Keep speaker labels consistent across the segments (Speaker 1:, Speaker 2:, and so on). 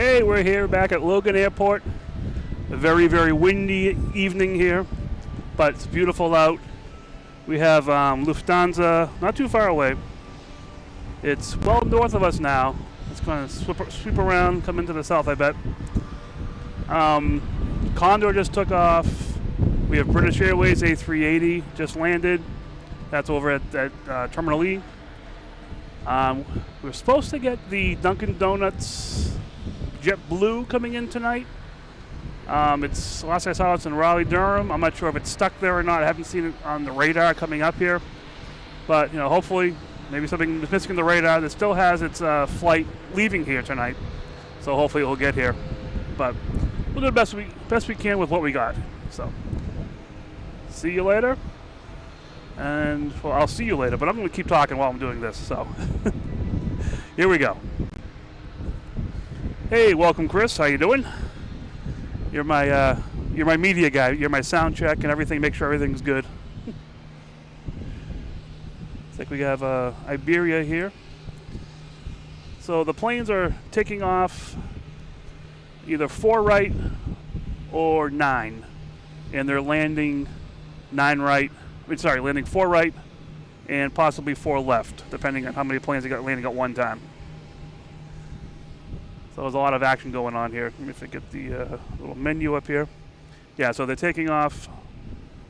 Speaker 1: Hey, we're here back at Logan Airport. A very, very windy evening here, but it's beautiful out. We have Lufthansa not too far away. It's well north of us now. It's going to sweep around, come into the south, I bet. Condor just took off. We have British Airways A380 just landed. That's over at Terminal E. We're supposed to get the Dunkin' Donuts JetBlue coming in tonight. It's last I saw it's in Raleigh, Durham. I'm not sure if it's stuck there or not. I haven't seen it on the radar coming up here. But hopefully, maybe something is missing on the radar that still has its flight leaving here tonight. So hopefully it will get here. But we'll do the best we can with what we got. So see you later. And well, I'll see you later. But I'm going to keep talking while I'm doing this. So here we go. Hey, welcome, Chris. How you doing? You're my media guy. You're my sound check and everything. Make sure everything's good. Looks like we have Iberia here. So the planes are taking off either 4 right or 9, and they're landing 9 right. Landing 4 right and possibly 4 left, depending on how many planes they got landing at one time. So there's a lot of action going on here. Let me get the little menu up here. Yeah, so they're taking off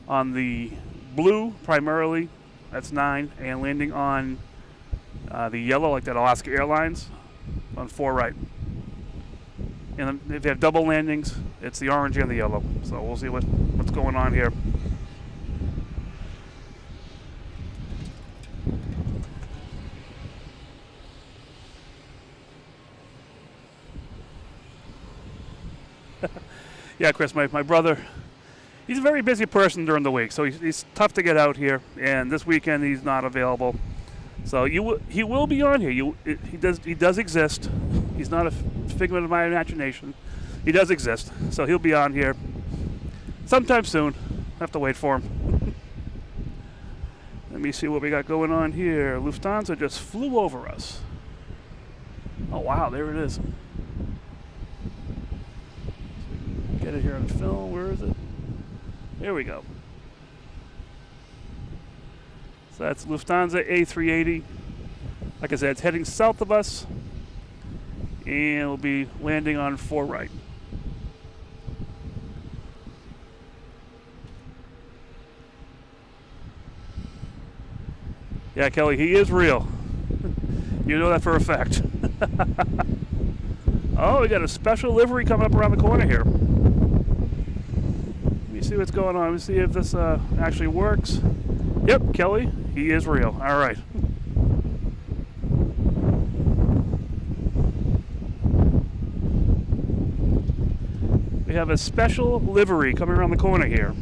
Speaker 1: on the blue primarily, that's 9, and landing on the yellow, like that Alaska Airlines, on 4 right. And if they have double landings, it's the orange and the yellow. So we'll see what's going on here. Yeah, Chris, my brother, he's a very busy person during the week, so he's tough to get out here, and this weekend he's not available. So he will be on here. He does exist. He's not a figment of my imagination. He does exist, so he'll be on here sometime soon. I have to wait for him. Let me see what we got going on here. Lufthansa just flew over us. Oh, wow, there it is. Get it here on film. Where is it? There we go. So that's Lufthansa A380. Like I said, it's heading south of us, and it'll be landing on 4 right. Yeah, Kelly, he is real. You know that for a fact. Oh, we got a special livery coming up around the corner here. Let me see what's going on. Let me see if this actually works. Yep, Kelly, he is real. All right. We have a special livery coming around the corner here.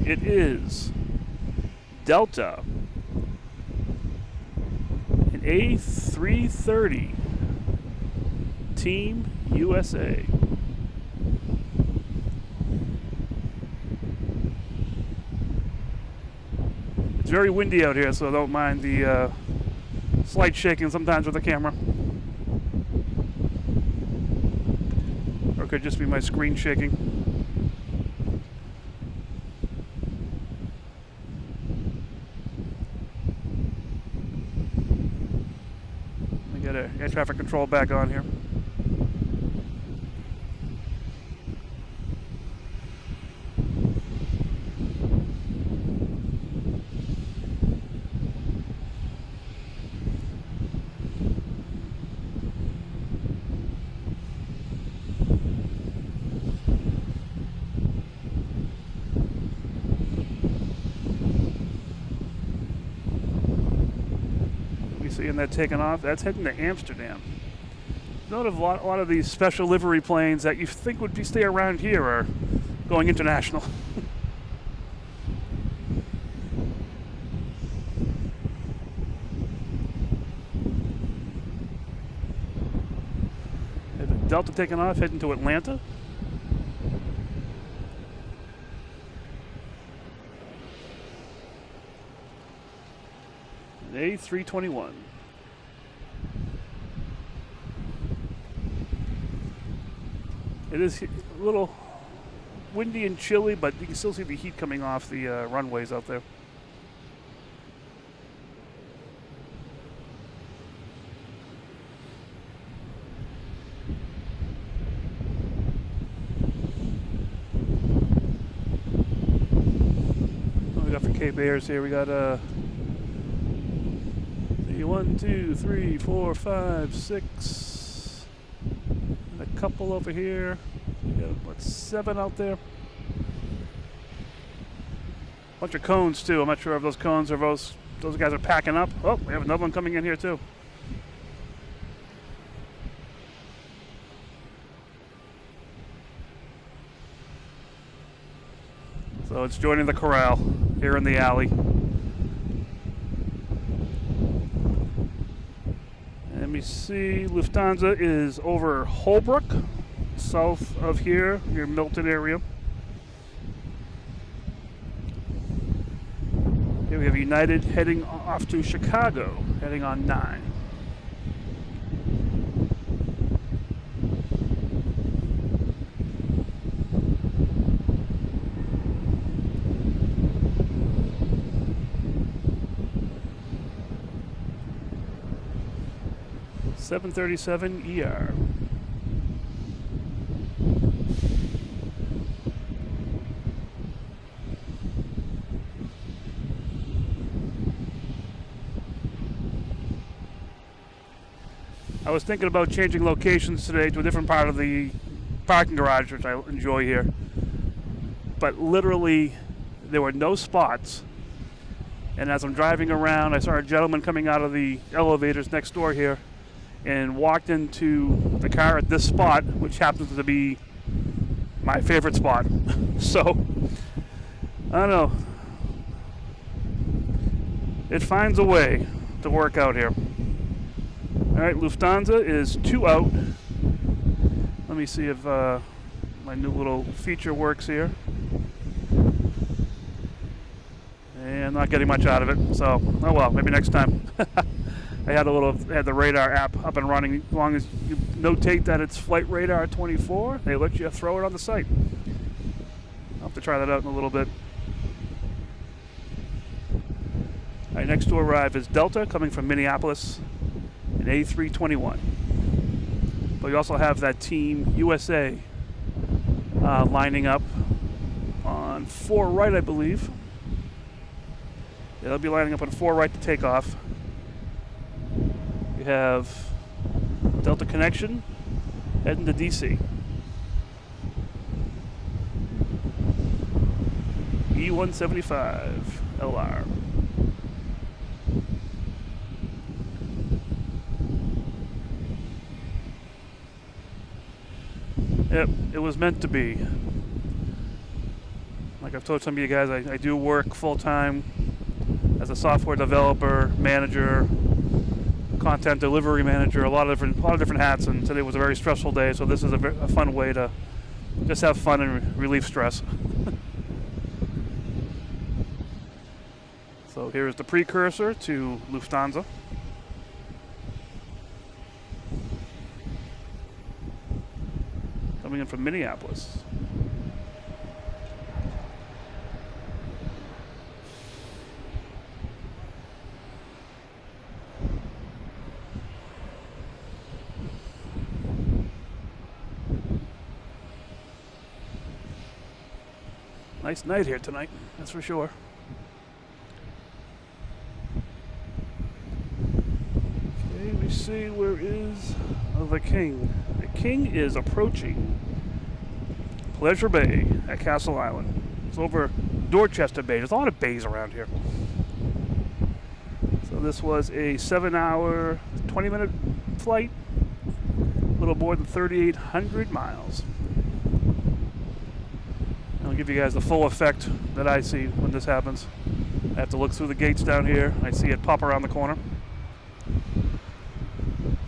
Speaker 1: It is Delta, an A330, Team USA. It's very windy out here, so don't mind the slight shaking sometimes with the camera. Or it could just be my screen shaking. Let me get air traffic control back on here. Seeing that taking off, that's heading to Amsterdam. Note of a lot of these special livery planes that you think would stay around here are going international. Delta taking off, heading to Atlanta. A321. It is a little windy and chilly, but you can still see the heat coming off the runways out there. What we got for Cape Airs here? We got 1, 2, 3, 4, 5, 6. And a couple over here. We got, what, 7 out there? Bunch of cones too. I'm not sure if those cones are those guys are packing up. Oh, we have another one coming in here too. So it's joining the corral here in the alley. Let me see. Lufthansa is over Holbrook, south of here, near Milton area. Here we have United heading off to Chicago, heading on 9. (737 ER). I was thinking about changing locations today to a different part of the parking garage, which I enjoy here. But literally, there were no spots. And as I'm driving around, I saw a gentleman coming out of the elevators next door here and walked into the car at this spot, which happens to be my favorite spot. So, I don't know. It finds a way to work out here. All right, Lufthansa is 2 out. Let me see if my new little feature works here. And I'm not getting much out of it, so oh well, maybe next time. I had the radar app up and running. As long as you notate that it's Flight Radar 24, they let you throw it on the site. I'll have to try that out in a little bit. All right, next to arrive is Delta coming from Minneapolis, an A321. But you also have that Team USA lining up on 4 right, I believe. Yeah, they'll be lining up on 4 right to take off. We have Delta Connection heading to DC. E175 LR. Yep, it was meant to be. Like I've told some of you guys, I do work full-time as a software developer, manager, content delivery manager, a lot of different hats, and today was a very stressful day, so this is a fun way to just have fun and relieve stress. So here is the precursor to Lufthansa. Coming in from Minneapolis. Nice night here tonight, that's for sure. Okay, we see where is the King. The King is approaching Pleasure Bay at Castle Island. It's over Dorchester Bay. There's a lot of bays around here. So this was a 7-hour, 20-minute flight, a little more than 3,800 miles. I'll give you guys the full effect that I see when this happens. I have to look through the gates down here. I see it pop around the corner.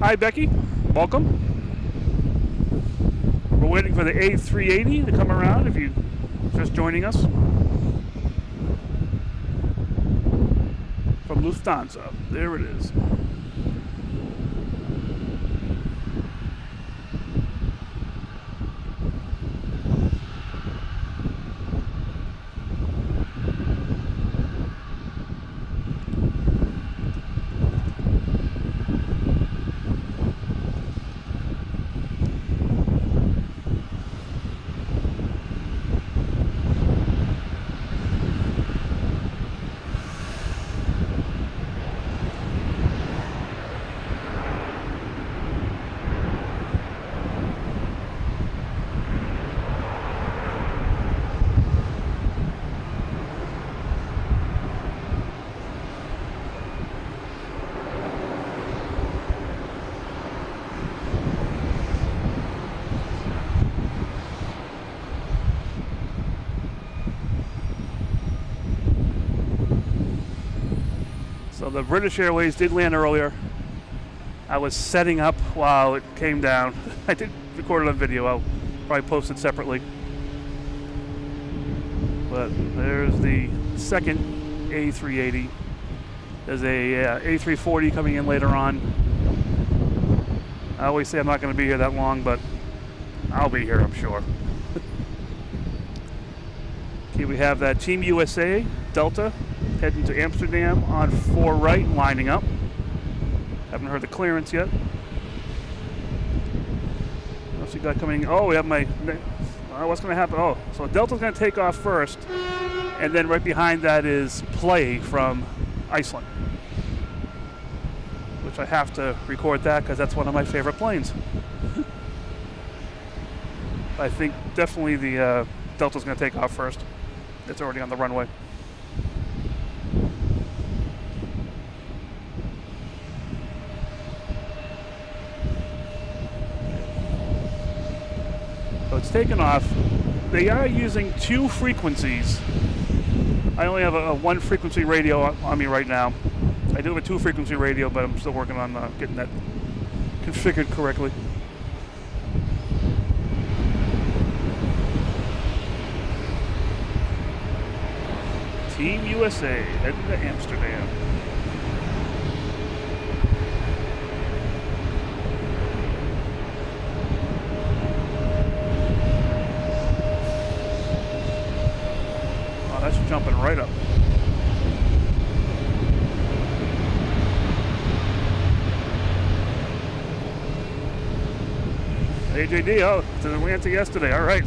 Speaker 1: Hi, Becky. Welcome. We're waiting for the A380 to come around if you're just joining us. From Lufthansa. There it is. So the British Airways did land earlier. I was setting up while it came down. I did record it on video. I'll probably post it separately. But there's the second A380. There's a A340 coming in later on. I always say I'm not going to be here that long, but I'll be here, I'm sure. Okay, we have that Team USA, Delta, heading to Amsterdam on 4 right, lining up. Haven't heard the clearance yet. What else you got coming? Oh, we have my... what's going to happen? Oh, so Delta's going to take off first, and then right behind that is Play from Iceland, which I have to record that because that's one of my favorite planes. I think definitely the Delta's going to take off first. It's already on the runway. So it's taken off. They are using 2 frequencies. I only have a 1 frequency radio on me right now. I do have a 2 frequency radio, but I'm still working on getting that configured correctly. Team USA heading to Amsterdam. Oh, that's jumping right up. AJD, oh, it's in Atlanta yesterday, all right.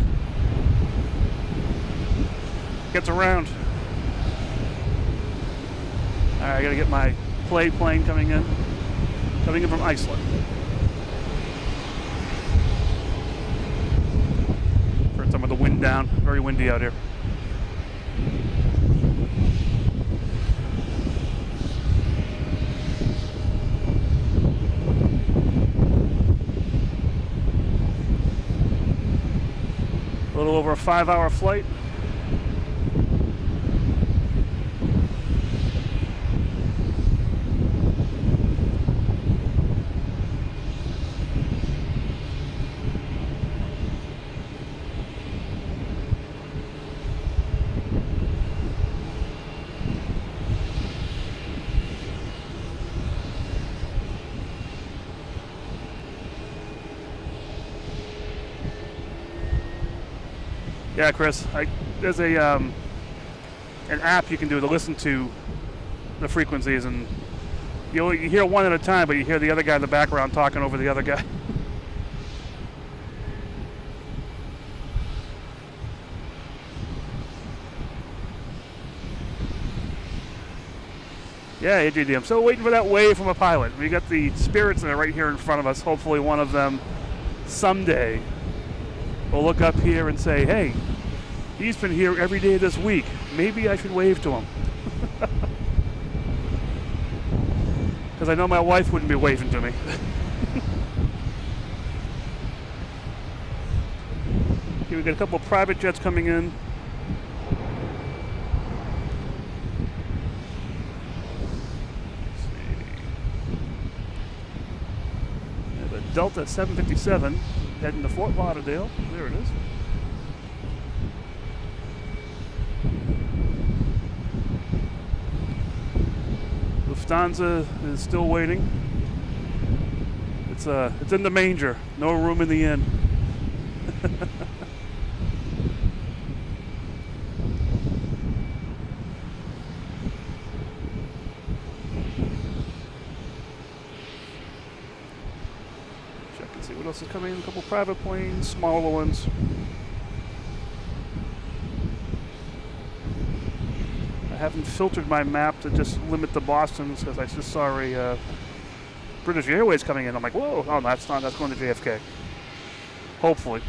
Speaker 1: Gets around. All right, I gotta get my Play plane coming in from Iceland. Turn some of the wind down, very windy out here. A little over a 5-hour flight. Yeah, Chris, there's a an app you can do to listen to the frequencies, and you hear one at a time, but you hear the other guy in the background talking over the other guy. Yeah, AJD, I'm still waiting for that wave from a pilot. We got the Spirits that are right here in front of us. Hopefully one of them someday will look up here and say, hey, he's been here every day this week. Maybe I should wave to him. Because I know my wife wouldn't be waving to me. Okay, we got a couple of private jets coming in. Let's see. We have a Delta 757 heading to Fort Lauderdale. There it is. Lufthansa is still waiting. It's in the manger. No room in the inn. Check and see what else is coming in. A couple private planes, smaller ones. I haven't filtered my map to just limit the Bostons because I just saw a British Airways coming in. I'm like, whoa, oh, that's not. That's going to JFK. Hopefully.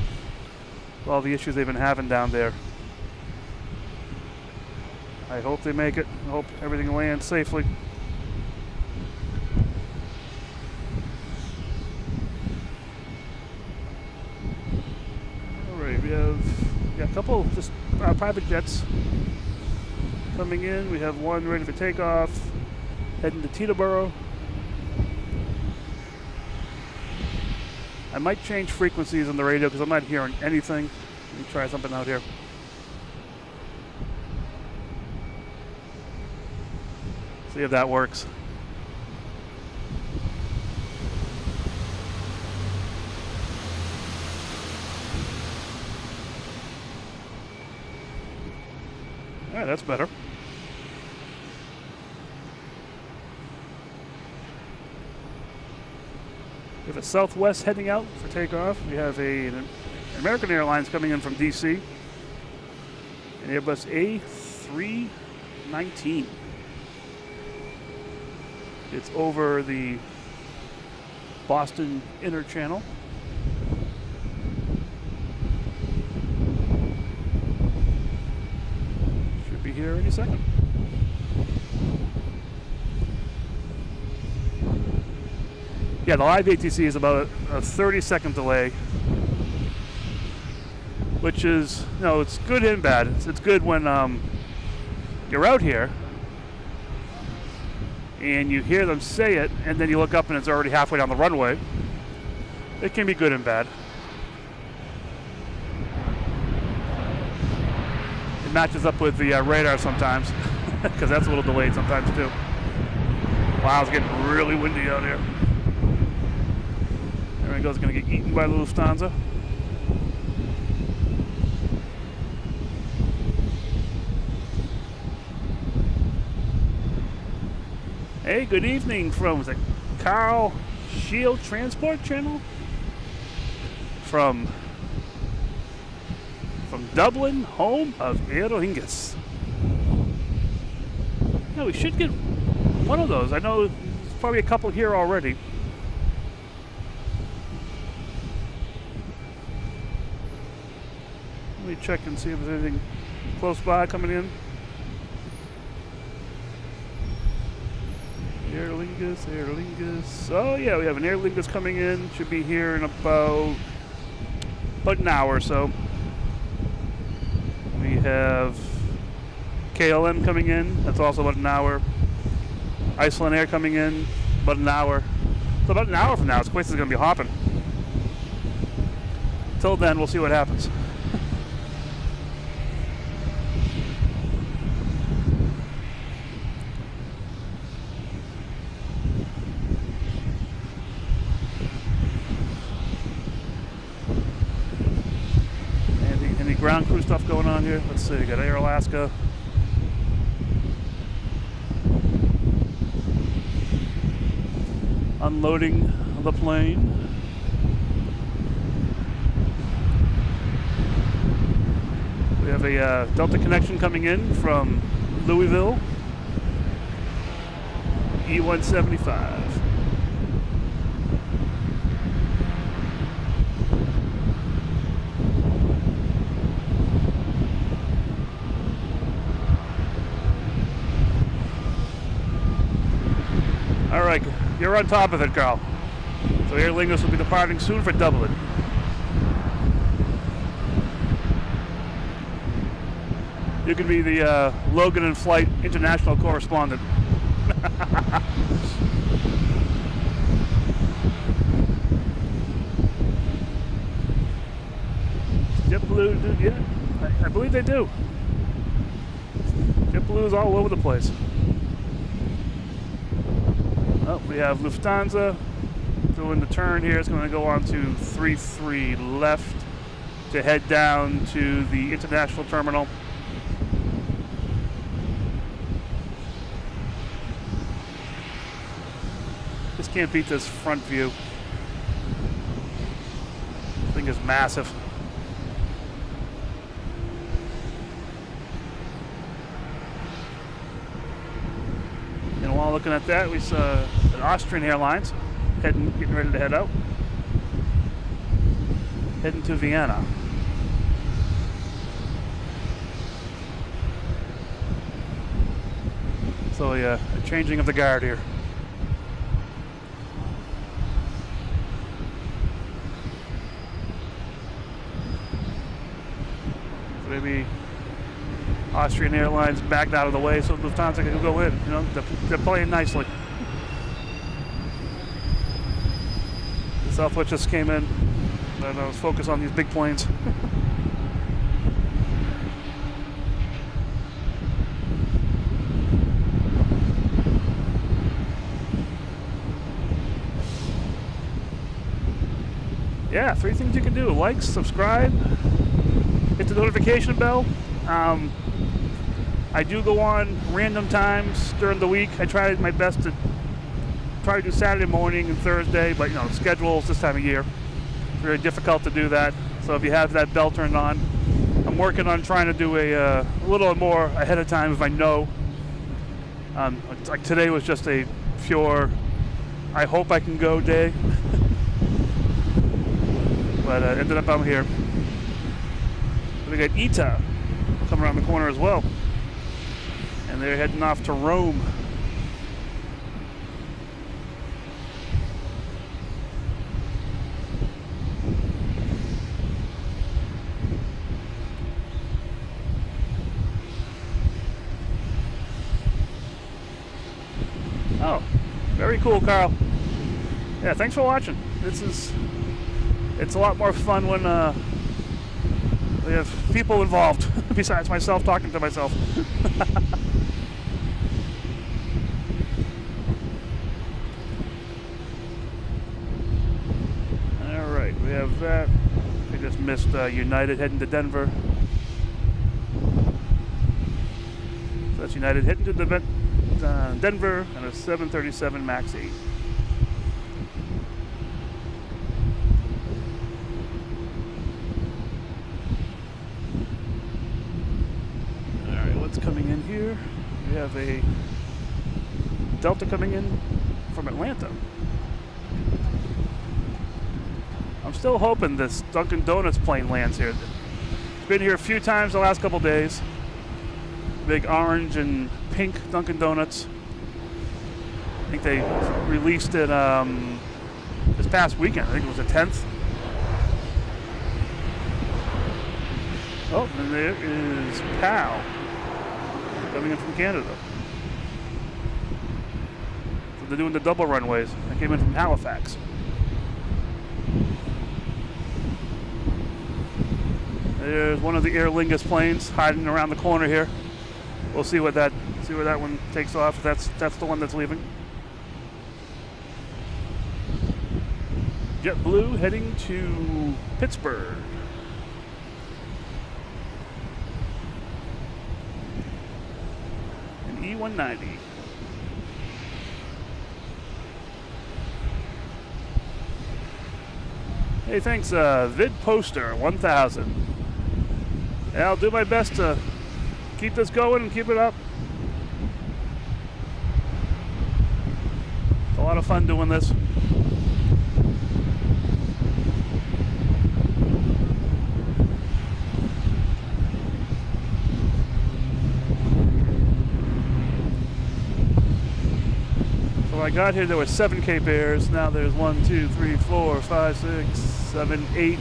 Speaker 1: With all the issues they've been having down there. I hope they make it. I hope everything lands safely. All right, we have a couple just private jets coming in. We have one ready for takeoff. Heading to Teterboro. I might change frequencies on the radio because I'm not hearing anything. Let me try something out here. See if that works. All right, that's better. We have a Southwest heading out for takeoff. We have an American Airlines coming in from DC. An Airbus A319. It's over the Boston Interchannel. Should be here any second. Yeah, the live ATC is about a 30-second delay, which is, you know, it's good and bad. It's good when you're out here and you hear them say it, and then you look up and it's already halfway down the runway. It can be good and bad. It matches up with the radar sometimes, because that's a little delayed sometimes too. Wow, it's getting really windy out here. There he goes, going to get eaten by the Lufthansa. Hey, good evening from the Carl Shield Transport Channel. From Dublin, home of Aer Lingus. Yeah, we should get one of those. I know there's probably a couple here already. Let me check and see if there's anything close by coming in. Aer Lingus, Aer Lingus. Oh yeah, we have an Aer Lingus coming in. Should be here in about an hour or so. We have KLM coming in. That's also about an hour. Iceland Air coming in. About an hour. So about an hour from now, this place is going to be hopping. Till then, we'll see what happens. Ground crew stuff going on here. Let's see, we got Air Alaska. Unloading the plane. We have a Delta connection coming in from Louisville. E175. All right, you're on top of it, Carl. So Aer Lingus will be departing soon for Dublin. You can be the Logan in Flight international correspondent. JetBlue, yeah, I believe they do. JetBlue is all over the place. Oh, we have Lufthansa doing the turn here. It's going to go on to 33 left to head down to the international terminal. Just can't beat this front view. This thing is massive. And while looking at that, we saw an Austrian Airlines getting ready to head out. Heading to Vienna. So a changing of the guard here. So maybe Austrian Airlines backed out of the way so Lufthansa can go in. You know, they're playing nicely. Southwest just came in, and I was focused on these big planes. Yeah, 3 things you can do: like, subscribe, hit the notification bell. I do go on random times during the week. I try my best to try to do Saturday morning and Thursday, but you know, schedules this time of year, very difficult to do that. So if you have that bell turned on, I'm working on trying to do a little more ahead of time if I know. Like today was just a pure, I hope I can go day. But ended up I'm here. We got ITA coming around the corner as well, and they're heading off to Rome. Oh, very cool, Carl. Yeah, thanks for watching. It's a lot more fun when we have people involved besides myself talking to myself. All right, we have that. We just missed United heading to Denver. So that's United heading to Denver and a 737 MAX 8. Coming in here, we have a Delta coming in from Atlanta. I'm still hoping this Dunkin' Donuts plane lands here. It's been here a few times the last couple days. Big orange and pink Dunkin' Donuts. I think they released it this past weekend. I think it was the 10th. Oh, and there is PAL coming in from Canada. So they're doing the double runways. I came in from Halifax. There's one of the Aer Lingus planes hiding around the corner here. We'll see where that one takes off. That's the one that's leaving. JetBlue heading to Pittsburgh. E190. Hey, thanks, Vid Poster 1000. Yeah, I'll do my best to keep this going and keep it up. It's a lot of fun doing this. When I got here, there were 7 Cape Airs. Now there's 1, 2, 3, 4, 5, 6, 7, 8,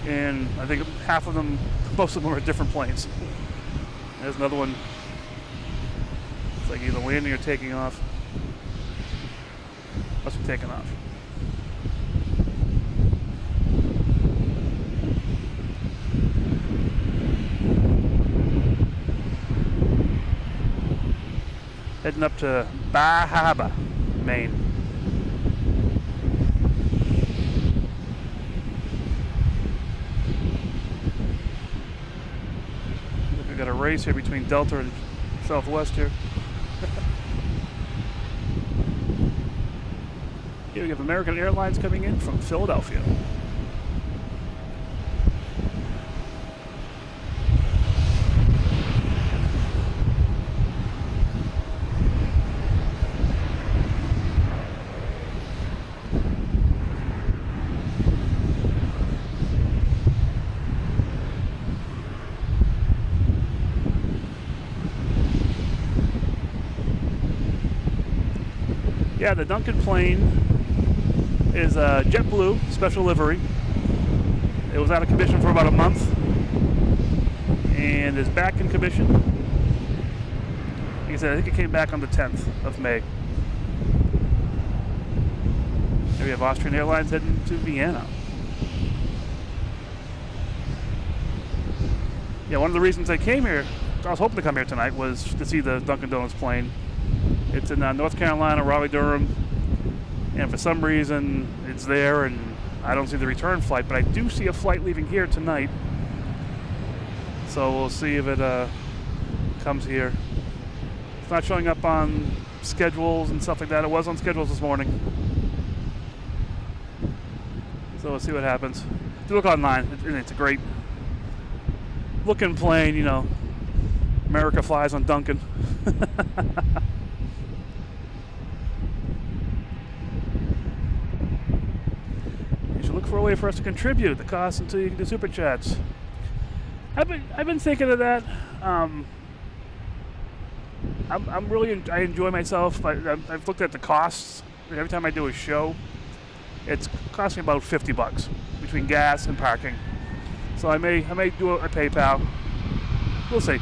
Speaker 1: and I think half of them, most of them are different planes. There's another one. It's like either landing or taking off. Must be taking off. Heading up to Bahaba, Maine. We got a race here between Delta and Southwest here. Here we have American Airlines coming in from Philadelphia. Yeah, the Dunkin' plane is JetBlue special livery. It was out of commission for about a month, and is back in commission. Like I said, I think it came back on the 10th of May. There we have Austrian Airlines heading to Vienna. Yeah, one of the reasons I came here, I was hoping to come here tonight, was to see the Dunkin' Donuts plane. It's in North Carolina, Raleigh-Durham, and for some reason it's there and I don't see the return flight, but I do see a flight leaving here tonight. So we'll see if it comes here. It's not showing up on schedules and stuff like that. It was on schedules this morning. So we'll see what happens. If you look online, it's a great looking plane, you know. America flies on Dunkin'. You should look for a way for us to contribute the cost until you can do super chats. I've been thinking of that. I enjoy myself. I've looked at the costs. Every time I do a show, it's costing about $50 between gas and parking. So I may do a PayPal. We'll see.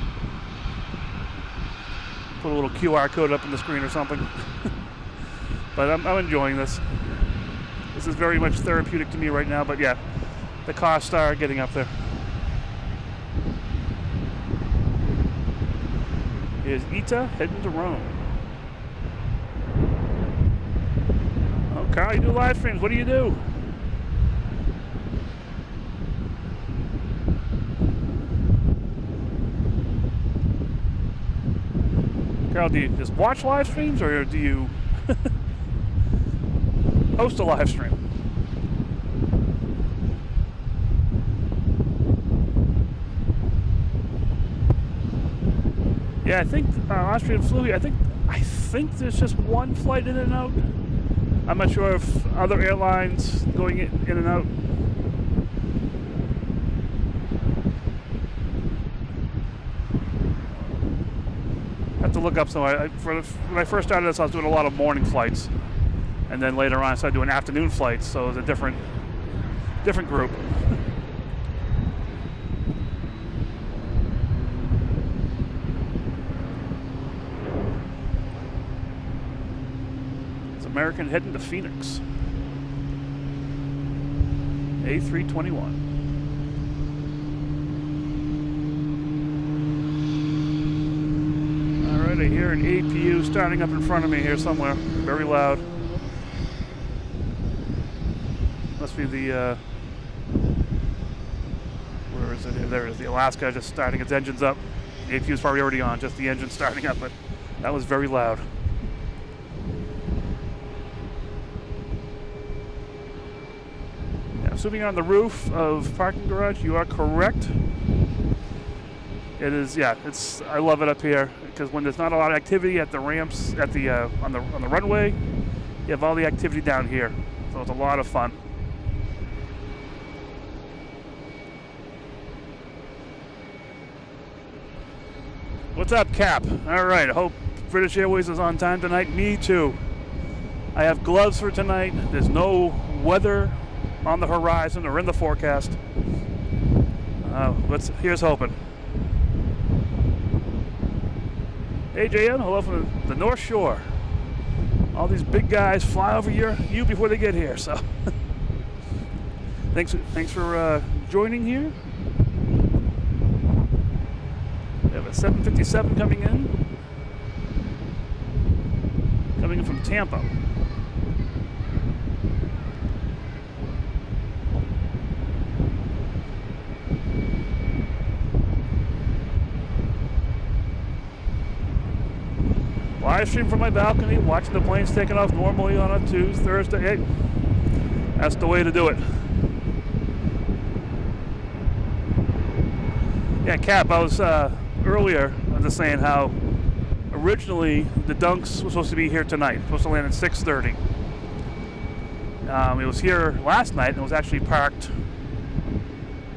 Speaker 1: Put a little QR code up on the screen or something. But I'm enjoying this. This is very much therapeutic to me right now. But yeah, the costs are getting up there. Here's Ita heading to Rome. Oh, Carl, you do live streams. What do you do? Carl, do you just watch live streams or do you host a live stream? Yeah, I think Austrian flew here. I think there's just one flight in and out. I'm not sure if other airlines going in and out. I have to look up some. When I first started this, I was doing a lot of morning flights, and then later on I started doing afternoon flights. So it was a different group. American heading to Phoenix. A321. Alright, I hear an APU starting up in front of me here somewhere. Very loud. Must be the, where is it? There it is, the Alaska just starting its engines up. The APU is probably already on, just the engine starting up, but that was very loud. Assuming you're on the roof of parking garage, you are correct. It is, yeah. I love it up here because when there's not a lot of activity at the ramps, at the on the runway, you have all the activity down here, so it's a lot of fun. What's up, Cap? All right. I hope British Airways is on time tonight. Me too. I have gloves for tonight. There's no weather on the horizon or in the forecast. Here's hoping. Hey JM, hello from the North Shore. All these big guys fly over you before they get here. So thanks for joining here. We have a 757 coming in from Tampa. Live stream from my balcony, watching the planes taking off normally on a Tuesday, Thursday. Hey, that's the way to do it. Yeah, Cap, I was earlier, I was just saying how originally the Dunks was supposed to be here tonight, supposed to land at 6:30. It was here last night and it was actually parked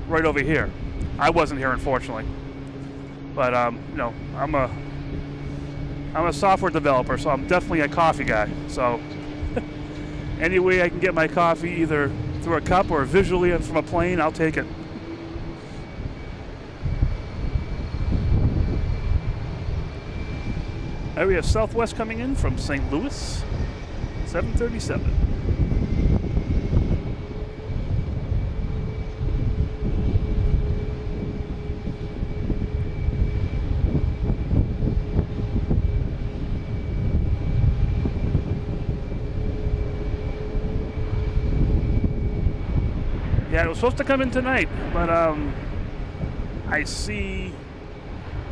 Speaker 1: right over here. I wasn't here, unfortunately. But, you know, I'm a software developer, so I'm definitely a coffee guy. So any way I can get my coffee either through a cup or visually from a plane, I'll take it. We have Southwest coming in from St. Louis, 737. Yeah, it was supposed to come in tonight, but I see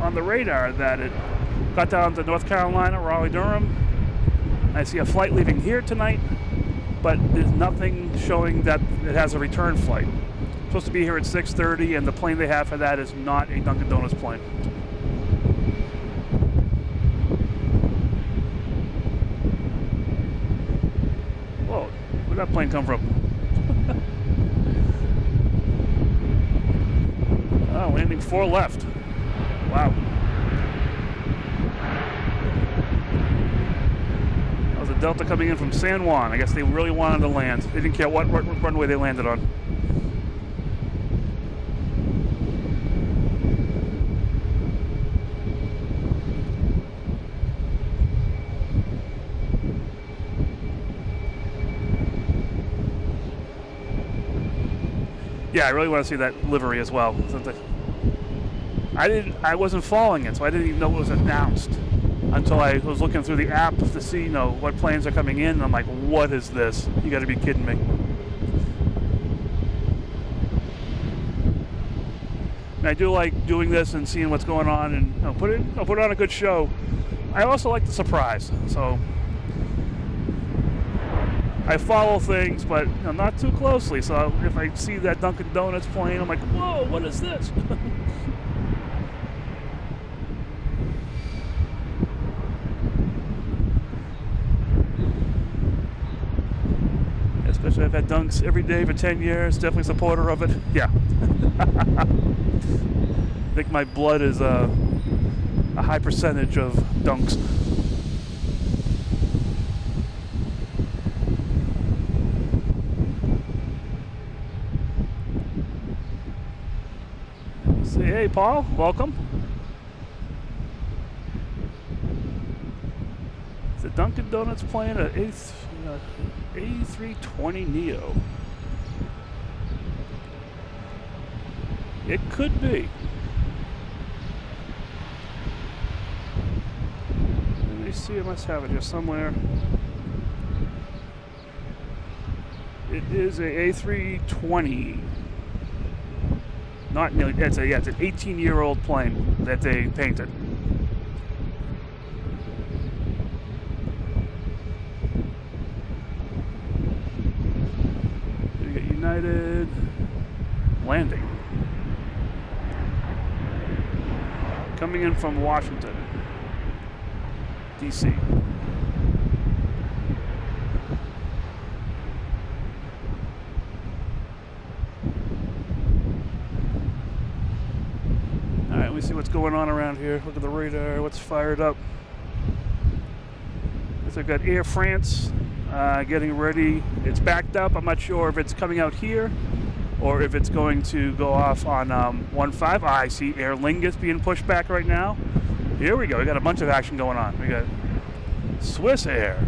Speaker 1: on the radar that it got down to North Carolina, Raleigh-Durham. I see a flight leaving here tonight, but there's nothing showing that it has a return flight. It's supposed to be here at 6:30, and the plane they have for that is not a Dunkin' Donuts plane. Whoa, where'd that plane come from? Oh, landing 4 left. Wow. That was a Delta coming in from San Juan. I guess they really wanted to land. They didn't care what runway they landed on. Yeah, I really want to see that livery as well. I wasn't following it, so I didn't even know it was announced until I was looking through the app to see, what planes are coming in. And I'm like, what is this? You got to be kidding me. And I do like doing this and seeing what's going on, and put on a good show. I also like the surprise, so I follow things, but not too closely. So if I see that Dunkin' Donuts plane, I'm like, whoa, what is this? Especially I've had Dunks every day for 10 years. Definitely a supporter of it. Yeah. I think my blood is a high percentage of Dunks. Hey, Paul, welcome. It's a Dunkin' Donuts plane, an A320 Neo. It could be. Let me see, I must have it here somewhere. It is a A320. Not nearly. It's an 18-year-old plane that they painted. We got United landing, coming in from Washington, D.C. Let me see what's going on around here. Look at the radar. What's fired up? So I've got Air France getting ready. It's backed up. I'm not sure if it's coming out here or if it's going to go off on 15. I see Aer Lingus being pushed back right now. Here we go. We got a bunch of action going on. We got Swiss Air.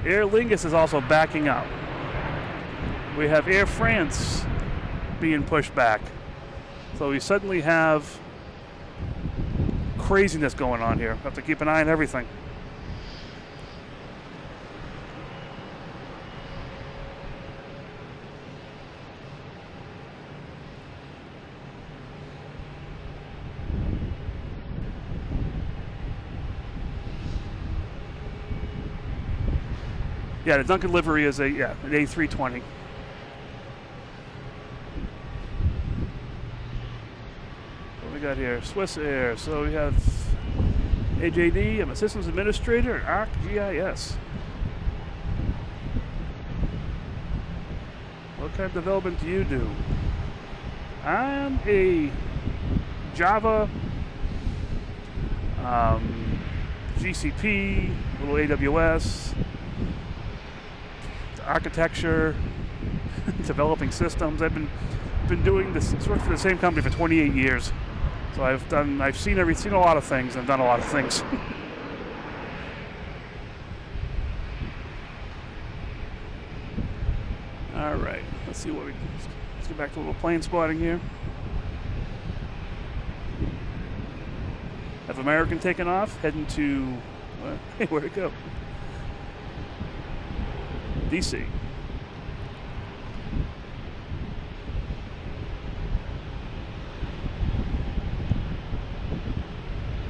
Speaker 1: Aer Lingus is also backing up. We have Air France being pushed back. So we suddenly have craziness going on here. Have to keep an eye on everything. Yeah, the Dunkin' livery is an A320. Got here Swiss Air. So we have AJD. I'm a systems administrator at ArcGIS. What kind of development do you do? I'm a Java, GCP, a little AWS, architecture, developing systems. I've been doing this, worked for the same company for 28 years. So I've seen a lot of things and done a lot of things. see what let's get back to a little plane spotting here. Have American taken off, heading to, hey, where'd it go? DC.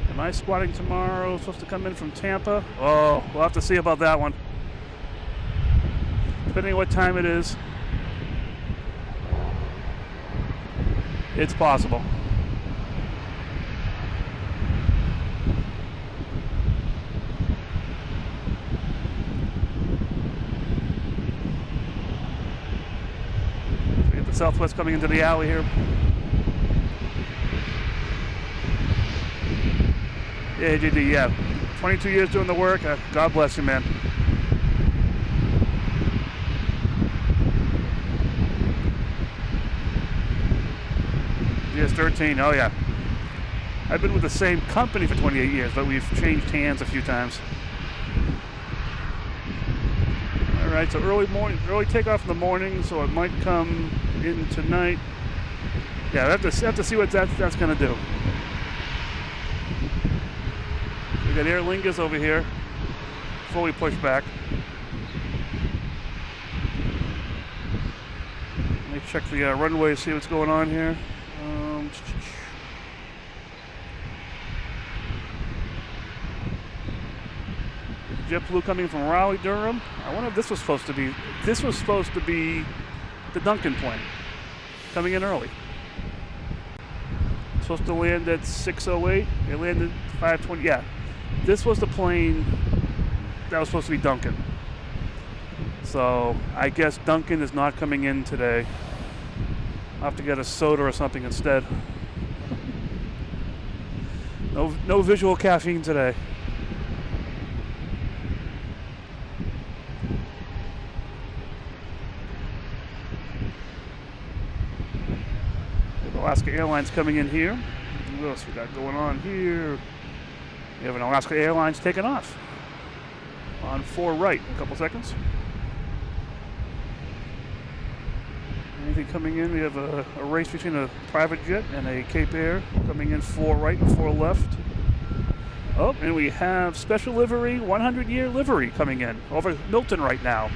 Speaker 1: Am I spotting tomorrow? Supposed to come in from Tampa? Oh, we'll have to see about that one. Depending on what time it is, it's possible. We get the Southwest coming into the alley here. Yeah, JD, yeah. 22 years doing the work. God bless you, man. GS13, oh yeah. I've been with the same company for 28 years, but we've changed hands a few times. All right, so early takeoff in the morning, so it might come in tonight. Yeah, I have to see what that's going to do. We got Aer Lingus over here, fully pushed back. Let me check the runway, see what's going on here. JetBlue coming from Raleigh, Durham. I wonder if this was supposed to be. This was supposed to be the Dunkin plane coming in early. Supposed to land at 6:08. It landed 5:20. Yeah, this was the plane that was supposed to be Dunkin. So I guess Dunkin is not coming in today. I'll have to get a soda or something instead. No visual caffeine today. Alaska Airlines coming in here. What else we got going on here? We have an Alaska Airlines taking off on 4 right in a couple seconds. Anything coming in? We have a race between a private jet and a Cape Air coming in 4 right and 4 left. Oh, and we have special livery, 100-year livery coming in over Milton right now.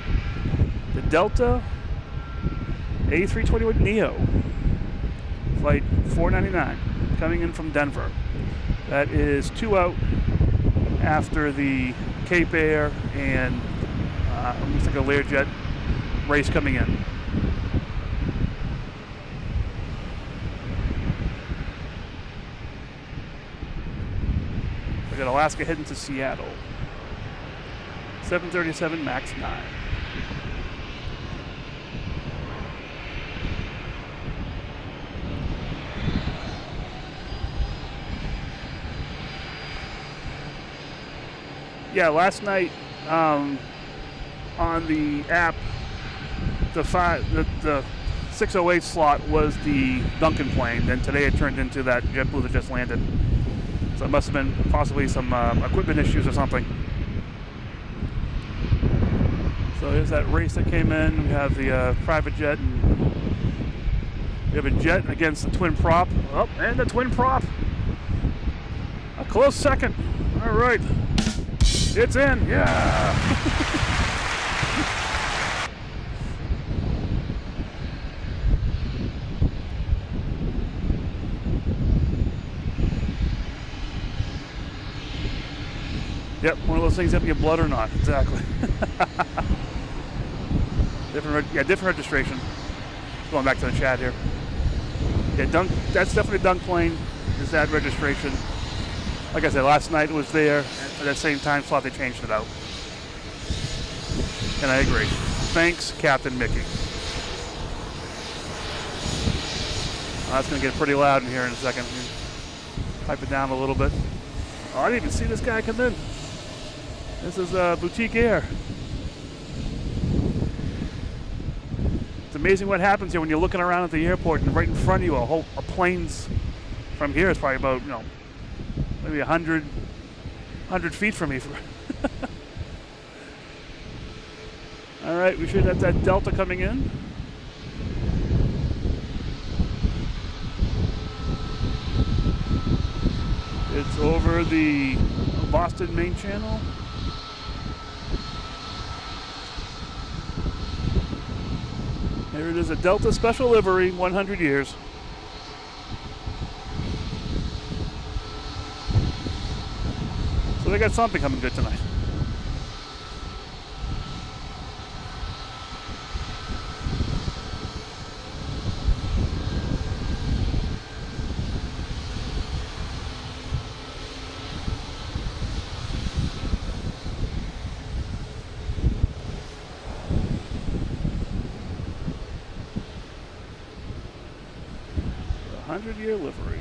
Speaker 1: The Delta A340 Neo. Flight 499 coming in from Denver. That is 2 out after the Cape Air and looks like a Learjet race coming in. We got Alaska heading to Seattle. 737 MAX 9. Yeah, last night on the app, the 6:08 slot was the Dunkin plane. Then today it turned into that JetBlue that just landed. So it must have been possibly some equipment issues or something. So here's that race that came in. We have the private jet. And we have a jet against the twin prop. Oh, and the twin prop. A close second. All right. It's in, yeah! Yep, one of those things you have to get blood or not, exactly. different registration. Going back to the chat here. Yeah, that's definitely a Dunk plane, is that registration. Like I said, last night it was there, and for that same time slot they changed it out. And I agree. Thanks, Captain Mickey. That's going to get pretty loud in here in a second. Pipe it down a little bit. Oh, I didn't even see this guy come in. This is Boutique Air. It's amazing what happens here when you're looking around at the airport and right in front of you a plane's from here is probably about, maybe 100 feet from me. All right, we should have that Delta coming in. It's over the Boston main channel. There it is, a Delta Special Livery, 100 years. So they got something coming good tonight. The 100-year livery.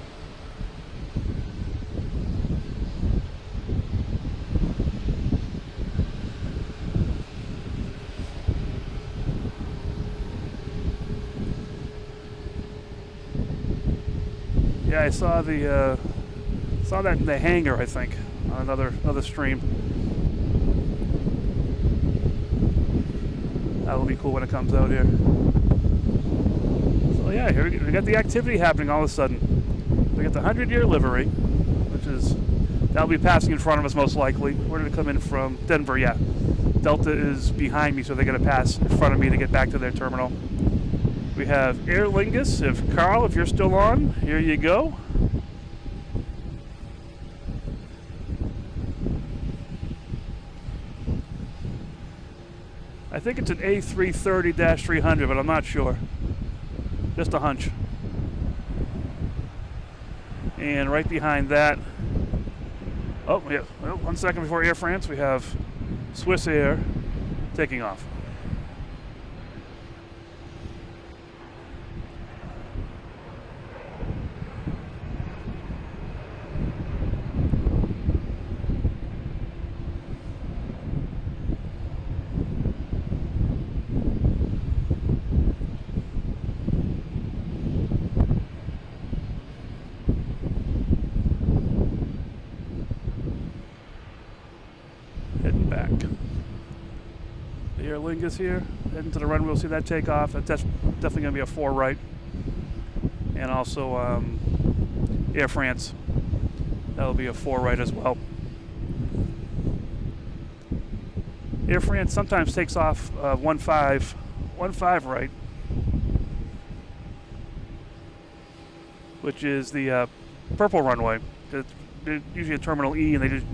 Speaker 1: Yeah, I saw that in the hangar, I think, on another stream. That'll be cool when it comes out here. So yeah, here we got the activity happening all of a sudden. We got the 100-year livery, that'll be passing in front of us most likely. Where did it come in from? Denver, yeah. Delta is behind me, so they're going to pass in front of me to get back to their terminal. We have Aer Lingus. Carl, if you're still on, here you go. I think it's an A330-300, but I'm not sure. Just a hunch. And right behind that, oh yeah, well, 1 second before Air France, we have Swiss Air taking off. Heading back. The Aer Lingus here, heading to the runway. We'll see that take off. That's definitely going to be a 4 right. And also Air France. That'll be a 4 right as well. Air France sometimes takes off 1-5 right, which is the purple runway. They're usually a Terminal E, and they just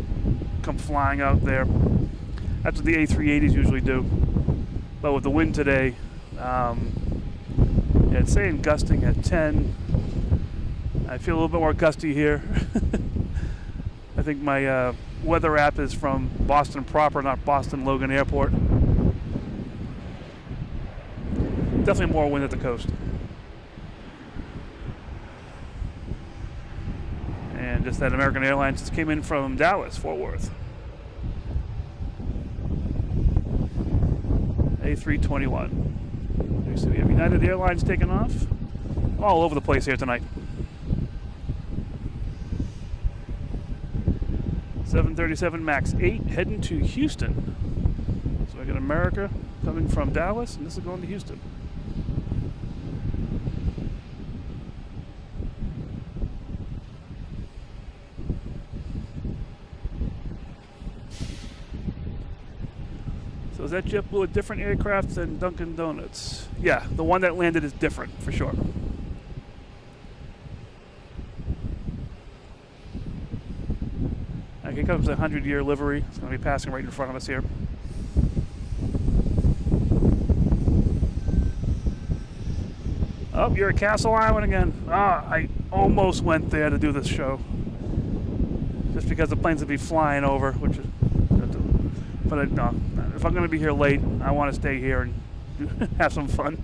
Speaker 1: come flying out there. That's what the A380s usually do. But with the wind today, it's saying gusting at 10. I feel a little bit more gusty here. I think my weather app is from Boston proper, not Boston Logan Airport. Definitely more wind at the coast. And just that American Airlines just came in from Dallas, Fort Worth. A321. So we have United Airlines taking off. All over the place here tonight. 737 MAX 8 heading to Houston. So I got America coming from Dallas, and this is going to Houston. So is that JetBlue a different aircraft than Dunkin' Donuts? Yeah, the one that landed is different, for sure. Here comes the 100-year livery. It's going to be passing right in front of us here. Oh, you're at Castle Island again. I almost went there to do this show. Just because the planes would be flying over, which is... But no, if I'm going to be here late, I want to stay here and have some fun.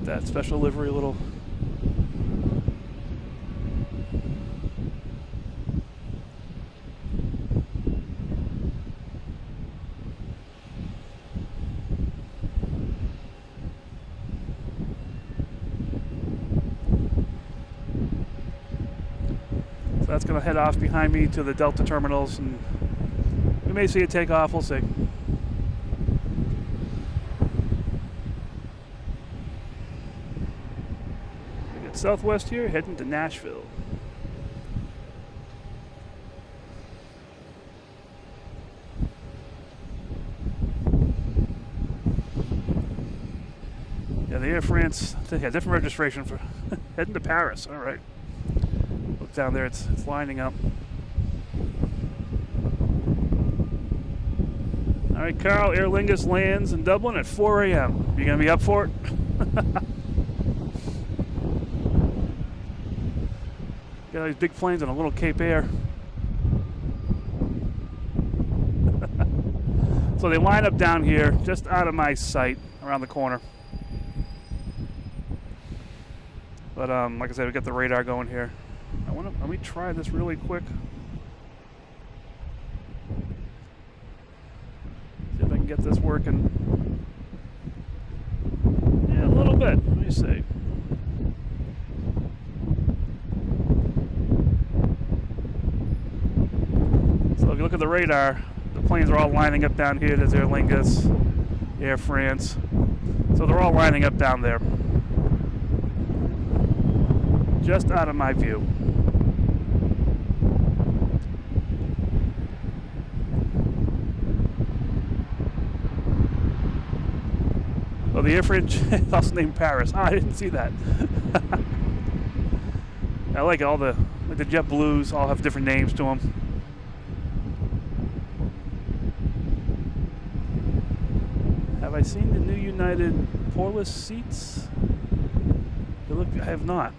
Speaker 1: That special livery little so that's going to head off behind me to the Delta terminals, and We may see a takeoff, we'll see. We got Southwest here, heading to Nashville. Yeah, the Air France, yeah, different registration for heading to Paris. All right. Look down there, it's lining up. All right, Carl, Aer Lingus lands in Dublin at 4 a.m. You gonna be up for it? Got all these big planes on a little Cape Air. So they line up down here, just out of my sight, around the corner. But like I said, we got the radar going here. Let me try this really quick. See if I can get this working. Yeah, a little bit. Let me see. So if you look at the radar, the planes are all lining up down here. There's Aer Lingus, Air France. So they're all lining up down there. Just out of my view. Oh, the Air France is also named Paris. Oh, I didn't see that. I like all the JetBlues all have different names to them. Have I seen the new United poreless seats? I have not.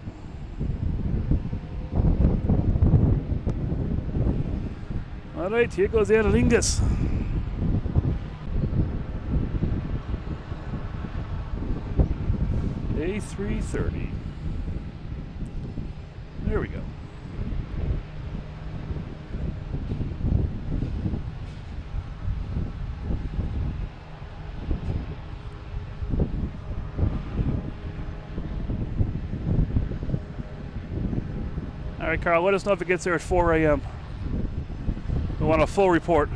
Speaker 1: All right, here goes Aer Lingus. A330. There we go. All right, Carl, let us know if it gets there at 4 a.m. We want a full report.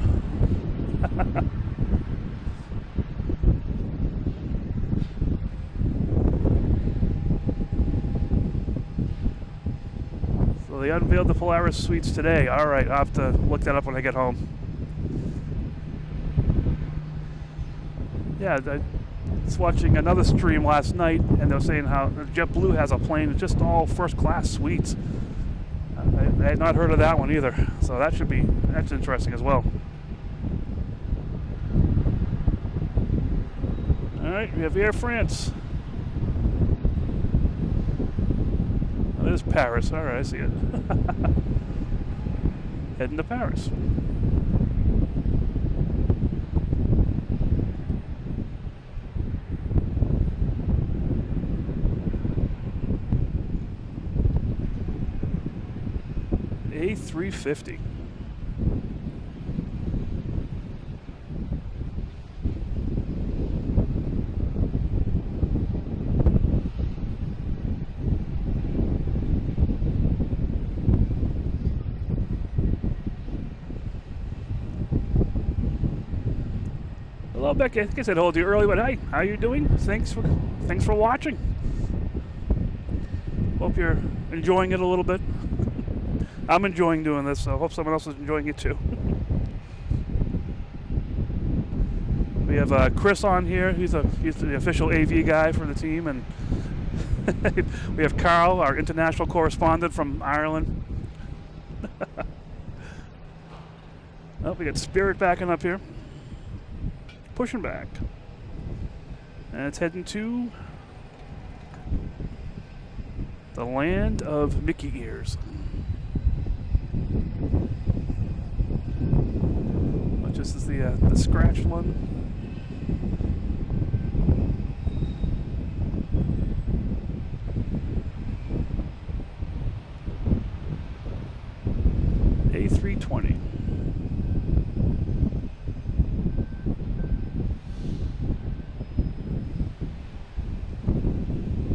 Speaker 1: So they unveiled the Polaris suites today. All right, I'll have to look that up when I get home. Yeah, I was watching another stream last night, and they were saying how JetBlue has a plane that's just all first-class suites. I had not heard of that one either, so that's interesting as well. All right, we have Air France. Oh, there's Paris. All right, I see it. Heading to Paris. A350. Hello, Becky. I think I said hello to you earlier, but hey, how are you doing? Thanks for watching. Hope you're enjoying it a little bit. I'm enjoying doing this, so I hope someone else is enjoying it too. We have Chris on here. He's the official AV guy for the team, and we have Carl, our international correspondent from Ireland. Oh, we got Spirit backing up here, pushing back, and it's heading to the land of Mickey ears. This is the scratched one. A320.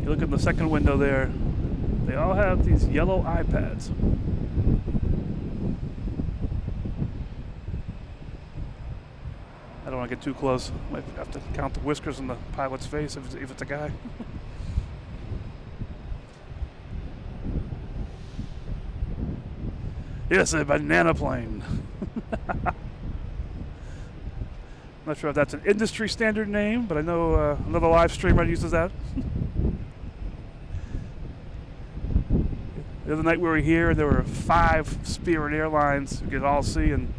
Speaker 1: You look at the second window there, they all have these yellow iPads. I don't want to get too close. Might have to count the whiskers on the pilot's face if it's a guy. Yes, a banana plane. Not sure if that's an industry standard name, but I know another live streamer uses that. The other night we were here, there were 5 Spirit Airlines you could all see, and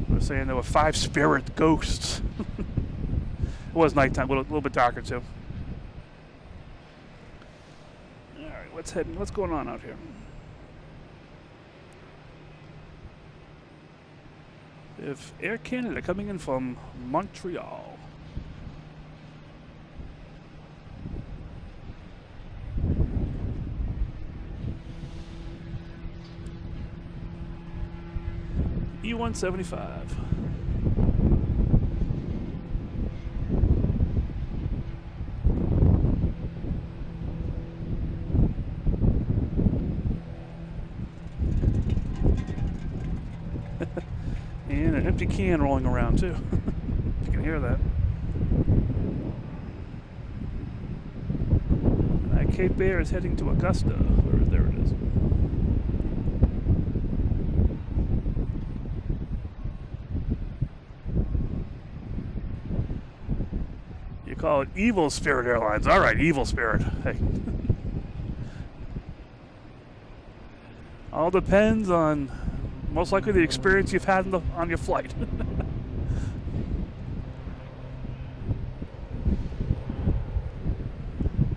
Speaker 1: we were saying there were 5 Spirit ghosts. It was nighttime, a little bit darker too. All right, what's going on out here? If Air Canada coming in from Montreal. E175. And an empty can rolling around too. You can hear that. Cape Air is heading to Augusta. There it is. You call it Evil Spirit Airlines. All right, Evil Spirit. Hey. All depends on most likely the experience you've had on your flight.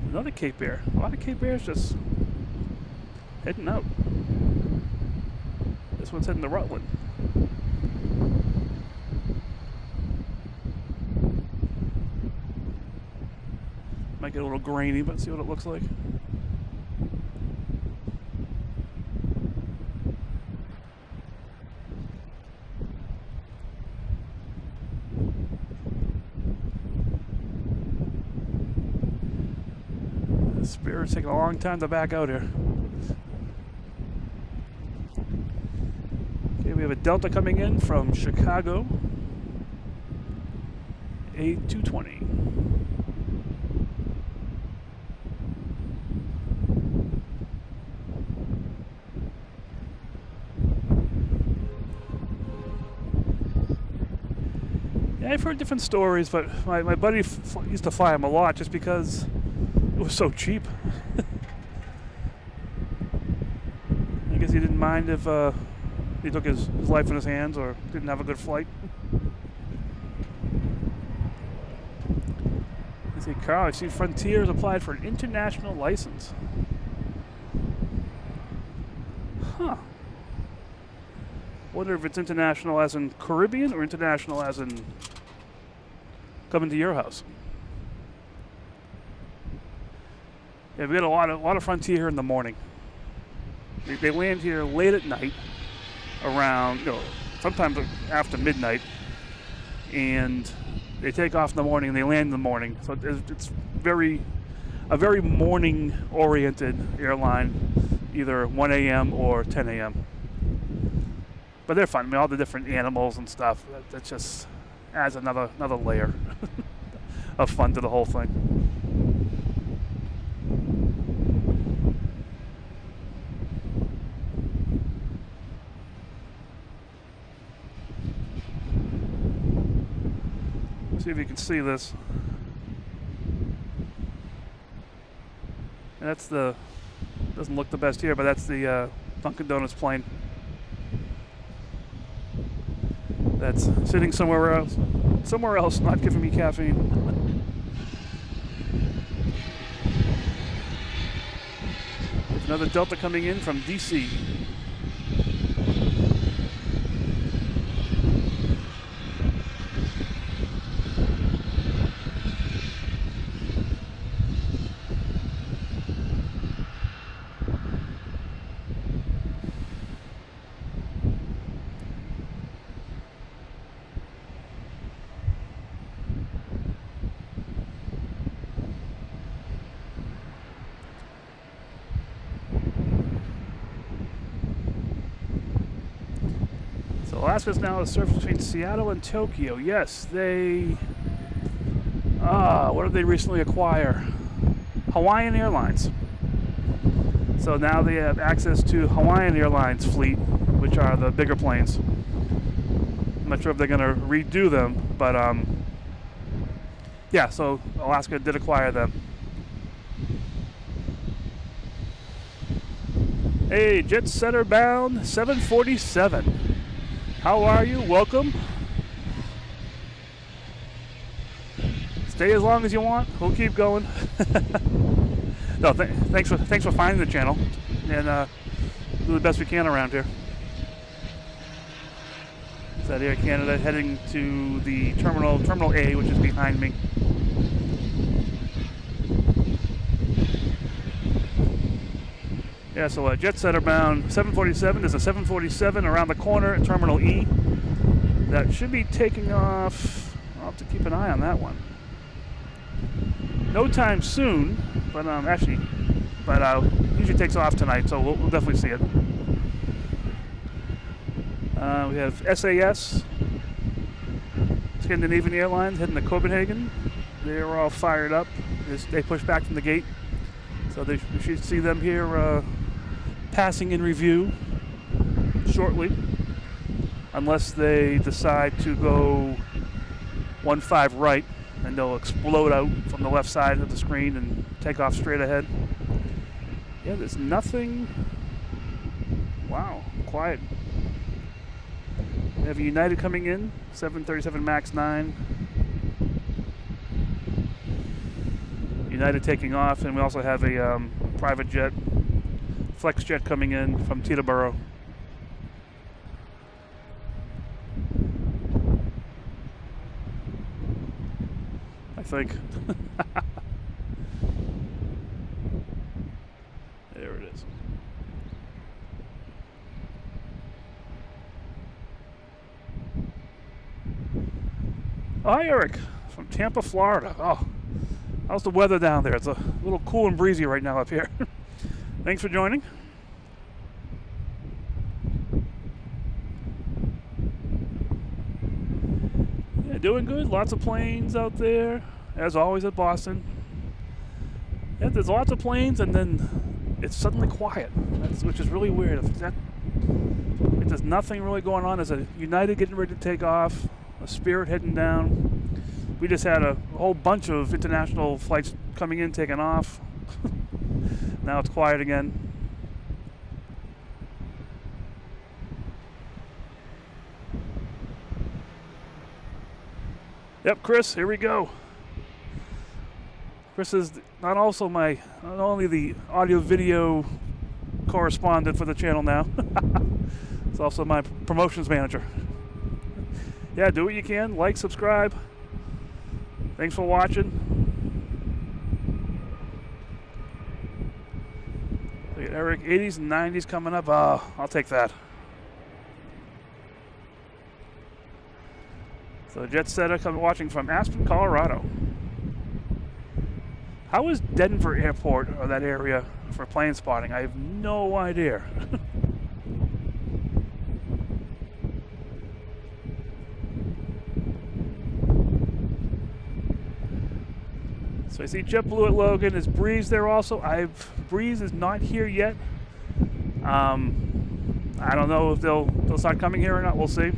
Speaker 1: Another Cape Air. A lot of Cape Airs just heading out. This one's heading to Rutland. Might get a little grainy, but see what it looks like. Spirit's taking a long time to back out here. Okay, we have a Delta coming in from Chicago. A320. Yeah, I've heard different stories, but my buddy used to fly him a lot just because it was so cheap. I guess he didn't mind if he took his life in his hands or didn't have a good flight. I see Carl, I see Frontier has applied for an international license. Huh. Wonder if it's international as in Caribbean or international as in coming to your house. Yeah, we got a lot of Frontier here in the morning. They land here late at night, around sometimes after midnight, and they take off in the morning and they land in the morning. So it's a very morning-oriented airline, either 1 a.m. or 10 a.m. But they're fun. I mean, all the different animals and stuff. That just adds another layer of fun to the whole thing. See if you can see this. And that's doesn't look the best here, but that's the Dunkin' Donuts plane. That's sitting somewhere else, not giving me caffeine. There's another Delta coming in from DC. Alaska's now a service between Seattle and Tokyo. Yes, they... what did they recently acquire? Hawaiian Airlines. So now they have access to Hawaiian Airlines fleet, which are the bigger planes. I'm not sure if they're going to redo them, but yeah, so Alaska did acquire them. Hey, jet setter bound 747. How are you? Welcome. Stay as long as you want. We'll keep going. No, thanks for finding the channel, and do the best we can around here. Is that Air Canada heading to the Terminal A, which is behind me. Yeah, so jet setter bound 747. There's a 747 around the corner at Terminal E. That should be taking off. I'll have to keep an eye on that one. No time soon, but usually takes off tonight, so we'll definitely see it. We have SAS, Scandinavian Airlines, heading to Copenhagen. They're all fired up. They push back from the gate, so we should see them here passing in review shortly, unless they decide to go 15 right, and they'll explode out from the left side of the screen and take off straight ahead. Yeah, there's nothing. Wow, quiet. We have United coming in, 737 MAX 9. United taking off, and we also have a private jet, flex jet coming in from Teterboro. I think. There it is. Oh, hi, Eric, from Tampa, Florida. Oh, how's the weather down there? It's a little cool and breezy right now up here. Thanks for joining. Yeah, doing good. Lots of planes out there, as always at Boston. Yeah, there's lots of planes, and then it's suddenly quiet, which is really weird. There's nothing really going on. There's a United getting ready to take off, a Spirit heading down. We just had a whole bunch of international flights coming in, taking off. Now it's quiet again. Yep, Chris, here we go. Chris is not only the audio-video correspondent for the channel now, it's also my promotions manager. Yeah, do what you can. Like, subscribe. Thanks for watching. Look at Eric, 80s and 90s coming up. I'll take that. So jet setter watching from Aspen, Colorado. How is Denver Airport or that area for plane spotting? I have no idea. So I see JetBlue at Logan. Is Breeze there also? Breeze is not here yet. I don't know if they'll start coming here or not. We'll see.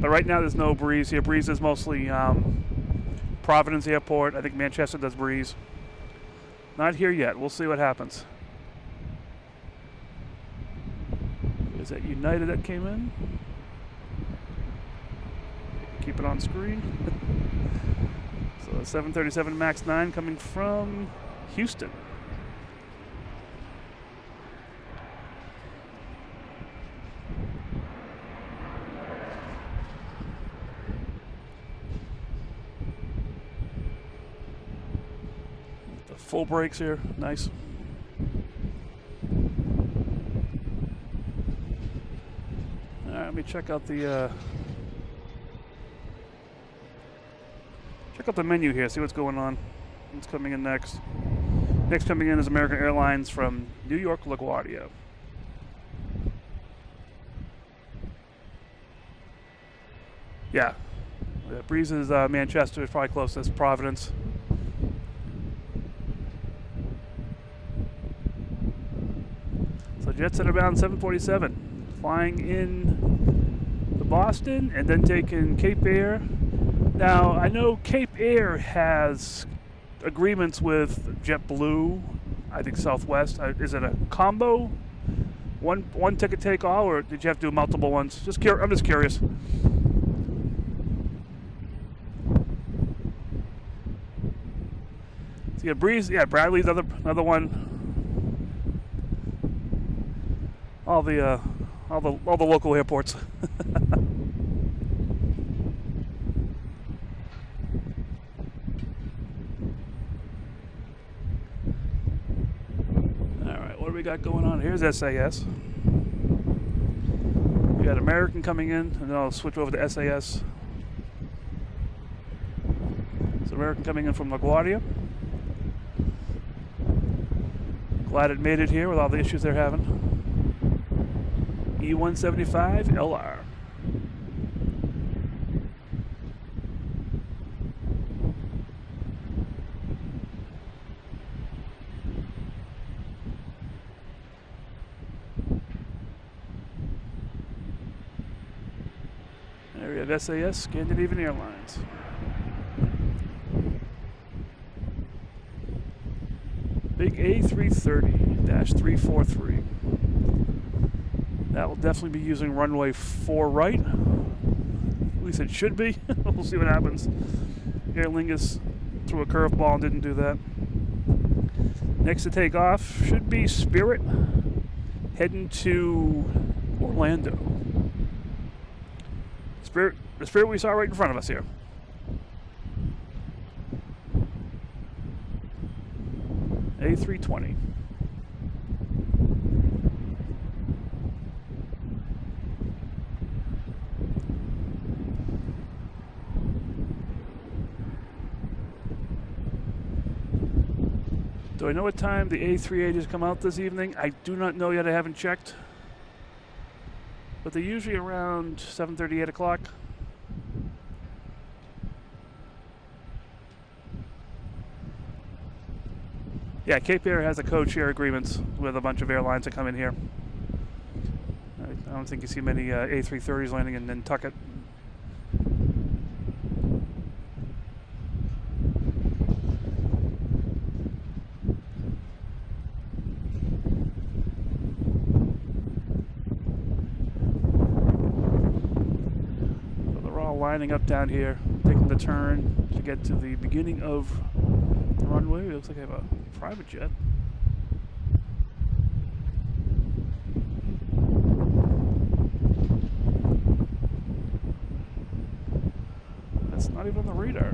Speaker 1: But right now there's no Breeze here. Breeze is mostly Providence Airport. I think Manchester does Breeze. Not here yet. We'll see what happens. Is that United that came in? Keep it on screen. So 737 MAX 9 coming from Houston. The full brakes here, nice. All right, let me check out the menu here, see what's going on. What's coming in next? Next coming in is American Airlines from New York LaGuardia. Yeah. Breeze is Manchester, is probably closest. Providence. So Jets at around 7:47, flying in to Boston and then taking Cape Air. Now I know Cape Air has agreements with JetBlue. I think Southwest. Is it a combo? One ticket take all, or did you have to do multiple ones? I'm just curious. So yeah, Breeze. Yeah, Bradley's another one. All the local airports. All right, what do we got going on? Here's SAS. We got American coming in, and then I'll switch over to SAS. So American coming in from LaGuardia. Glad it made it here with all the issues they're having. E175 LR. There we have SAS, Scandinavian Airlines. Big A330-343. That will definitely be using runway 4 right. At least it should be. We'll see what happens. Aer Lingus threw a curveball and didn't do that. Next to take off should be Spirit, heading to Orlando. The Spirit we saw right in front of us here. A320. Do I know what time the A380s come out this evening? I do not know yet. I haven't checked. But they're usually around 7:30, 8 o'clock. Yeah, Cape Air has a code share agreements with a bunch of airlines that come in here. I don't think you see many A330s landing in Nantucket. So they're all lining up down here, taking the turn to get to the beginning of the runway. It looks like I have a private jet. That's not even on the radar.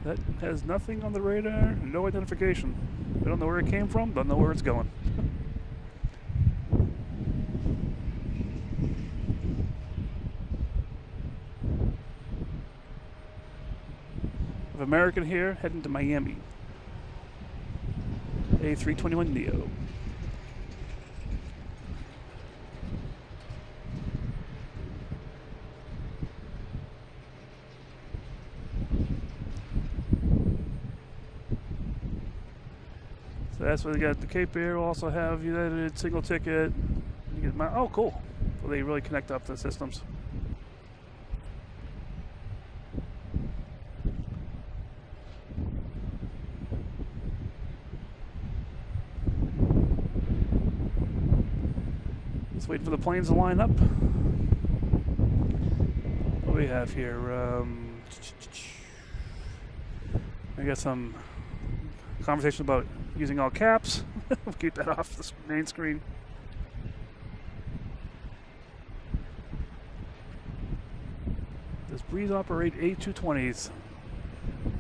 Speaker 1: That has nothing on the radar, no identification. We don't know where it came from, don't know where it's going. American here, heading to Miami. A321 Neo. So that's what they got. The Cape Air will also have United single ticket. You get oh, cool. So they really connect up the systems. Waiting for the planes to line up. What do we have here? I got some conversation about using all caps. We'll keep that off the main screen. Does Breeze operate A220s?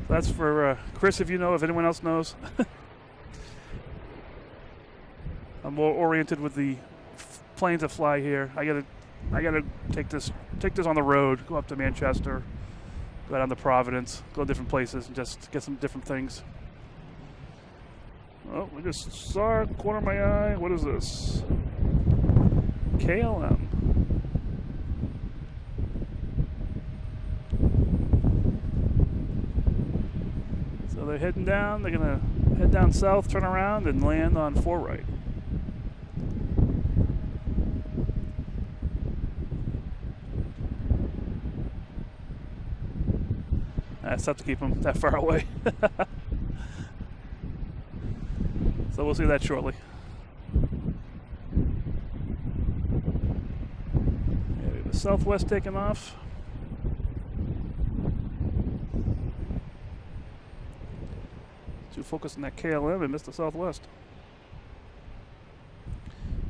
Speaker 1: That's for Chris, if you know, if anyone else knows. I'm more oriented with the planes that fly here. I gotta take this on the road, go up to Manchester, go down to Providence, go to different places and just get some different things. Oh, we just saw it, corner of my eye. What is this? KLM. So they're heading down. They're going to head down south, turn around, and land on 4 right. That's tough to keep them that far away. So we'll see that shortly. Yeah, we have the Southwest taking off. Too focused on that KLM and missed the Southwest.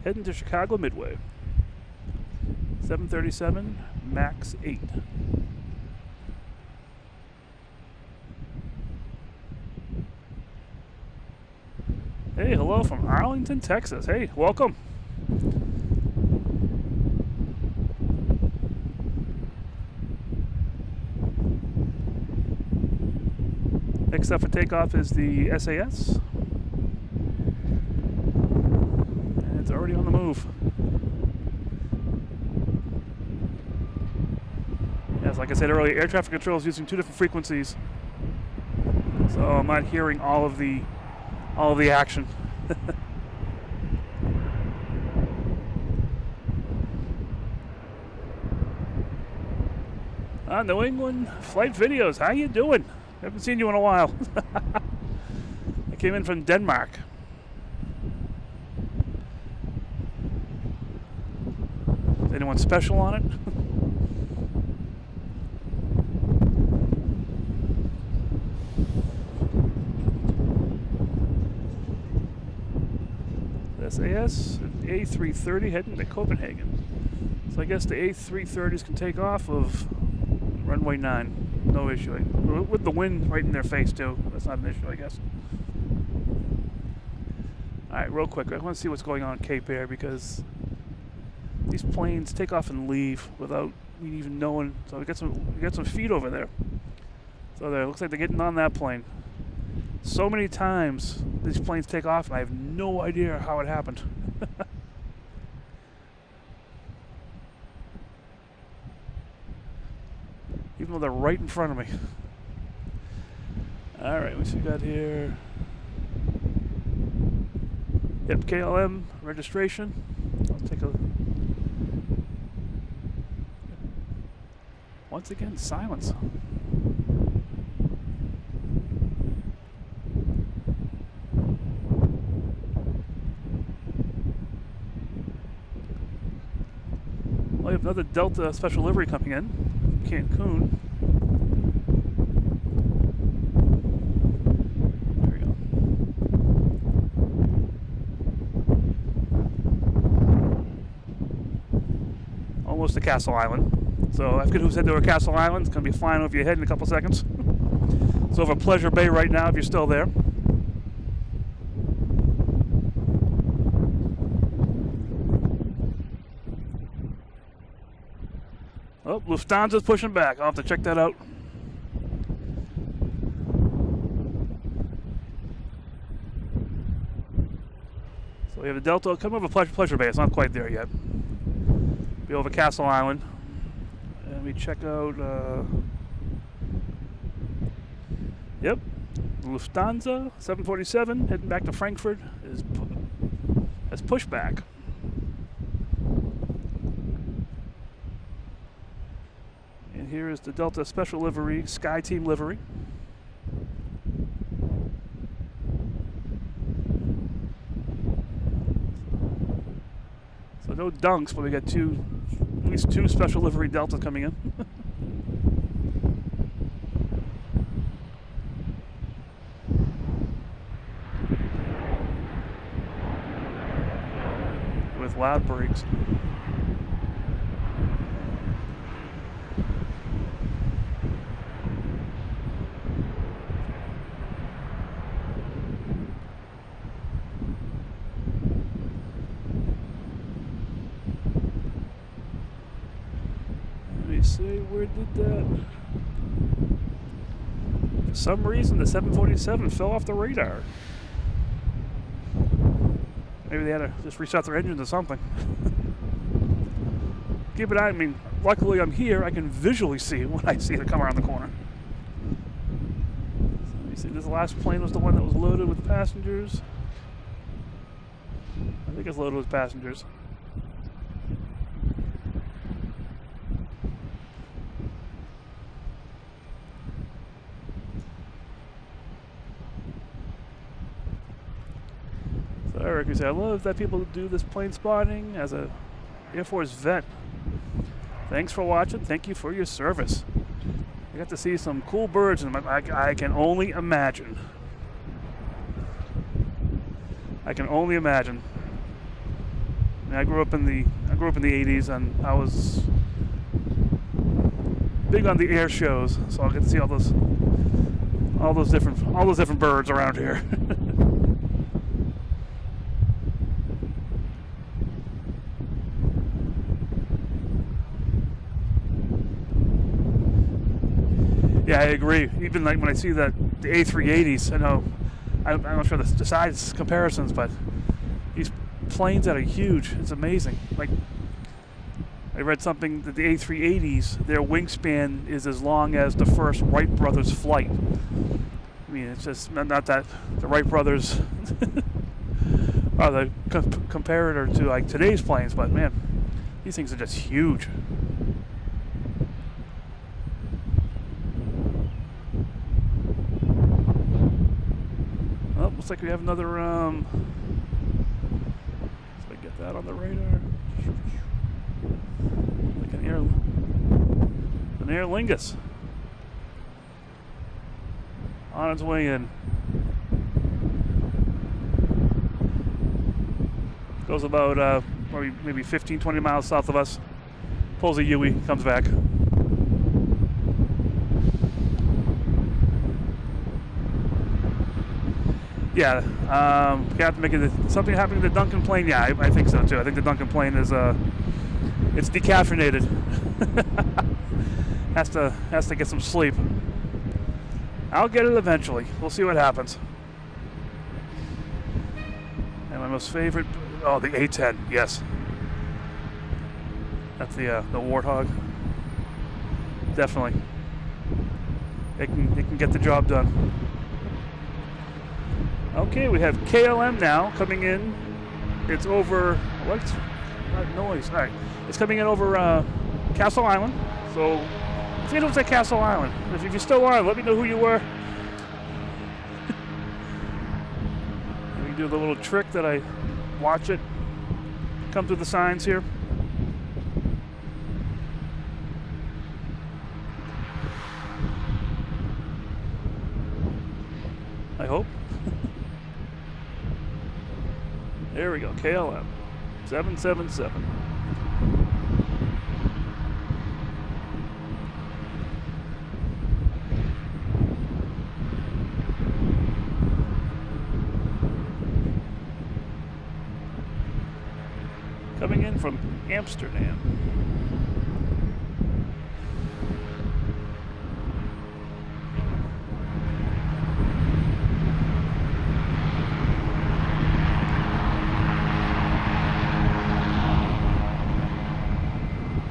Speaker 1: Heading to Chicago Midway. 737 MAX 8. Hey, hello from Arlington, Texas. Hey, welcome. Next up for takeoff is the SAS. And it's already on the move. Yes, like I said earlier, air traffic control is using 2 different frequencies. So I'm not hearing all of the action. New England flight videos, how you doing? Haven't seen you in a while. I came in from Denmark. Is anyone special on it? SAS A330 heading to Copenhagen. So I guess the A330s can take off of runway 9. No issue. With the wind right in their face too. That's not an issue, I guess. Alright, real quick. I want to see what's going on in Cape Air because these planes take off and leave without me even knowing. So we got some feet over there. So there, it looks like they're getting on that plane. So many times these planes take off and I have no idea how it happened. Even though they're right in front of me. Alright, what's we got here? Yep, KLM registration. I'll take a... Once again, silence. We have another Delta special livery coming in, Cancun. There we go. Almost to Castle Island. So if who's heading to Castle Island, it's going to be flying over your head in a couple seconds. It's over Pleasure Bay right now if you're still there. Oh, Lufthansa's pushing back. I'll have to check that out. So we have a Delta coming over Pleasure Bay. It's not quite there yet. Be over Castle Island. And we check out. Yep, Lufthansa 747 heading back to Frankfurt has pushed back. Here is the Delta Special Livery, SkyTeam livery. So no dunks, but we got at least two Special Livery Deltas coming in. With loud brakes. Where did that? For some reason, the 747 fell off the radar. Maybe they had to just restart their engines or something. Keep an eye. I mean, luckily I'm here. I can visually see it when I see it come around the corner. So let me see, this last plane was the one that was loaded with passengers. I think it's loaded with passengers. So Eric, you say, I love that people do this plane spotting as a Air Force vet. Thanks for watching. Thank you for your service. I got to see some cool birds, and I can only imagine. I can only imagine. I mean, I grew up in the 80s, and I was big on the air shows, so I get to see all those different birds around here. Yeah, I agree. Even like when I see the A380s, I know I'm not sure the size comparisons, but these planes that are huge, it's amazing. Like, I read something that the A380s, their wingspan is as long as the first Wright brothers flight. I mean, it's just not that the Wright brothers are the comparator to like today's planes, but man, these things are just huge. Looks like we have another, let's get that on the radar. Like an Aer Lingus. On its way in. Goes about, maybe 15, 20 miles south of us. Pulls a Yui, comes back. Yeah, something happening to the Dunkin plane. Yeah, I think so too. I think the Dunkin plane is it's decaffeinated. has to get some sleep. I'll get it eventually. We'll see what happens. And my most favorite, the A10. Yes, that's the Warthog. Definitely, it can get the job done. Okay, we have KLM now coming in. It's over, what's that noise? All right, it's coming in over Castle Island. So, I think it was at Castle Island. If you still are, let me know who you were. We do the little trick that I watch it come through the signs here. I hope. There we go, KLM 777. Coming in from Amsterdam.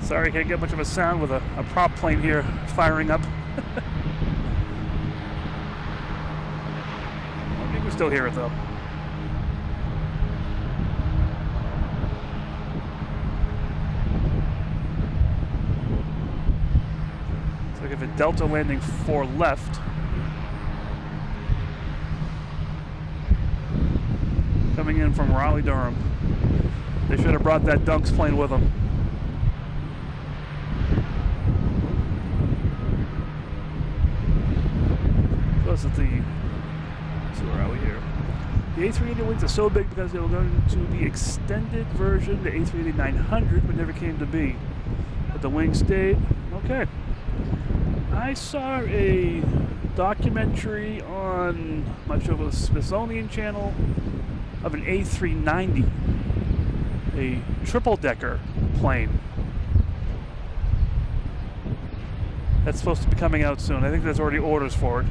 Speaker 1: Sorry, can't get much of a sound with a prop plane here firing up. I think we still hear it though. Looks like if a Delta landing 4 left. Coming in from Raleigh, Durham. They should have brought that Dunks plane with them. So where are we here? The A380 wings are so big because they were going to be extended version, the A380-900, but never came to be. But the wing stayed. Okay. I saw a documentary on much of a Smithsonian channel of an A390, a triple-decker plane. That's supposed to be coming out soon. I think there's already orders for it.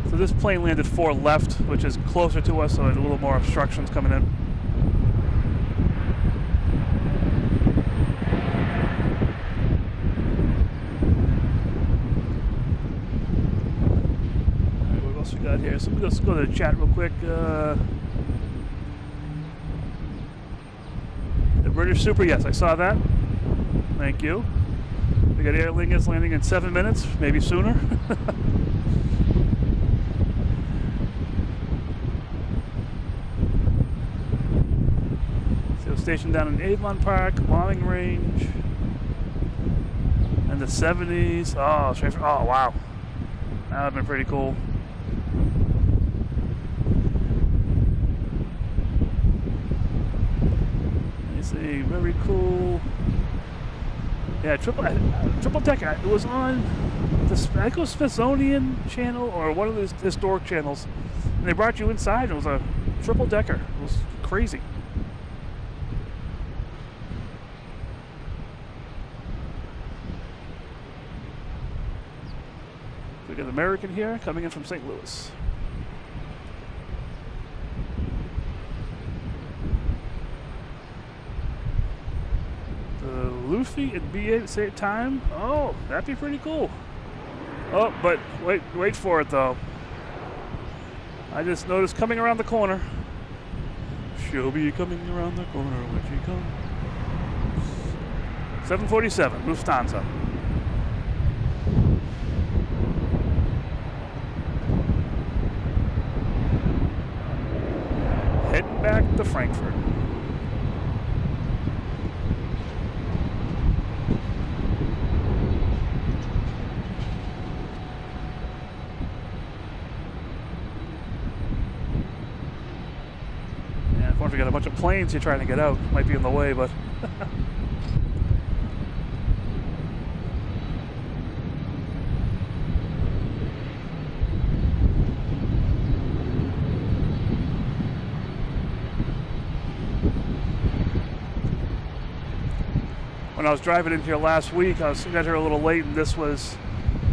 Speaker 1: So this plane landed 4 left, which is closer to us, so there's a little more obstructions coming in. got here? So let's go to the chat real quick. The British Super, yes, I saw that. Thank you. We got Aer Lingus landing in 7 minutes, maybe sooner. So stationed down in Avon Park, bombing range, and the 70s. Oh, oh wow, that would have been pretty cool. See, very cool. Yeah, triple decker. It was on the I think it was Smithsonian channel or one of those historic channels, and they brought you inside. And it was a triple decker. It was crazy. We got an American here coming in from St. Louis. Luffy and BA at the same time? Oh, that'd be pretty cool. Oh, but wait for it though. I just noticed coming around the corner. She'll be coming around the corner when she comes. 747, Lufthansa. Heading back to Frankfurt. We got a bunch of planes here trying to get out. Might be in the way, but when I was driving in here last week, I got here a little late, and this was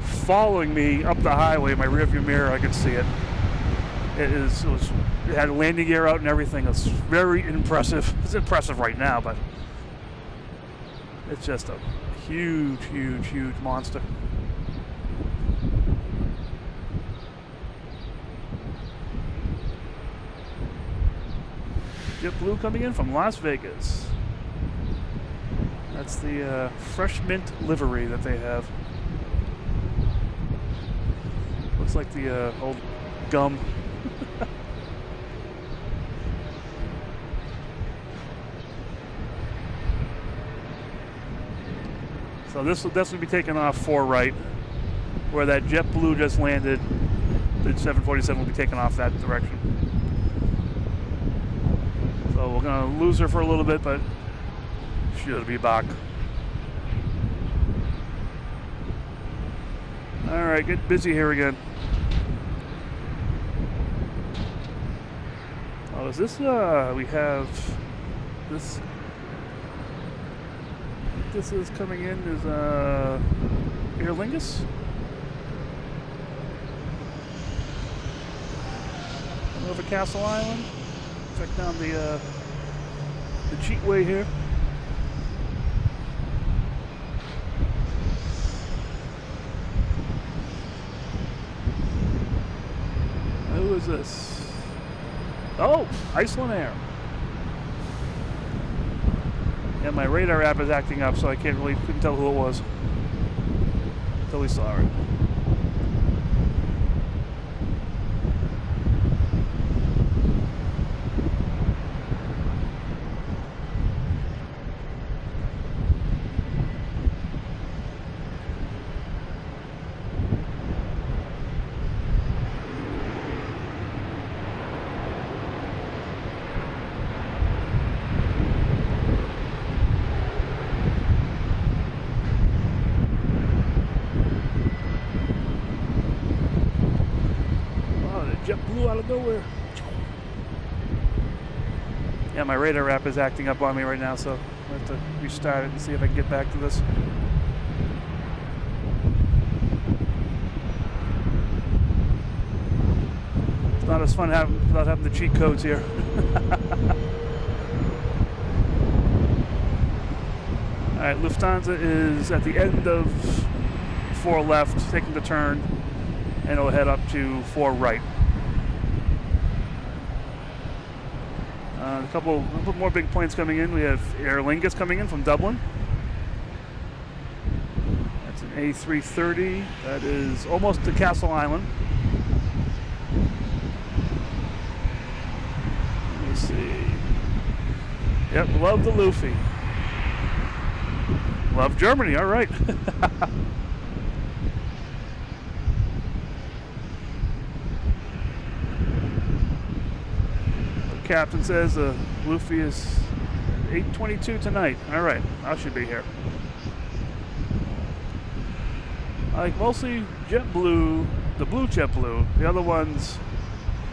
Speaker 1: following me up the highway. In my rearview mirror, I could see it. It had landing gear out and everything. It's very impressive. It's impressive right now, but it's just a huge, huge, huge monster. JetBlue coming in from Las Vegas. That's the fresh mint livery that they have. Looks like the old gum. So this will definitely be taking off 4 right, where that JetBlue just landed. The 747 will be taking off that direction. So we're gonna lose her for a little bit, but she'll be back. All right, get busy here again. Oh, is this? We have this. This is coming in is Aer Lingus. Over Castle Island. Check down the cheatway here. Who is this? Oh, Iceland Air. Yeah, my radar app is acting up, so I couldn't tell who it was until we saw it. JetBlue out of nowhere. Yeah, my radar app is acting up on me right now, so I have to restart it and see if I can get back to this. It's not as fun without having the cheat codes here. All right, Lufthansa is at the end of 4 left, taking the turn, and it'll head up to 4 right. A couple more big planes coming in. We have Aer Lingus coming in from Dublin. That's an A330. That is almost to Castle Island. Let's see. Yep, love the Luffy. Love Germany, all right. The captain says the Luffy is 8:22 tonight. All right, I should be here. I like mostly JetBlue, the blue JetBlue. The other ones,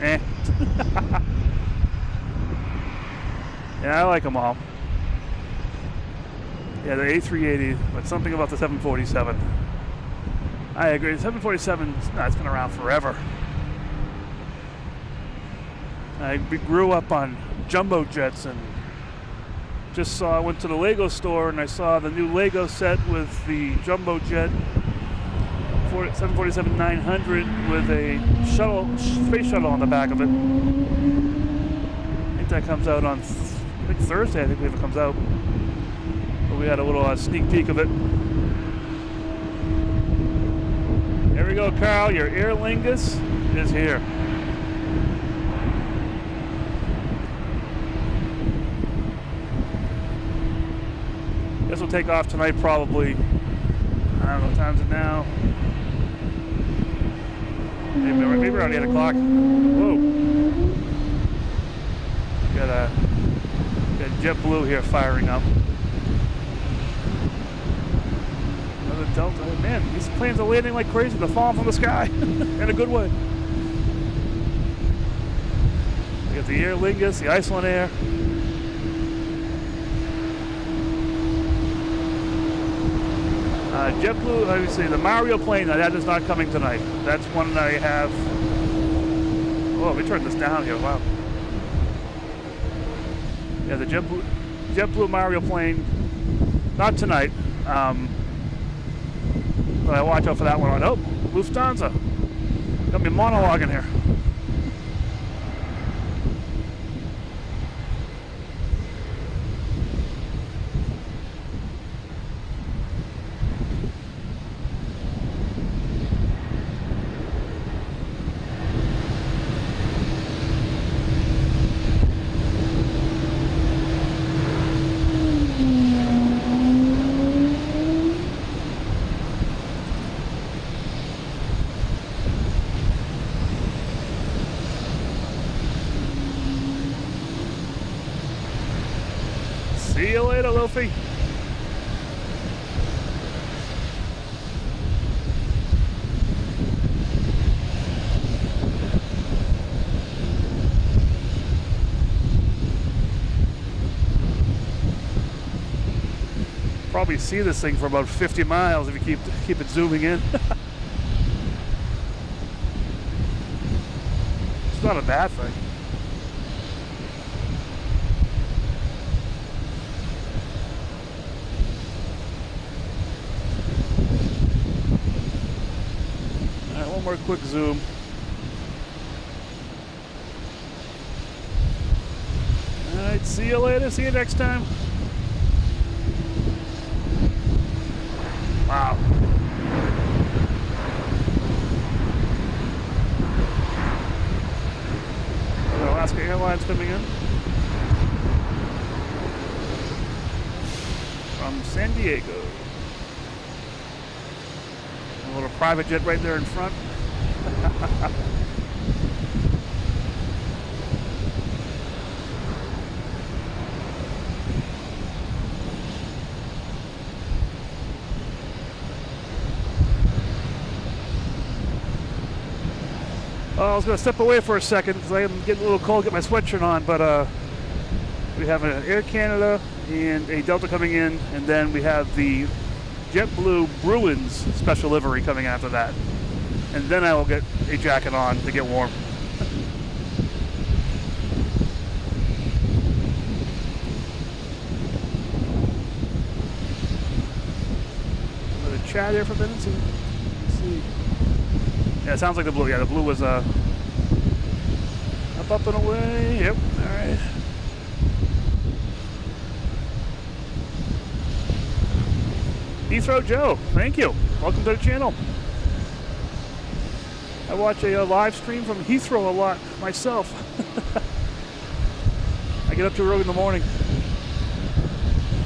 Speaker 1: eh. Yeah, I like them all. Yeah, the A380, but something about the 747. I agree. The 747, it's been around forever. I grew up on jumbo jets and I went to the Lego store and I saw the new Lego set with the jumbo jet 747-900 with a space shuttle on the back of it. I think that comes out on Thursday, I believe it comes out. But we had a little sneak peek of it. There we go, Carl. Your Aer Lingus is here. This will take off tonight probably. I don't know what time is it now. Maybe around 8 o'clock. Whoa. Got JetBlue here firing up. Another Delta. Man, these planes are landing like crazy. They're falling from the sky in a good way. We got the Aer Lingus, the Iceland Air. JetBlue, let me see, the Mario plane, that is not coming tonight. That's one that I have. Oh, let me turn this down here, wow. Yeah, the JetBlue Mario plane, not tonight. But I watch out for that one. Oh, Lufthansa. Got me monologuing here. See you later, Luffy. Probably see this thing for about 50 miles if you keep it zooming in. It's not a bad thing. More quick zoom. All right, see you later. See you next time. Wow. Alaska Airlines coming in from San Diego. A little private jet right there in front. I was going to step away for a second because I'm getting a little cold, get my sweatshirt on, but we have an Air Canada and a Delta coming in, and then we have the JetBlue Bruins special livery coming after that. And then I will get a jacket on to get warm. Another chat here for a minute. Let's see. Yeah, it sounds like the blue. Yeah, the blue was up and away. Yep. All right. Heathrow Joe, thank you. Welcome to the channel. I watch a live stream from Heathrow a lot myself. I get up too early in the morning.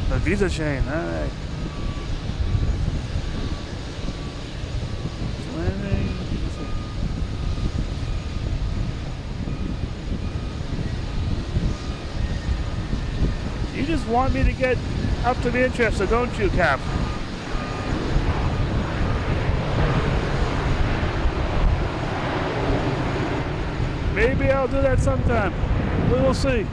Speaker 1: The visa chain, all right. You just want me to get up to Manchester, don't you, Cap? Maybe I'll do that sometime. We will see.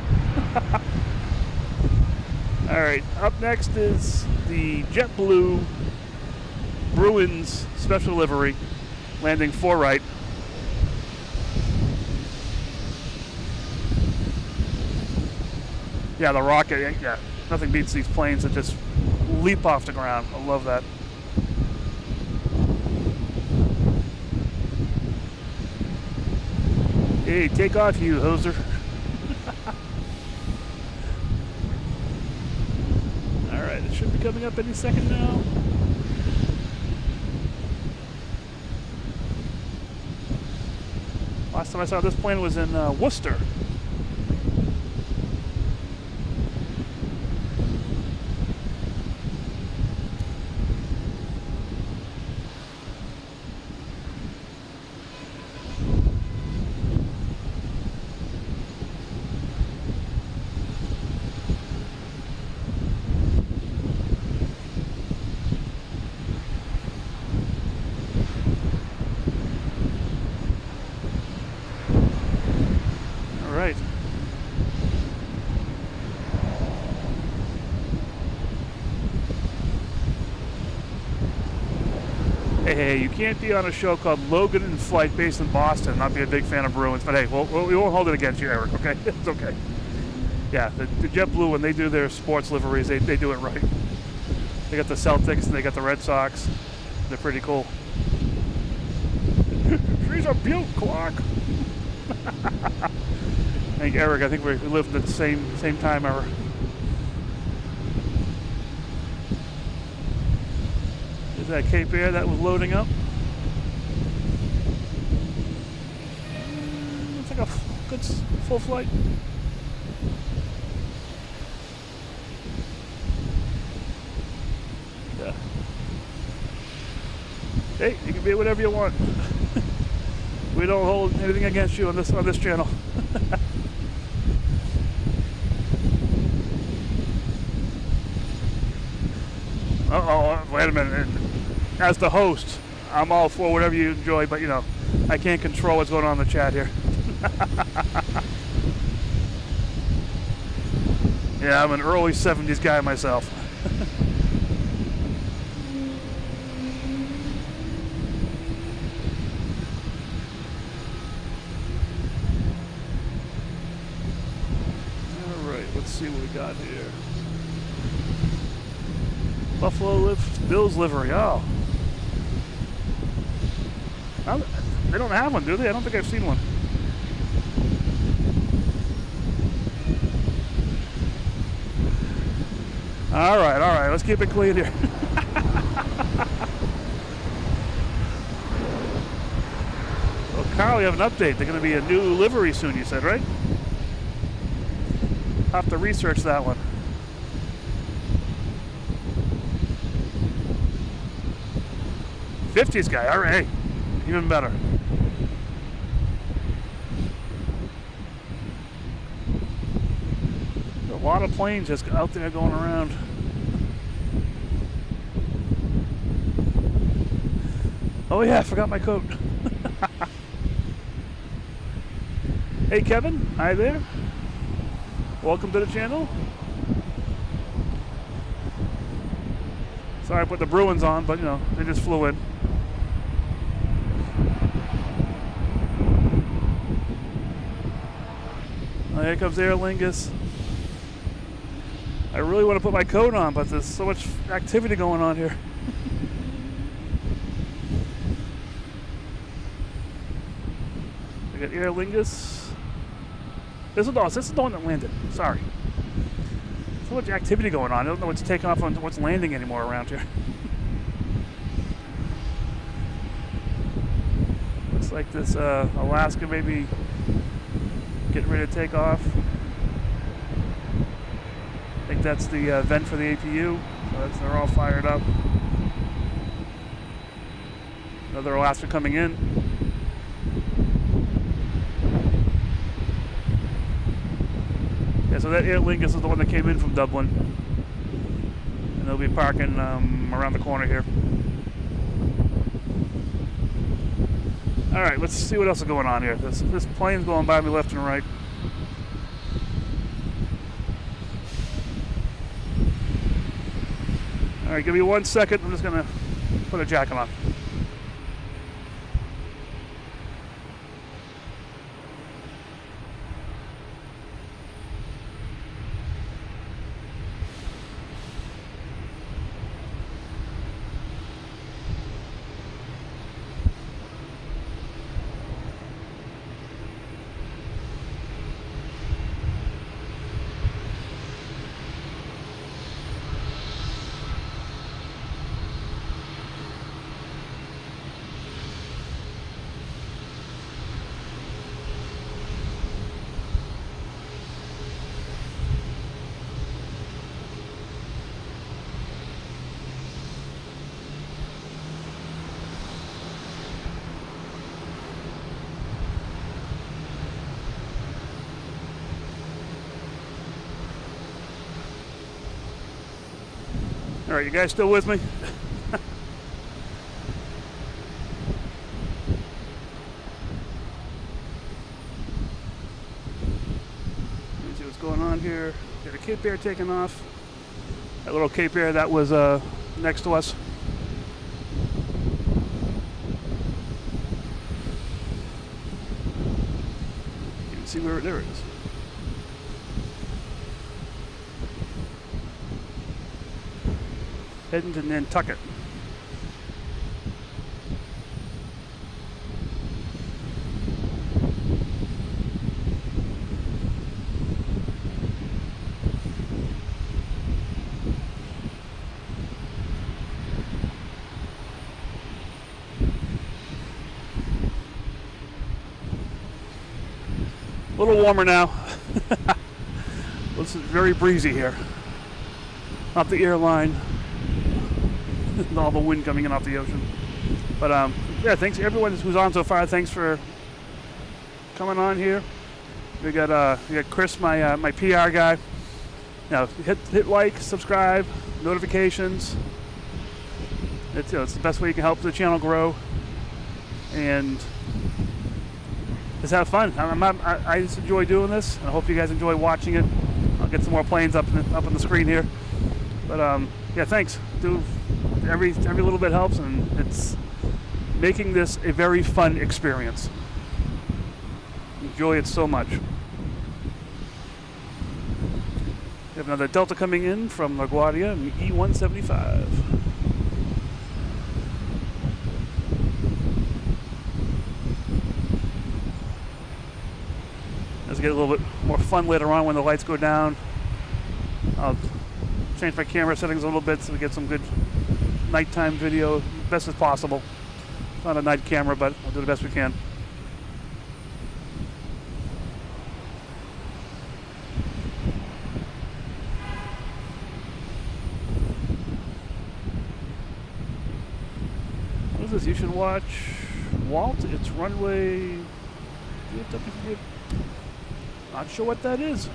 Speaker 1: Alright, up next is the JetBlue Bruins special livery, landing 4 right. Yeah, the rocket, yeah, nothing beats these planes that just leap off the ground. I love that. Hey, take off, you hoser. Alright, it should be coming up any second now. Last time I saw this plane was in Worcester. Hey, you can't be on a show called Logan in Flight based in Boston and not be a big fan of Bruins. But hey, we won't hold it against you, Eric, okay? It's okay. Yeah, the JetBlue, when they do their sports liveries, they do it right. They got the Celtics and they got the Red Sox. They're pretty cool. She's a butte clock. I think, Eric, I think we lived at the same time era. Is that Cape Air that was loading up? Looks like a good full flight. Yeah. Hey, you can be whatever you want. We don't hold anything against you on this channel. Uh-oh, wait a minute. As the host, I'm all for whatever you enjoy, but you know, I can't control what's going on in the chat here. Yeah, I'm an early 70s guy myself. Alright, let's see what we got here. Buffalo Bills livery, oh. They don't have one, do they? I don't think I've seen one. All right, let's keep it clean here. Well, Carl, you have an update. They're going to be a new livery soon, you said, right? I'll have to research that one. '50s guy, all right, even better. A lot of planes just out there going around. Oh yeah, I forgot my coat. Hey Kevin, hi there. Welcome to the channel. Sorry I put the Bruins on, but you know, they just flew in. Oh, here comes Aer Lingus. I really want to put my coat on, but there's so much activity going on here. We got Aer Lingus. This is the one that landed. Sorry. So much activity going on. I don't know what's taking off on what's landing anymore around here. like this Alaska maybe getting ready to take off. I think that's the vent for the APU. So they're all fired up. Another Alaska coming in. Yeah, so that Aer Lingus is the one that came in from Dublin. And they'll be parking around the corner here. Alright, let's see what else is going on here. This plane's going by me left and right. Alright, give me 1 second. I'm just going to put a jacket on. Alright, you guys still with me? Let me see what's going on here. Got a Cape Air taking off. That little Cape Air that was next to us. You can see where there it is. Heading to Nantucket. A little warmer now. This is very breezy here. Not the airline. All the wind coming in off the ocean. But yeah, thanks everyone who's on so far. Thanks for coming on here. We got Chris, my PR guy. You know, hit like, subscribe, notifications. It's the best way you can help the channel grow. And just have fun. I just enjoy doing this. I hope you guys enjoy watching it. I'll get some more planes up on the screen here. But yeah, thanks. Every little bit helps, and it's making this a very fun experience. Enjoy it so much. We have another Delta coming in from LaGuardia, an E175. Let's get a little bit more fun later on when the lights go down. I'll change my camera settings a little bit so we get some good nighttime video, best as possible. It's not a night camera, but we'll do the best we can. What is this? You should watch Walt. It's Runway. Not sure what that is.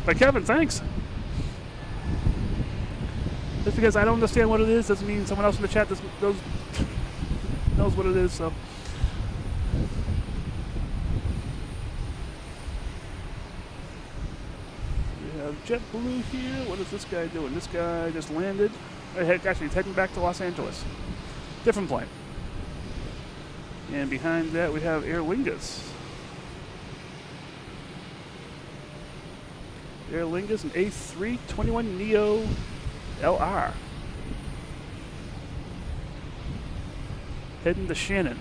Speaker 1: But Kevin, thanks. Just because I don't understand what it is doesn't mean someone else in the chat knows what it is. So we have JetBlue here. What is this guy doing? This guy just landed. Actually, he's heading back to Los Angeles. Different plane. And behind that we have Aer Lingus. Aer Lingus, an A321 Neo LR. Heading to Shannon.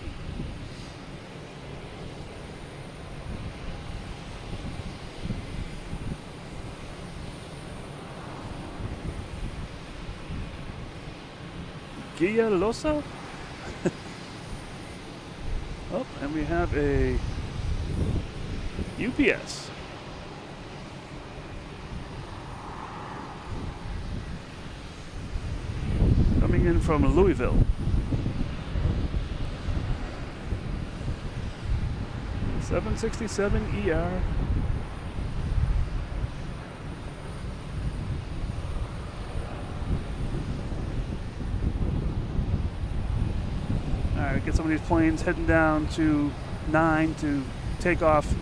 Speaker 1: Gia Losa? Oh, and we have a UPS. Coming in from Louisville. 767 ER. Alright, get some of these planes heading down to 9 to take off.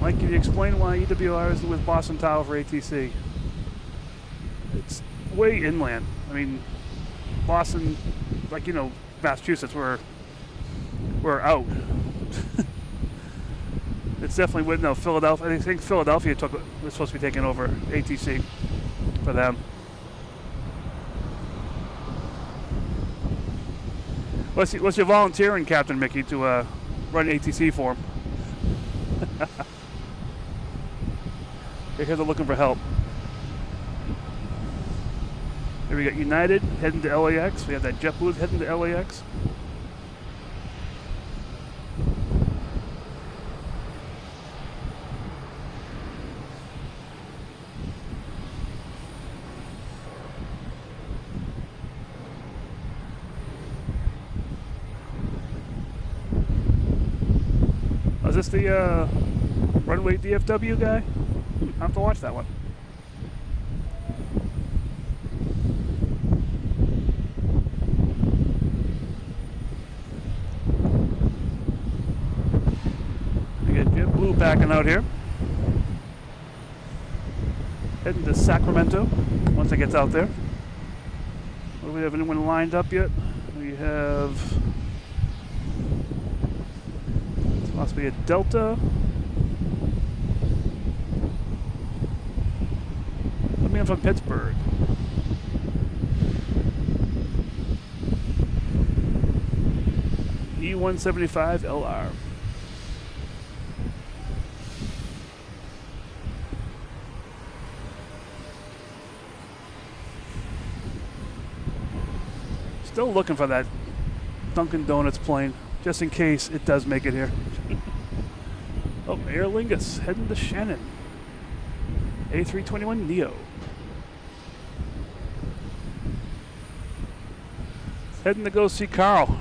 Speaker 1: Mike, can you explain why EWR is with Boston Tower for ATC? It's way inland. I mean, Boston, like, you know, Massachusetts, we're out. It's definitely with, no, Philadelphia. I think Philadelphia was supposed to be taking over ATC for them. What's your volunteering, Captain Mickey, to run ATC for him? Here they're looking for help. Here we got United heading to LAX. We have that JetBlue heading to LAX. Is this the Runway DFW guy? I have to watch that one. We got JetBlue backing out here. Heading to Sacramento once it gets out there. Do we have anyone lined up yet? We have... It's must be a Delta. Coming in from Pittsburgh. E175 LR. Still looking for that Dunkin' Donuts plane, just in case it does make it here. Oh, Aer Lingus heading to Shannon. A321 Neo. Heading to go see Carl.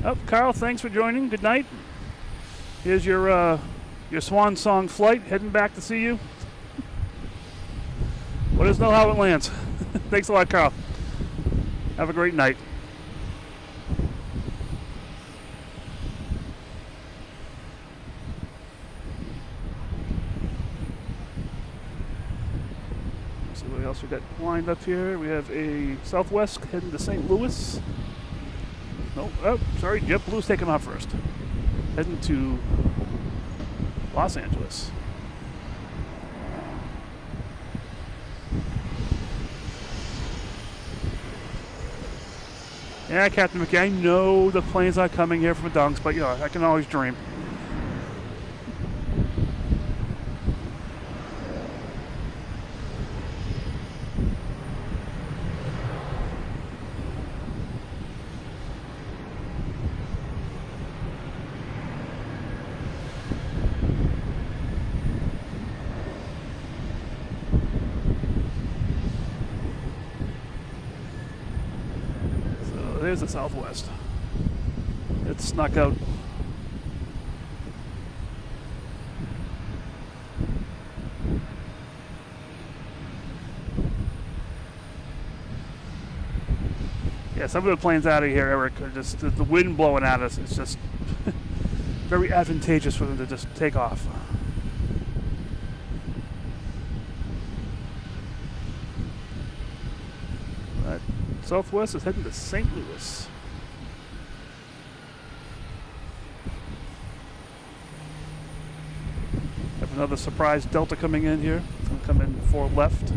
Speaker 1: Oh, Carl, thanks for joining. Good night. Here's your swan song flight. Heading back to see you. Let us know how it lands. Thanks a lot, Carl. Have a great night. What else we got lined up here? We have a Southwest heading to St. Louis. Oh, sorry, JetBlue's taking off first. Heading to Los Angeles. Yeah, Captain McKay, I know the planes are coming here from Dunks, but you know, I can always dream. There's the Southwest. It snuck out. Yeah, some of the planes out of here, Eric, are just the wind blowing at us. It's just very advantageous for them to just take off. Southwest is heading to St. Louis. Have another surprise Delta coming in here. It's going to come in 4 left.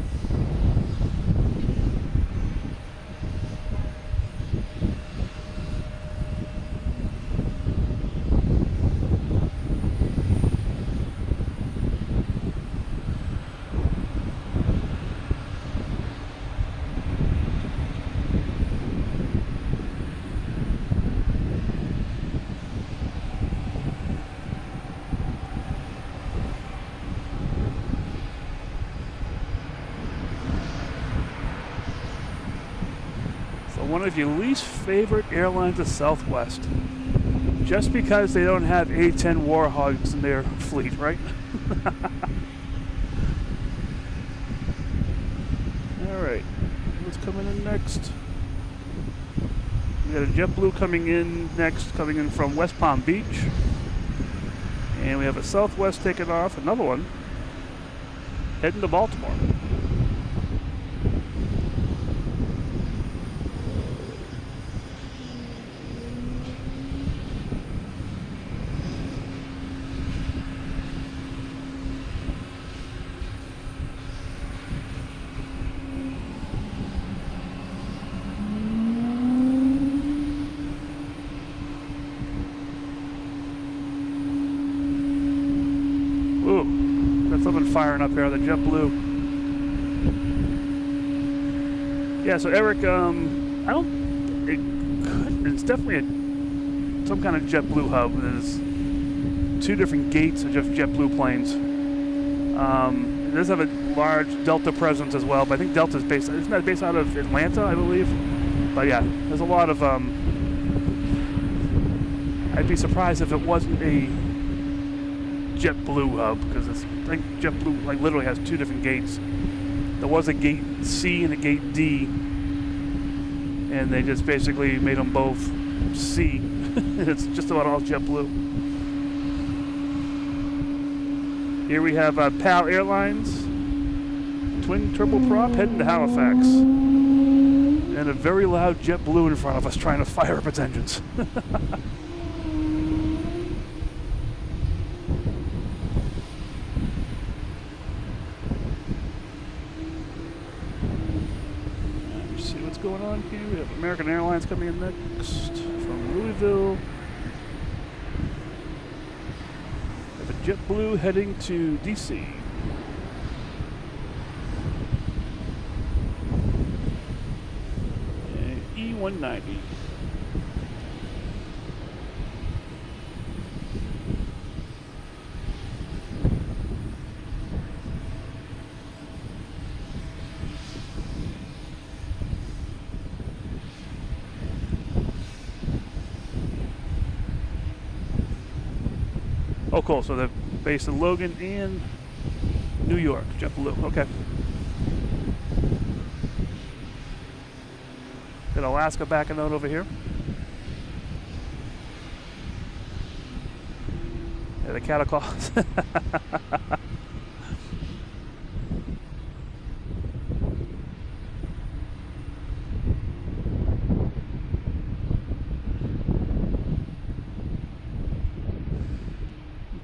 Speaker 1: one of your least favorite airlines is Southwest. Just because they don't have A-10 Warhogs in their fleet, right? Alright, what's coming in next? We got a JetBlue coming in next, coming in from West Palm Beach. And we have a Southwest taking off, another one, heading to Baltimore. Firing up here, the JetBlue. Yeah, so Eric, it's definitely some kind of JetBlue hub. There's 2 different gates of just JetBlue planes. It does have a large Delta presence as well, but I think Delta's based, isn't that based out of Atlanta, I believe? But yeah, there's a lot of, I'd be surprised if it wasn't a JetBlue hub, because I think JetBlue like literally has 2 different gates. There was a gate C and a gate D, and they just basically made them both C. It's just about all JetBlue. Here we have PAL Airlines, twin turboprop heading to Halifax, and a very loud JetBlue in front of us trying to fire up its engines. Going on here, we have American Airlines coming in next from Louisville. We have a JetBlue heading to DC. And E190. Oh, cool. So they're based in Logan and New York. JetBlue. Okay. Got Alaska backing out over here. Yeah, the catacalls.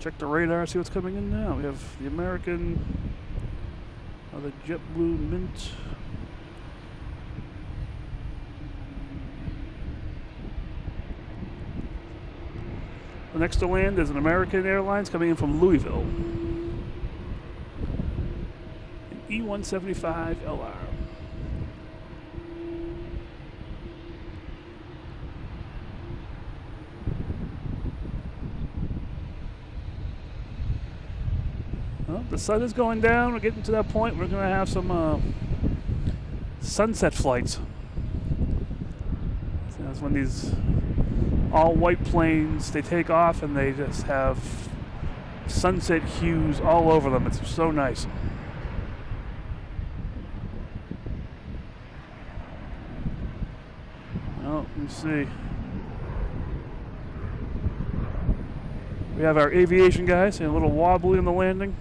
Speaker 1: Check the radar, see what's coming in now. We have the American, the JetBlue Mint. The next to land is an American Airlines coming in from Louisville. An E175 LR. Well, the sun is going down. We're getting to that point. We're going to have some sunset flights. So that's when these all-white planes, they take off and they just have sunset hues all over them. It's so nice. Well, let me see. We have our aviation guys, a little wobbly in the landing.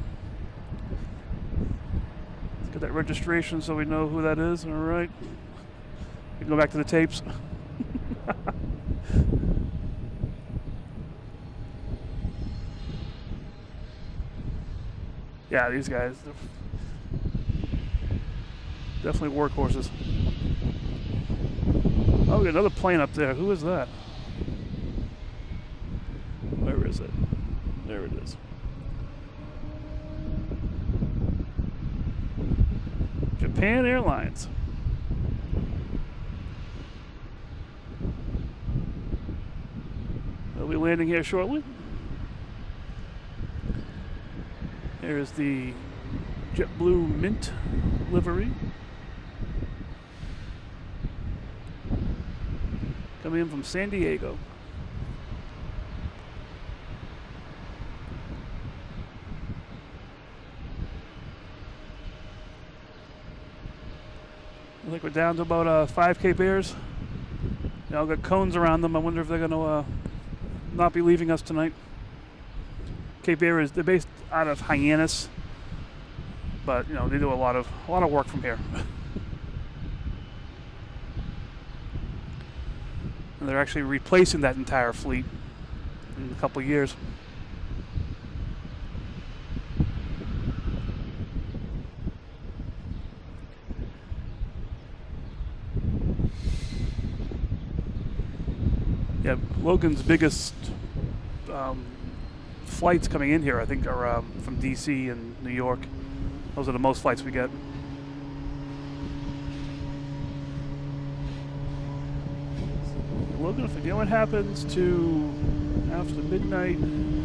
Speaker 1: Let's get that registration so we know who that is. All right. We can go back to the tapes. Yeah, these guys, definitely workhorses. Oh, we got another plane up there. Who is that? Where is it? There it is. Japan Airlines. They'll be landing here shortly. There is the JetBlue Mint livery. coming in from San Diego. I think we're down to about 5 Cape Airs. They all got cones around them. I wonder if they're going to not be leaving us tonight. Cape Air they're based out of Hyannis, but they do a lot of work from here. And they're actually replacing that entire fleet in a couple of years. Yeah, Logan's biggest flights coming in here, I think, are from DC and New York. Those are the most flights we get. Logan, if you know what happens to after midnight,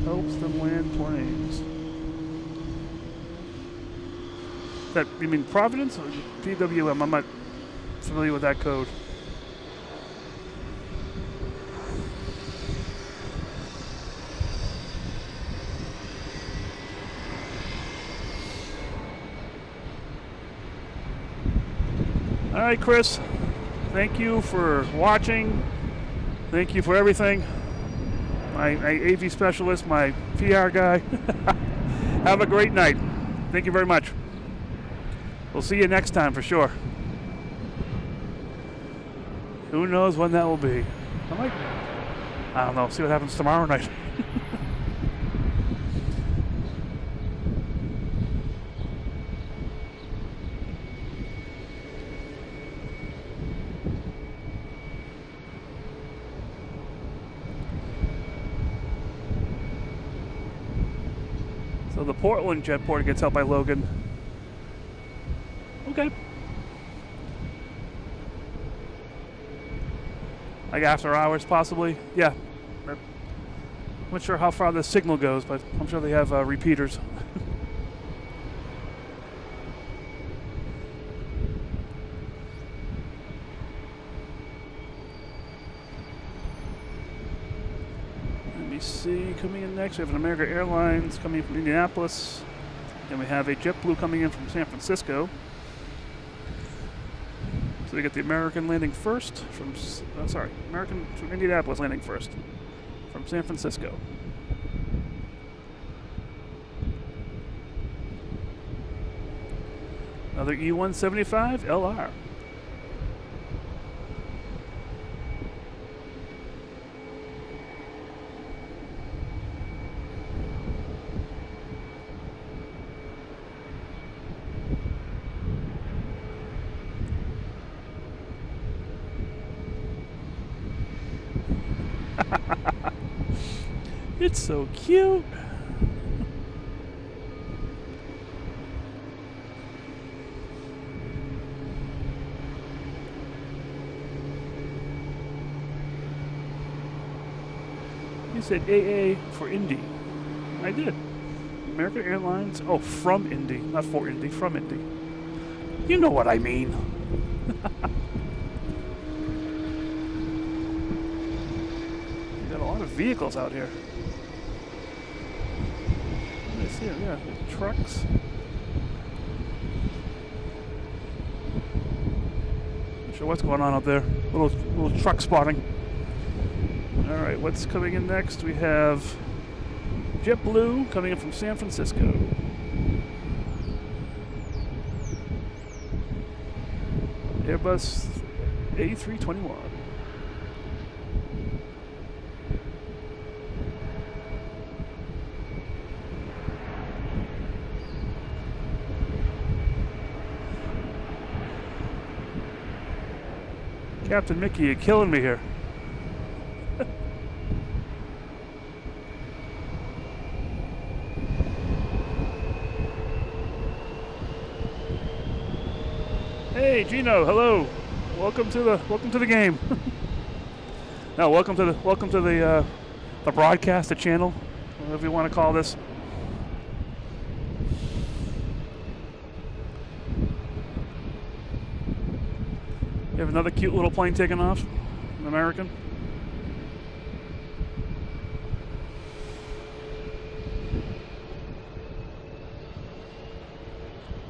Speaker 1: helps them land planes. That, you mean Providence or PWM? I'm not familiar with that code. All right, Chris, thank you for watching. Thank you for everything. My AV specialist, my PR guy. Have a great night. Thank you very much. We'll see you next time for sure. Who knows when that will be? I don't know. See what happens tomorrow night. So the Portland jetport gets out by Logan. Okay. Like after hours, possibly. Yeah. I'm not sure how far the signal goes, but I'm sure they have repeaters. Let me see. Coming in next, we have an American Airlines coming from Indianapolis. Then we have a JetBlue coming in from San Francisco. So we get the American landing first from, American from Indianapolis landing first from San Francisco. Another E175 LR. It's so cute. You said AA for Indy. I did. American Airlines. Oh, from Indy. Not for Indy, from Indy. You know what I mean. You got a lot of vehicles out here. I see it, yeah. Trucks. Not sure what's going on out there. Little truck spotting. All right, what's coming in next? We have JetBlue coming in from San Francisco. Airbus A321. Captain Mickey, you're killing me here. Hey Gino, hello. Welcome to the game. No, welcome to the broadcast, the channel, whatever you want to call this. You have another cute little plane taking off. an American.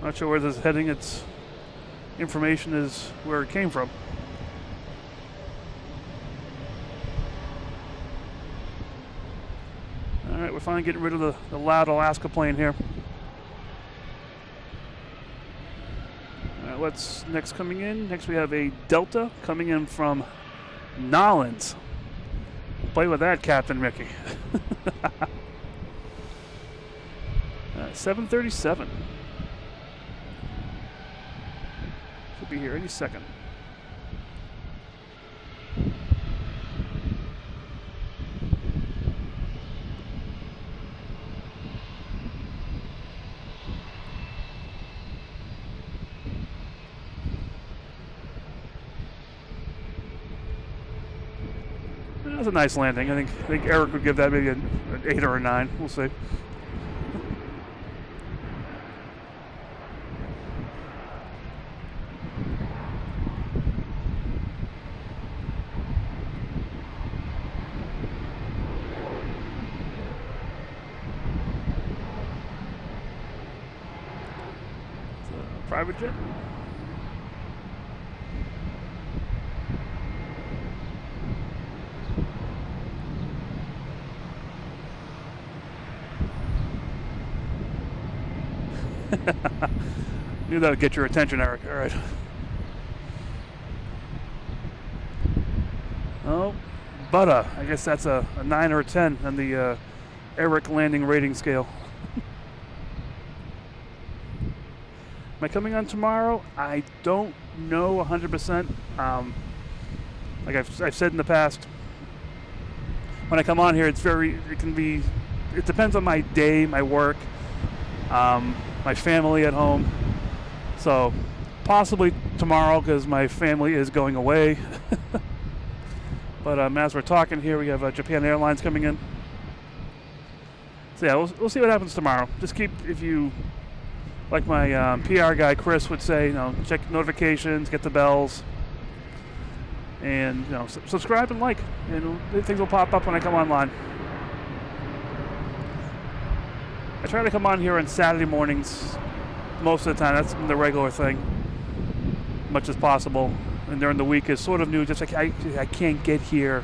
Speaker 1: Not sure where this is heading. Its information is where it came from. All right, we're finally getting rid of the loud Alaska plane here. All right, what's next coming in? Next we have a Delta coming in from Nolens. Play with that, Captain Mickey. 737. Should be here any second. That was a nice landing. I think Eric would give that maybe an 8 or a 9. We'll see. Private jet. Knew that would get your attention, Eric. All right. Oh, but I guess that's a 9 or a 10 on the Eric landing rating scale. Am I coming on tomorrow? I don't know 100%. Like I've said in the past, when I come on here, it depends on my day, my work, my family at home. So possibly tomorrow because my family is going away. But as we're talking here, we have Japan Airlines coming in. So yeah, we'll see what happens tomorrow. Just if you, like my PR guy Chris would say, check notifications, get the bells, and subscribe and like, and things will pop up when I come online. I try to come on here on Saturday mornings most of the time. That's the regular thing, much as possible. And during the week is sort of new. Just like I can't get here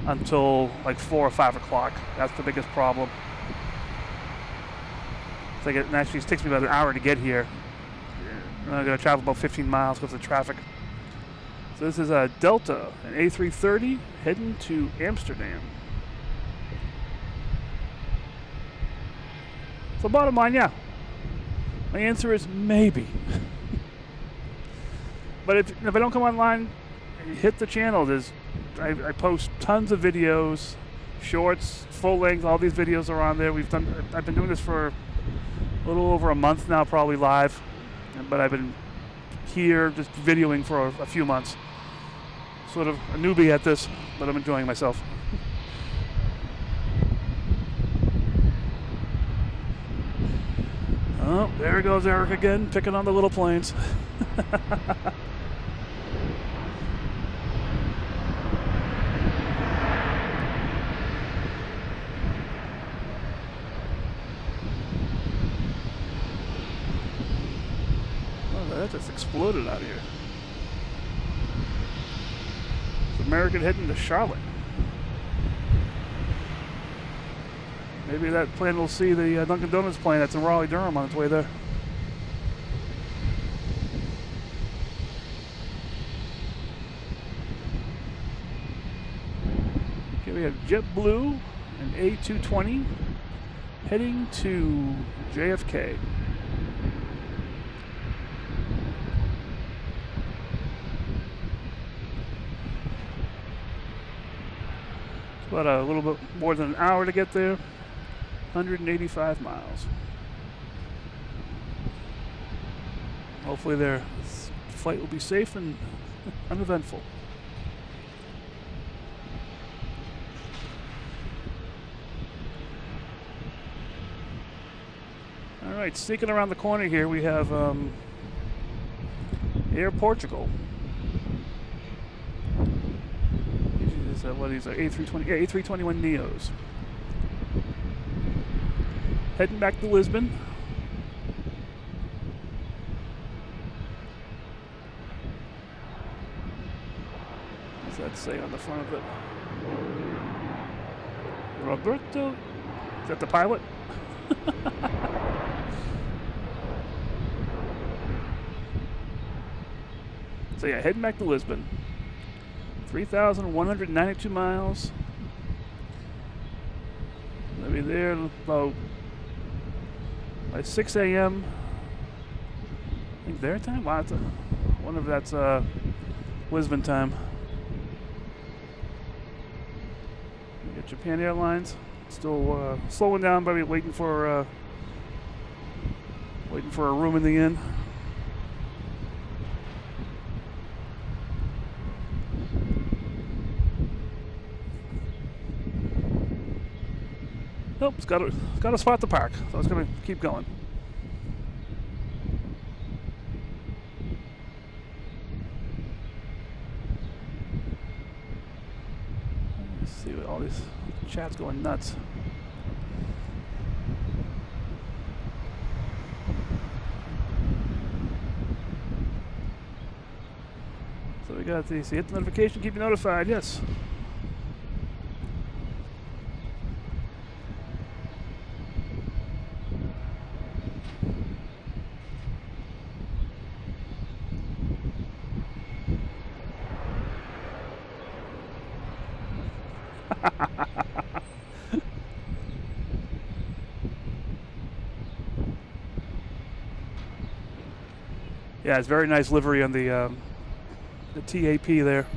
Speaker 1: until like 4 or 5 o'clock. That's the biggest problem. It's like it actually takes me about an hour to get here. I'm going to travel about 15 miles because of the traffic. So this is a Delta, an A330 heading to Amsterdam. So bottom line, yeah. My answer is maybe. But if I don't come online, hit the channel. I post tons of videos, shorts, full length. All these videos are on there. I've been doing this for a little over a month now, probably live. But I've been here just videoing for a few months. Sort of a newbie at this, but I'm enjoying myself. Oh, there goes Eric again, picking on the little planes. Oh, that just exploded out of here. It's American heading to Charlotte. Maybe that plane will see the Dunkin' Donuts plane that's in Raleigh, Durham on its way there. Okay, we have JetBlue and A320 heading to JFK. It's about a little bit more than an hour to get there. 185 miles. Hopefully their flight will be safe and uneventful. All right, sneaking around the corner here, we have Air Portugal. So what are these? A320, yeah, A321 Neos. Heading back to Lisbon. What's that say on the front of it? Roberto? Is that the pilot? So yeah, heading back to Lisbon. 3,192 miles. I'll be there about by 6 a.m. I think their time? Wow, I wonder if that's Lisbon time. We got Japan Airlines still slowing down, but waiting for a room in the inn. Nope, it's got a spot to park, so it's gonna keep going. Let's see what all these chat's going nuts. So we got these. Hit the notification, keep you notified. Yes. Yeah, it's very nice livery on the TAP there.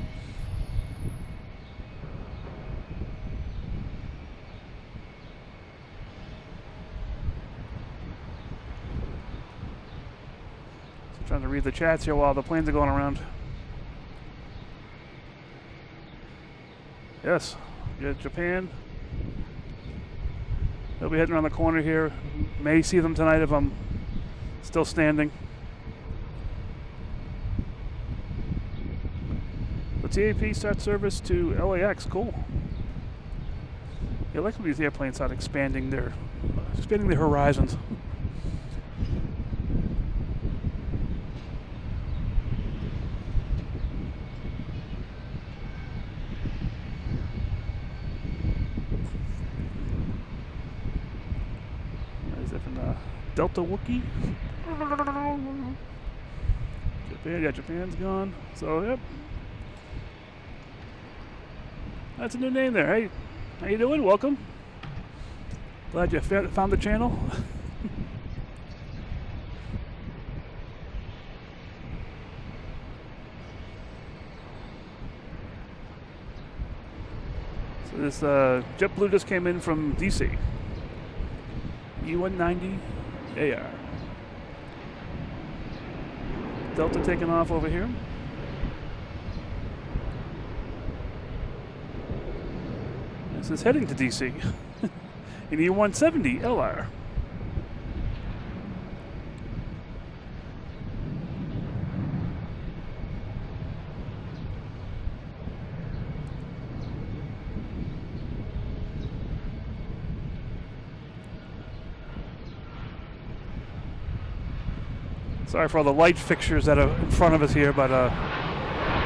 Speaker 1: So trying to read the chats here while the planes are going around. Yes, yeah, Japan. They'll be heading around the corner here. May see them tonight if I'm still standing. The TAP starts service to LAX. Cool. Yeah, I like when these airplanes start expanding their horizons. Is that from Delta Wookiee? Japan, yeah, Japan's gone. So, yep. That's a new name there. Hey, how you doing? Welcome. Glad you found the channel. So this JetBlue just came in from DC. E190 AR. Delta taking off over here. This is heading to DC in E170 LR. Sorry for all the light fixtures that are in front of us here, but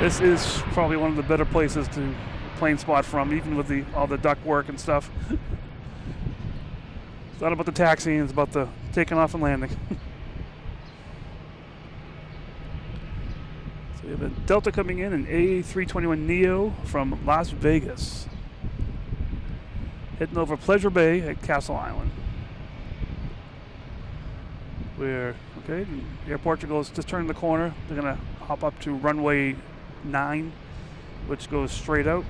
Speaker 1: this is probably one of the better places to plane spot from, even with all the duct work and stuff. It's not about the taxiing, it's about the taking off and landing. So we have a Delta coming in, an A321 Neo from Las Vegas. Heading over Pleasure Bay at Castle Island. Air Portugal is just turning the corner. They're gonna hop up to runway 9, which goes straight out.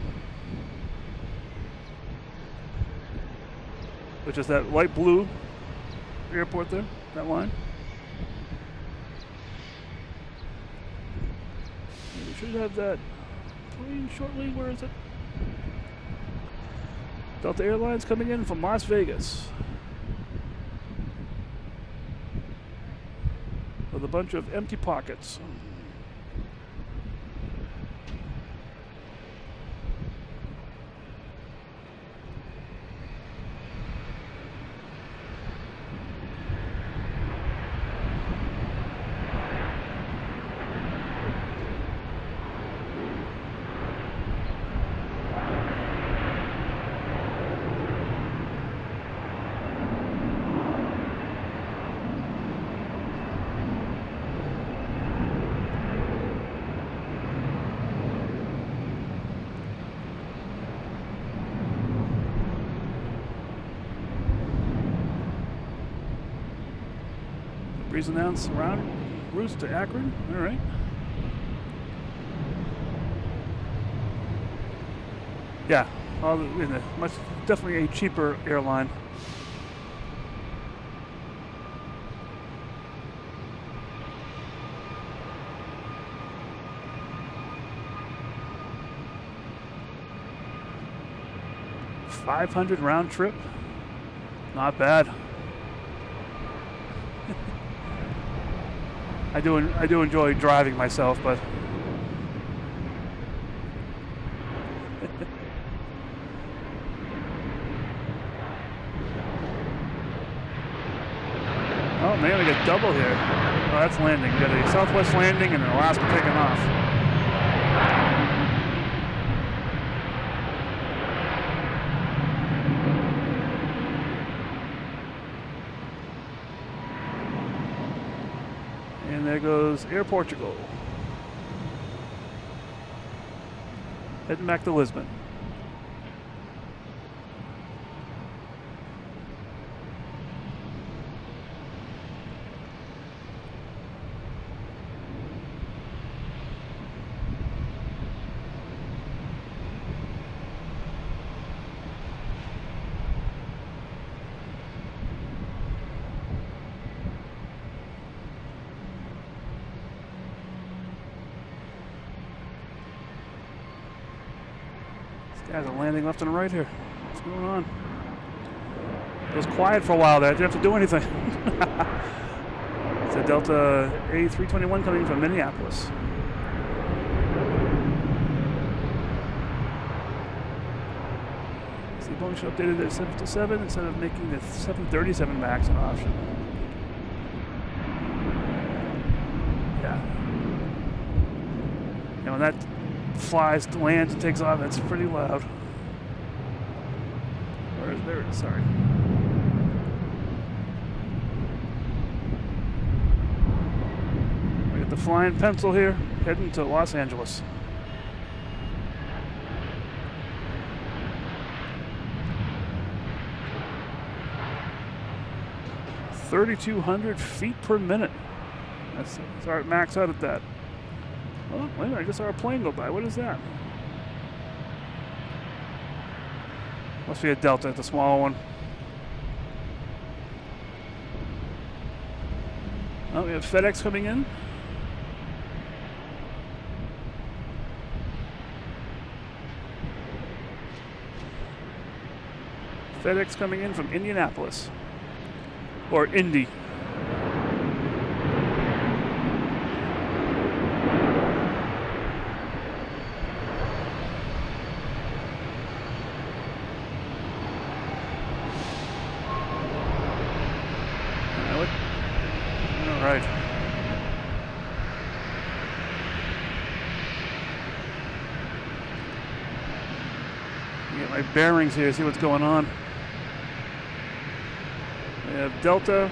Speaker 1: Which is that light blue airport there, that line. We should have that plane shortly. Where is it? Delta Airlines coming in from Las Vegas. With a bunch of empty pockets. Breeze announced round routes to Akron. All right. Yeah, definitely a cheaper airline. $500 round trip, not bad. I do enjoy driving myself, but oh man, we got double here. Oh, that's landing. We got a Southwest landing and an Alaska taking off. And there goes Air Portugal. Heading back to Lisbon. Guys are landing left and right here. What's going on? It was quiet for a while there. I didn't have to do anything. It's a Delta A321 coming from Minneapolis. See, Boeing should update it at 757 instead of making the 737 MAX an option. Yeah. And when that flies, lands, and takes off, that's pretty loud. Or there it is, sorry. We got the flying pencil here, heading to Los Angeles. .3,200 feet per minute. That's our max out at that. Oh, wait a minute, I just saw a plane go by. What is that? Must be a Delta, the smaller one. Oh, we have FedEx coming in. FedEx coming in from Indianapolis. Or Indy. Right. Get my bearings here, see what's going on. We have Delta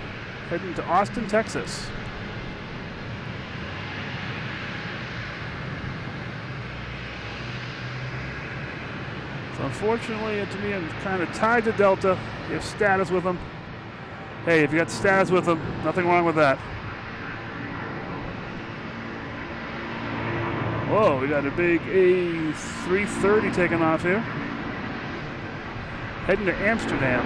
Speaker 1: heading to Austin, Texas. So unfortunately, to me, I'm kind of tied to Delta. You have status with them. Hey, if you got status with them, nothing wrong with that. Whoa, we got a big A330 taking off here. Heading to Amsterdam.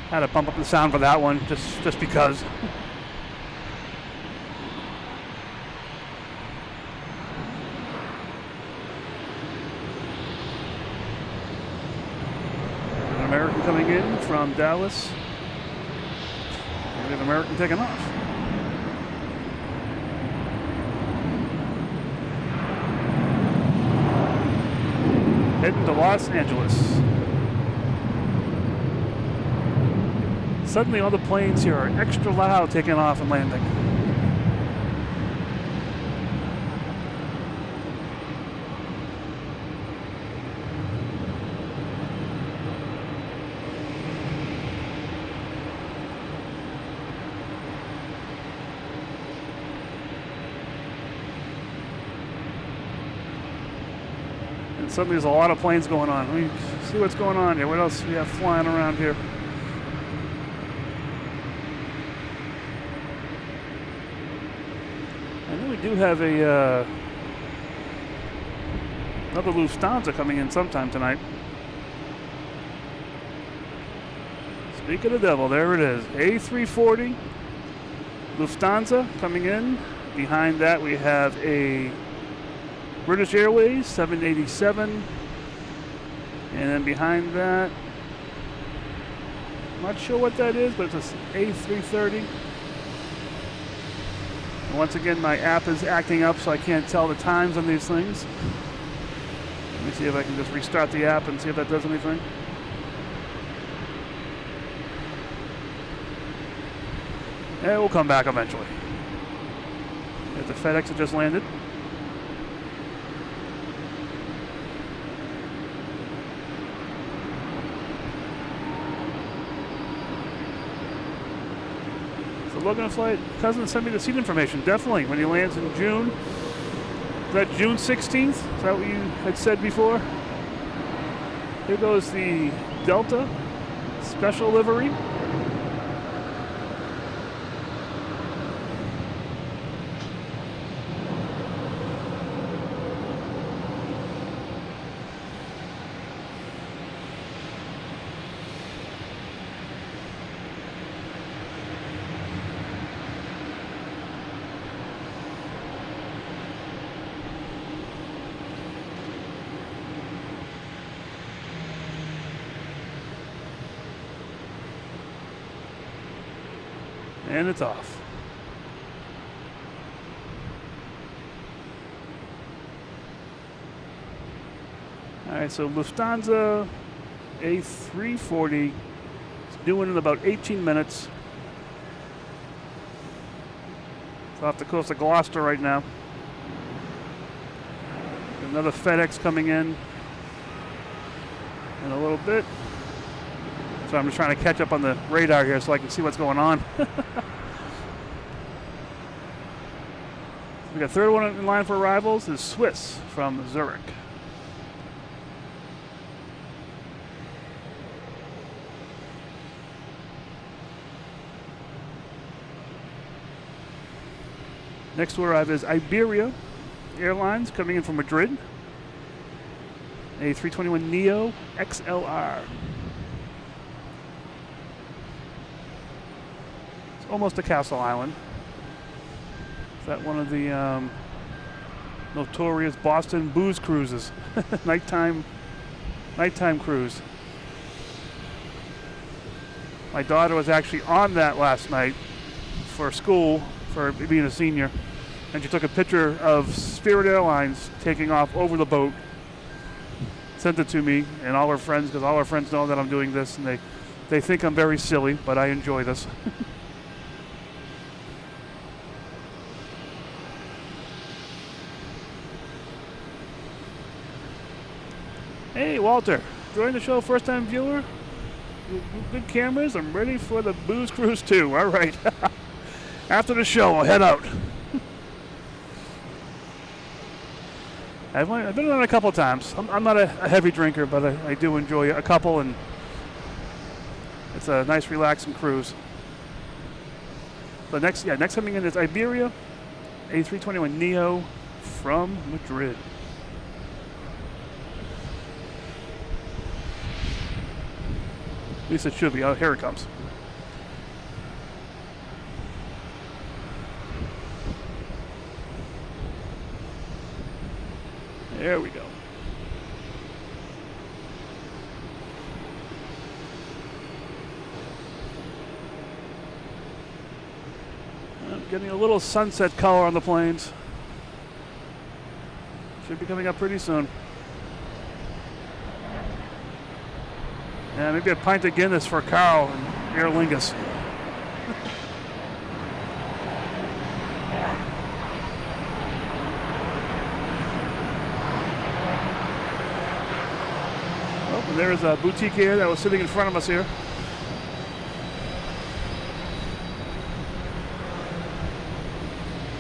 Speaker 1: Had to bump up the sound for that one, just because. American coming in from Dallas. We have American taking off. Heading to Los Angeles. Suddenly all the planes here are extra loud taking off and landing. Suddenly there's a lot of planes going on. Let me see what's going on here. What else we have flying around here? I know we do have a another Lufthansa coming in sometime tonight. Speak of the devil, there it is. A340 Lufthansa coming in. Behind that we have a British Airways 787, and then behind that, I'm not sure what that is, but it's an A330. And once again, my app is acting up, so I can't tell the times on these things. Let me see if I can just restart the app and see if that does anything. And it will come back eventually. There's the FedEx that just landed. Logan flight, cousin sent me the seat information. Definitely, when he lands in June. Is that June 16th? Is that what you had said before? Here goes the Delta special livery. And it's off. All right, so Lufthansa A340 is due in about 18 minutes. It's off the coast of Gloucester right now. Another FedEx coming in a little bit. So I'm just trying to catch up on the radar here so I can see what's going on. We got third one in line for arrivals is Swiss from Zurich. Next to arrive is Iberia Airlines coming in from Madrid. A321neo XLR. Almost to Castle Island. Is that one of the notorious Boston booze cruises? nighttime cruise. My daughter was actually on that last night for school, for being a senior, and she took a picture of Spirit Airlines taking off over the boat, sent it to me and all her friends, because all her friends know that I'm doing this, and they think I'm very silly, but I enjoy this. Hey, Walter, join the show, first-time viewer. Good cameras. I'm ready for the booze cruise too. All right. After the show, I'll head out. I've been on a couple times. I'm not a heavy drinker, but I do enjoy a couple, and it's a nice, relaxing cruise. The next coming in is Iberia, A321neo from Madrid. At least it should be. Oh, here it comes. There we go. getting a little sunset color on the planes. Should be coming up pretty soon. Yeah, maybe a pint of Guinness for Carl and Aer Lingus. Oh, and there's a boutique here that was sitting in front of us here.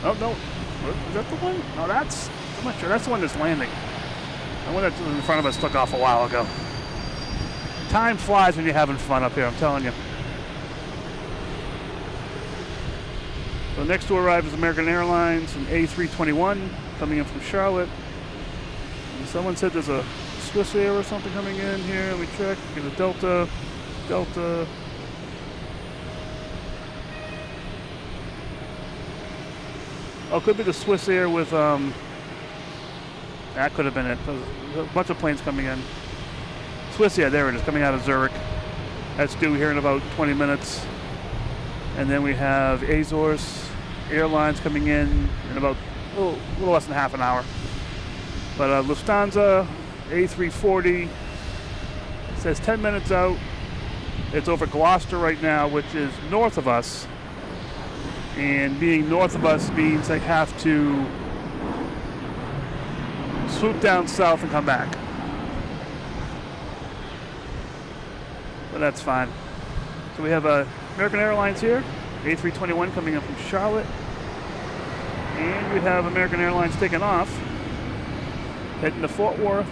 Speaker 1: Oh, no. Is that the one? No, I'm not sure. That's the one that's landing. The one that's in front of us took off a while ago. Time flies when you're having fun up here, I'm telling you. So next to arrive is American Airlines, an A321 coming in from Charlotte. And someone said there's a Swiss Air or something coming in here. Let me check. Get a Delta. Oh, could be the Swiss Air with, that could have been it. There's a bunch of planes coming in. Swiss Air, there it is, coming out of Zurich. That's due here in about 20 minutes. And then we have Azores Airlines coming in about a little less than half an hour. But Lufthansa A340 says 10 minutes out. It's over Gloucester right now, which is north of us. And being north of us means they have to swoop down south and come back. But that's fine. So we have American Airlines here, A321 coming in from Charlotte. And we have American Airlines taking off, heading to Fort Worth,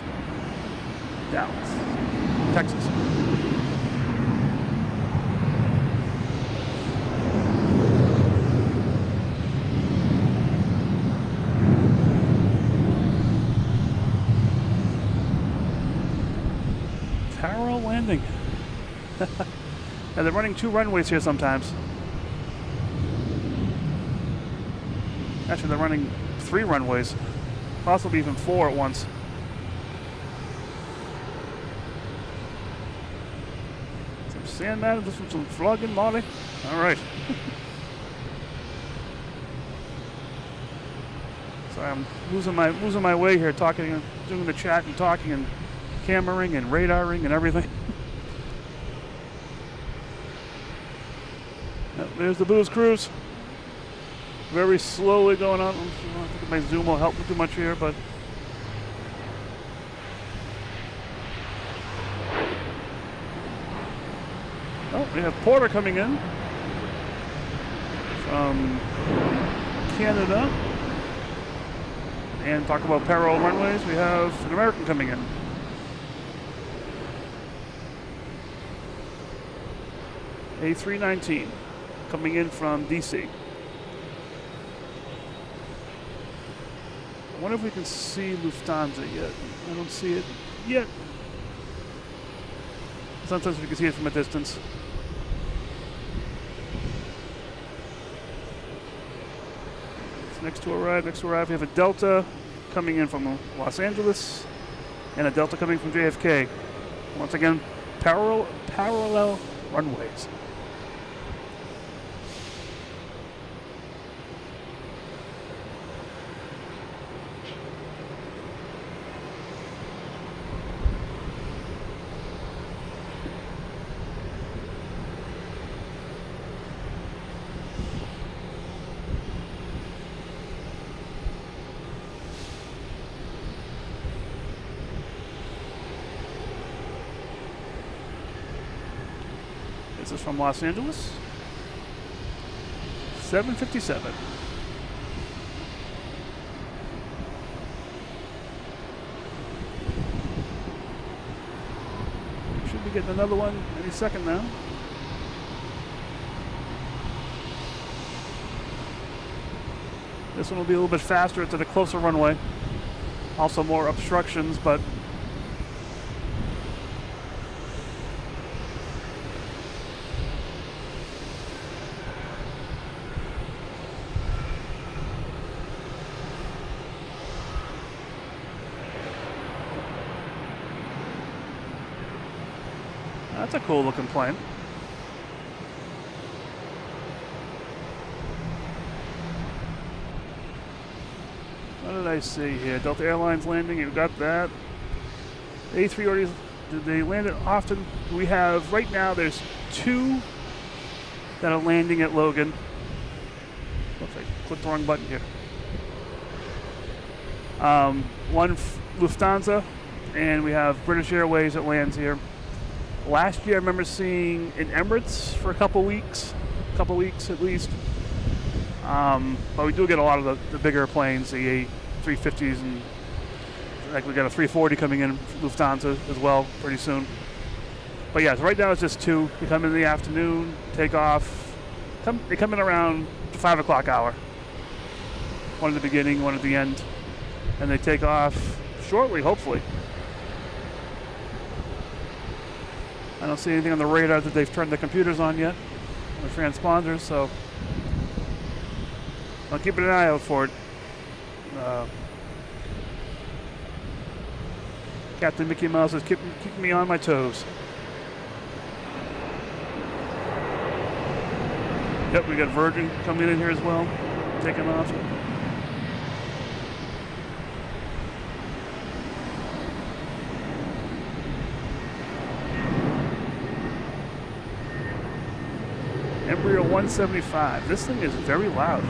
Speaker 1: Dallas, Texas. Parallel landing. And they're running 2 runways here sometimes. Actually, they're running 3 runways, possibly even 4 at once. Some sand man, some flogging, Molly. All right. Sorry, I'm losing my way here, talking, doing the chat and talking and cameraing and radaring and everything. There's the Booze Cruise. Very slowly going on. I don't think my zoom will help me too much here, but oh, we have Porter coming in from Canada. And talk about parallel runways. We have an American coming in. A319 coming in from DC. I wonder if we can see Lufthansa yet. I don't see it yet. Sometimes we can see it from a distance. It's next to arrive. We have a Delta coming in from Los Angeles and a Delta coming from JFK. Once again, parallel runways. This is from Los Angeles. 757. Should be getting another one any second now. This one will be a little bit faster. It's at a closer runway. Also more obstructions, but that's a cool looking plane. What did I see here? Delta Airlines landing, you got that. A340s, did they land it often? We have, right now, there's 2 that are landing at Logan. Oops, I clicked the wrong button here. One Lufthansa, and we have British Airways that lands here. Last year I remember seeing in Emirates for a couple weeks at least. But we do get a lot of the bigger planes, the A350s, and like we got a 340 coming in Lufthansa as well pretty soon. But yeah, so right now it's just 2. They come in the afternoon, take off. They come in around the 5 o'clock hour. One at the beginning, one at the end. And they take off shortly, hopefully. I don't see anything on the radar that they've turned the computers on yet, the transponders, so I'm keeping an eye out for it. Captain Mickey Mouse is keeping me on my toes. Yep, we got Virgin coming in here as well, taking off. Embraer 175. This thing is very loud.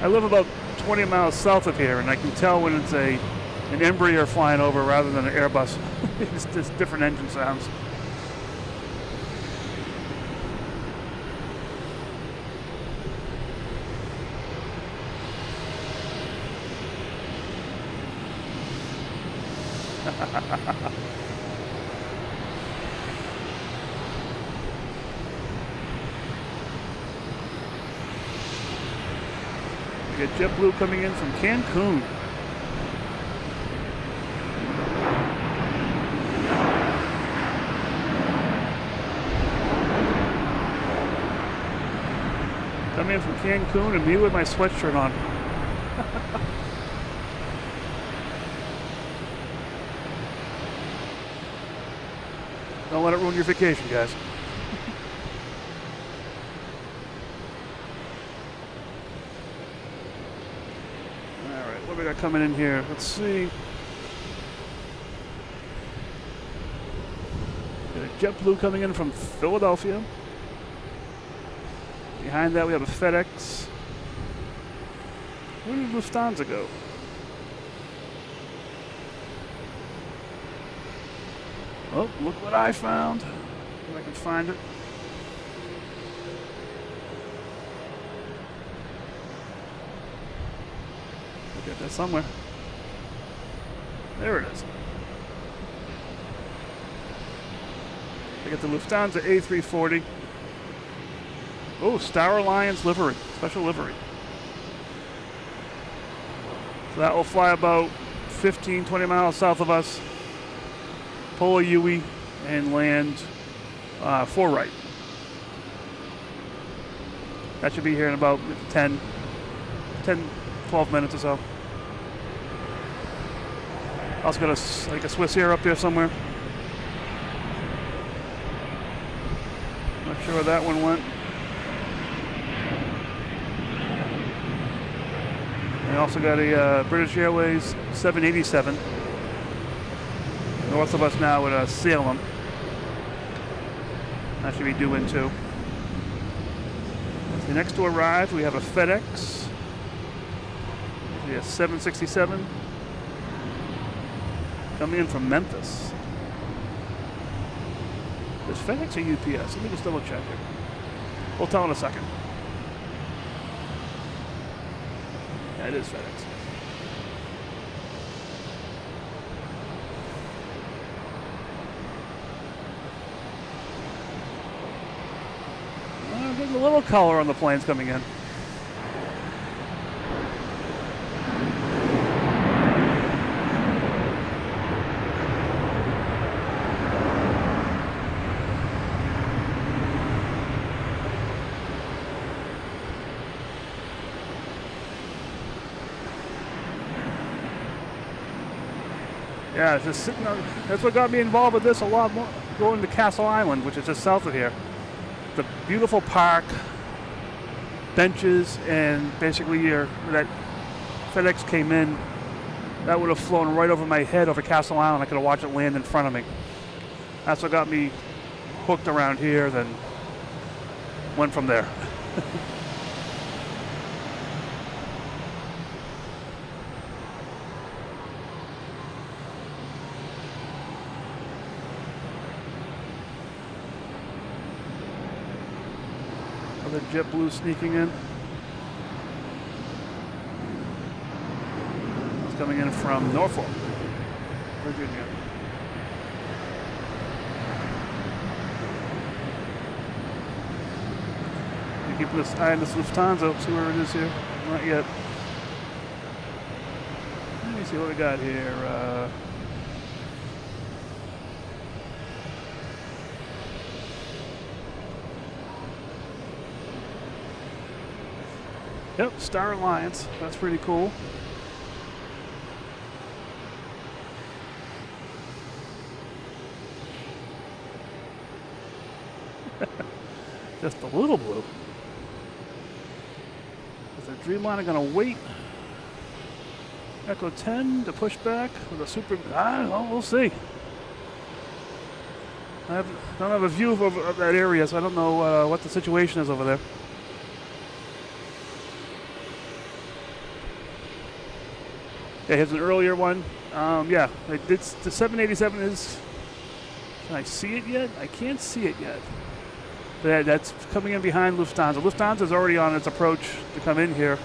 Speaker 1: I live about 20 miles south of here, and I can tell when it's an Embraer flying over rather than an Airbus. It's just different engine sounds. We got JetBlue coming in from Cancun. Coming in from Cancun and me with my sweatshirt on. Don't let it ruin your vacation, guys. All right, what do we got coming in here? Let's see. Got a JetBlue coming in from Philadelphia. Behind that, we have a FedEx. Where did Lufthansa go? Oh, look what I found. If I can find it. I'll get that somewhere. There it is. I got the Lufthansa A340. Oh, Star Alliance livery, special livery. So that will fly about 15, 20 miles south of us. Pull a UE and land 4 right. That should be here in about 10, 12 minutes or so. Also got like a Swiss Air up there somewhere. Not sure where that one went. I also got a British Airways 787. North of us now at Salem. That should be due in too. The next to arrive, we have a FedEx. We have 767 coming in from Memphis. Is FedEx or UPS? Let me just double check here. We'll tell in a second. Yeah, it is FedEx. Getting a little color on the planes coming in. Yeah, it's just sitting on. That's what got me involved with this a lot more. Going to Castle Island, which is just south of here. the beautiful park, benches, and basically that FedEx came in, that would have flown right over my head over Castle Island. I could have watched it land in front of me. That's what got me hooked around here, then went from there. Another JetBlue sneaking in. It's coming in from Norfolk, Virginia. Keeping this eye on this Lufthansa, see where it is here. Not yet. Let me see what we got here. Yep, Star Alliance. That's pretty cool. Just a little blue. Is the Dreamliner going to wait? Echo 10 to push back with a super. We'll see. I don't have a view of that area, so I don't know what the situation is over there. Yeah, here's an earlier one. Yeah, the 787 is. Can I see it yet? I can't see it yet. That's coming in behind Lufthansa. Lufthansa is already on its approach to come in here,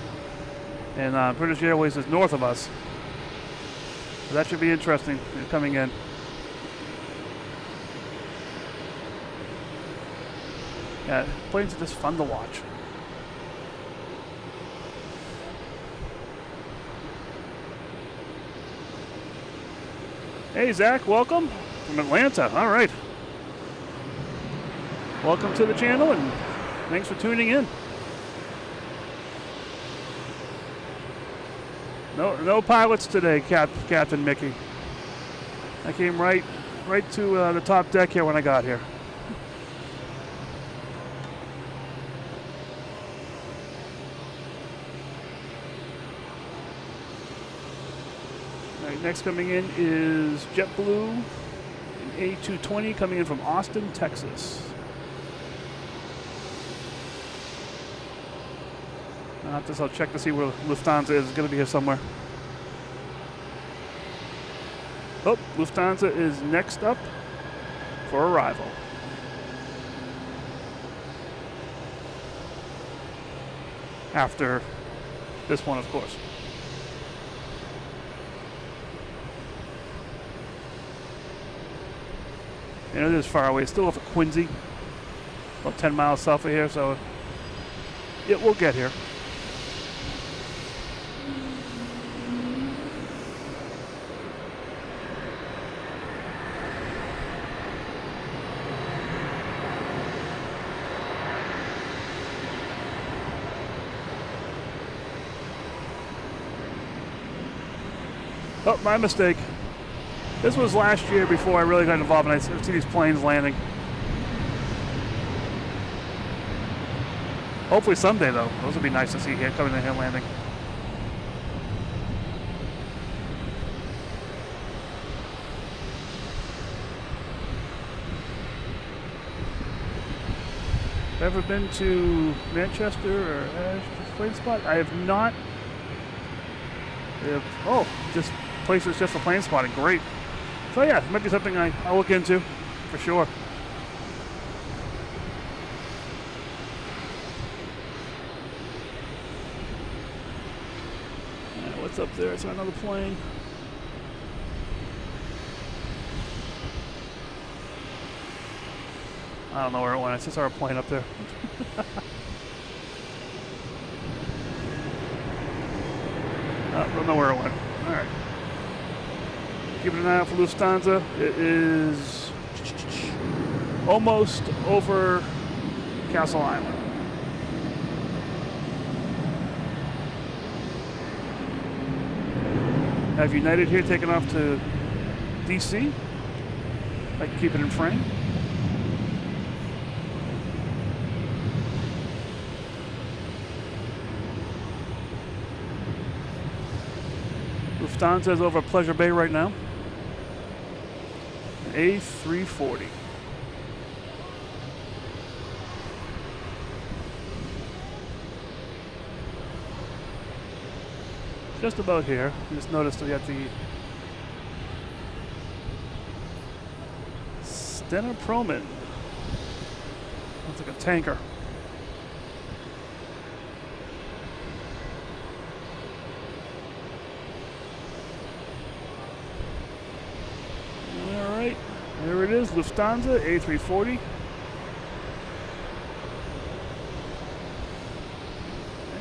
Speaker 1: and British Airways is north of us. So that should be interesting coming in. Yeah, planes are just fun to watch. Hey, Zach, welcome from Atlanta. All right. Welcome to the channel, and thanks for tuning in. No pilots today, Captain Mickey. I came right to the top deck here when I got here. All right, next coming in is JetBlue, an A320 coming in from Austin, Texas. After this, I'll check to see where Lufthansa is. It's going to be here somewhere. Oh, Lufthansa is next up for arrival. After this one, of course. You know, it is far away. It's still off of Quincy, about 10 miles south of here, so it will get here. Oh, my mistake. This was last year before I really got involved, and I see these planes landing. Hopefully someday, though. Those would be nice to see here, coming in here landing. Ever been to Manchester or Ash plane spot? I have not. Oh, this place is just for plane spotting. Great. So yeah, it might be something I'll look into for sure. What's up there? It's another plane. I don't know where it went. I just saw a plane up there. I don't know where it went. All right. Keeping an eye out for Lufthansa. It is almost over Castle Island. Have United here taken off to DC. I can keep it in frame. Lufthansa is over at Pleasure Bay right now. A340. Just about here. Just noticed we got the Stena Promen. Looks like a tanker. All right, there it is, Lufthansa A340.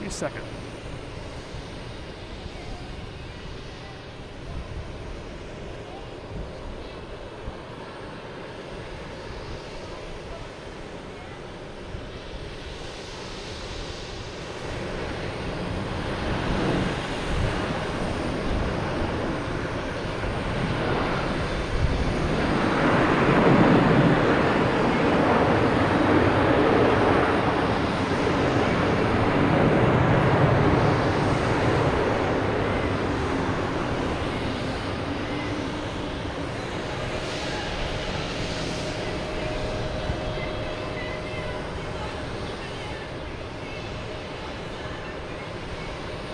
Speaker 1: Any second.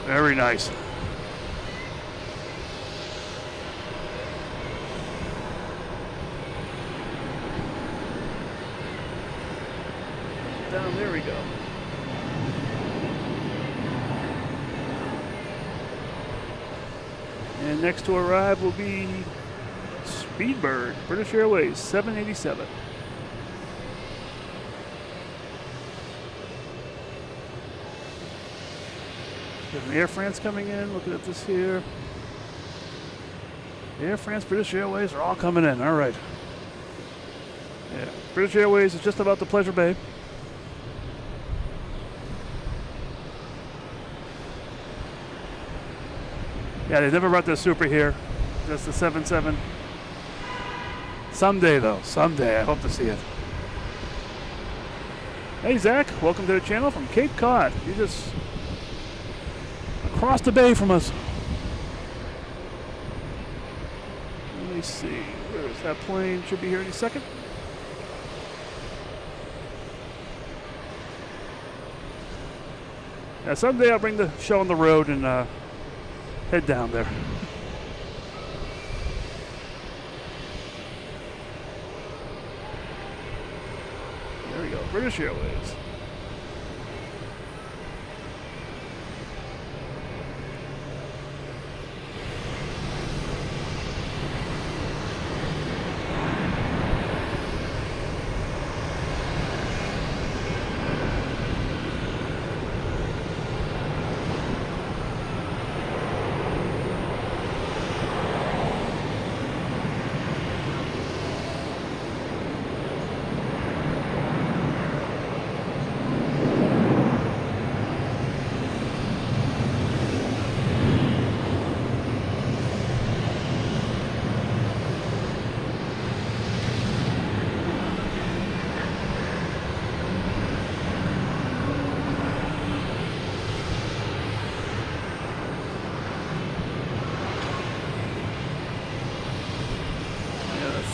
Speaker 1: Very nice. Down there we go. And next to arrive will be Speedbird, British Airways 787. There's Air France coming in. Looking at this here. Air France, British Airways are all coming in. All right. Yeah, British Airways is just about to Pleasure Bay. Yeah, they never brought their Super here. Just the 77. Someday, though. Someday. I hope to see it. Hey, Zach. Welcome to the channel from Cape Cod. You just across the bay from us. Let me see. Where is that plane? Should be here any second. Yeah, someday I'll bring the show on the road and head down there. There we go. British Airways.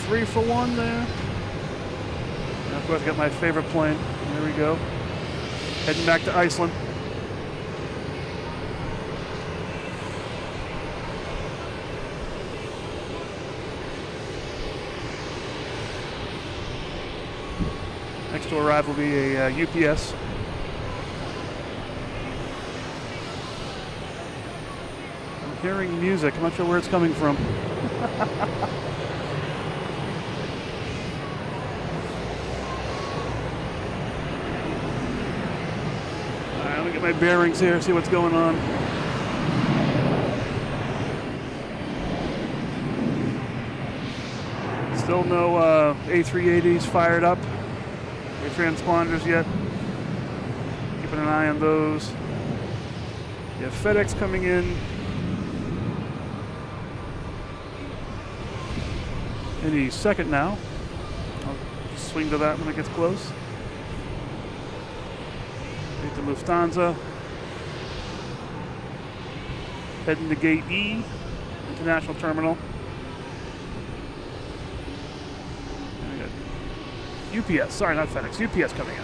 Speaker 1: Three for one there. And of course, I got my favorite plane. There we go. Heading back to Iceland. Next to arrive will be a UPS. I'm hearing music. I'm not sure where it's coming from. Get my bearings here, see what's going on. Still no A380s fired up. No transponders yet. Keeping an eye on those. You have FedEx coming in. Any second now. I'll just swing to that when it gets close. The Lufthansa heading to gate E. International Terminal. And we got UPS, sorry, not FedEx, UPS coming in.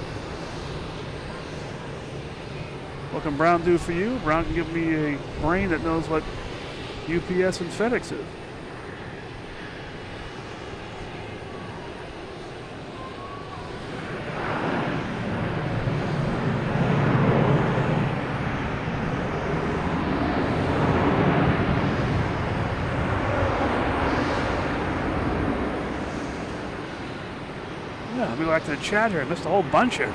Speaker 1: What can Brown do for you? Brown can give me a brain that knows what UPS and FedEx is. Yeah, let me go back to the chat here. I missed a whole bunch here.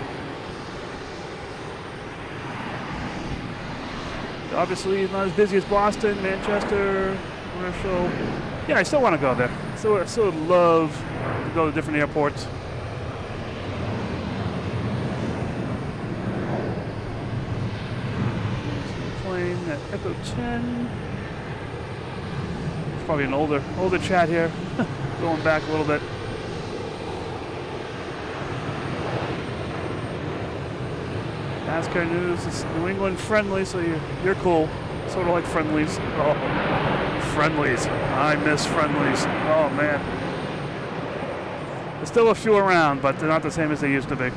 Speaker 1: Obviously, it's not as busy as Boston, Manchester, commercial. Yeah, I still want to go there. I still would love to go to different airports. Plane at Echo 10. It's probably an older chat here. Going back a little bit. NASCAR news is New England friendly, so you're cool. Sort of like friendlies. Oh, friendlies. I miss friendlies. Oh, man. There's still a few around, but they're not the same as they used to be.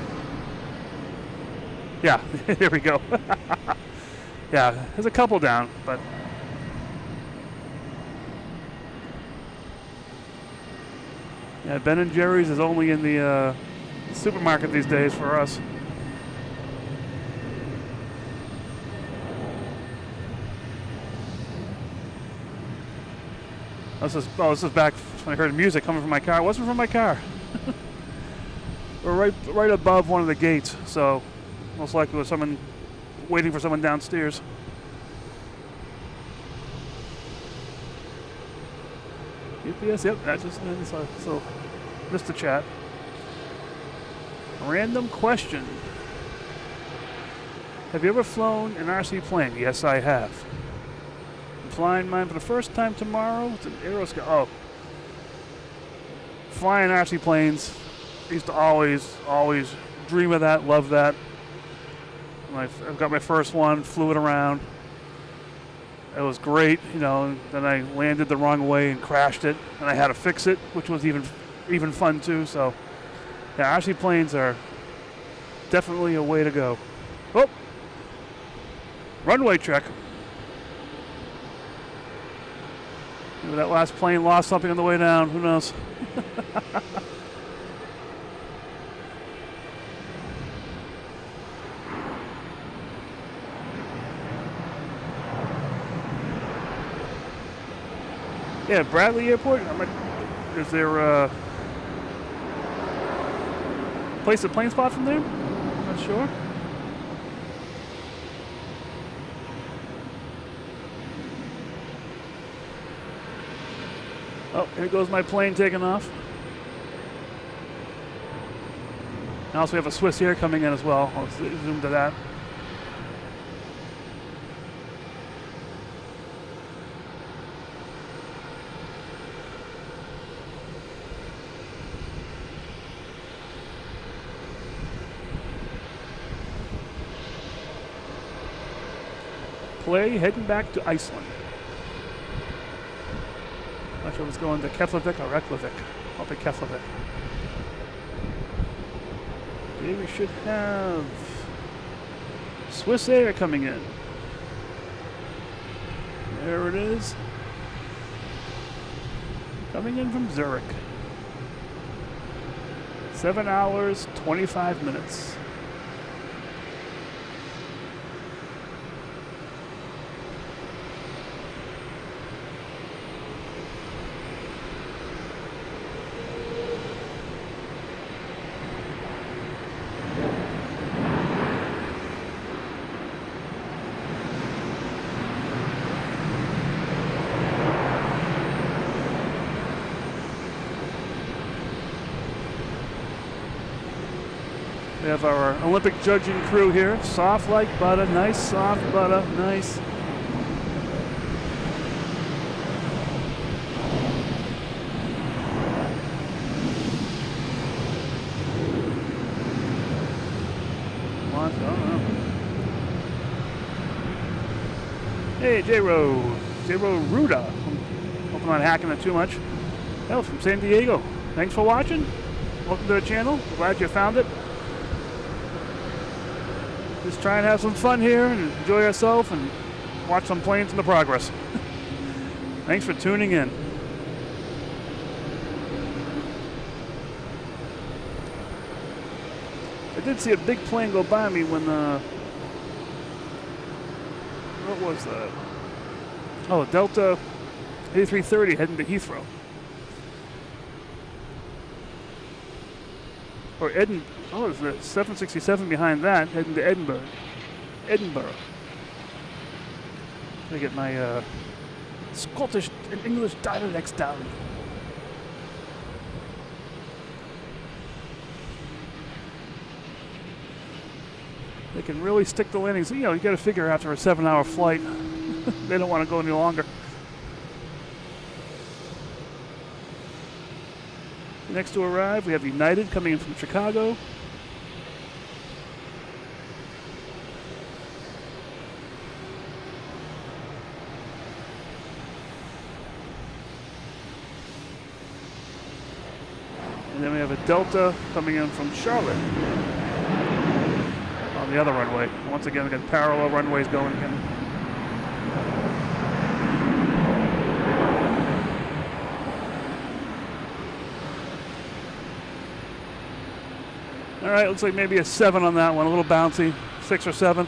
Speaker 1: Yeah, here we go. Yeah, there's a couple down, but... Yeah, Ben & Jerry's is only in the supermarket these days for us. This is back when I heard music coming from my car. It wasn't from my car. We're right above one of the gates, so most likely it was someone waiting for someone downstairs. UPS, yep, that just so missed the chat. Random question. Have you ever flown an RC plane? Yes, I have. Flying mine for the first time tomorrow. It's an Aeroscope. Oh. Flying RC planes. I used to always dream of that, love that. I've got my first one, flew it around. It was great, you know, and then I landed the wrong way and crashed it, and I had to fix it, which was even fun too. So, yeah, RC planes are definitely a way to go. Oh! Runway check. Maybe that last plane lost something on the way down. Who knows? Yeah, Bradley Airport. Is there a place a plane spot from there? I'm not sure. Oh, here goes my plane taking off. And also we have a Swiss Air coming in as well. I'll zoom to that. Play heading back to Iceland. Not sure if it's going to Keflavik or Reykjavik. Probably Keflavik. Okay, we should have Swiss Air coming in. There it is. Coming in from Zurich. 7 hours, 25 minutes. We have our Olympic judging crew here. Soft like butter, nice soft butter, nice. I don't know. Hey, J-Ro Ruda. not hacking it too much. Hell, from San Diego. Thanks for watching. Welcome to the channel. Glad you found it. Just try and have some fun here and enjoy yourself and watch some planes in the progress. Thanks for tuning in. I did see a big plane go by me when what was that? Oh, Delta A330 heading to Heathrow. Or Edinburgh. Oh, there's the 767 behind that heading to Edinburgh. Edinburgh. Let me get my Scottish and English dialects down. They can really stick the landings. You know, you got to figure after a 7-hour flight, they don't want to go any longer. Next to arrive, we have United coming in from Chicago. And then we have a Delta coming in from Charlotte on the other runway. Once again, we got parallel runways going again. All right, looks like maybe a 7 on that one, a little bouncy, 6 or 7.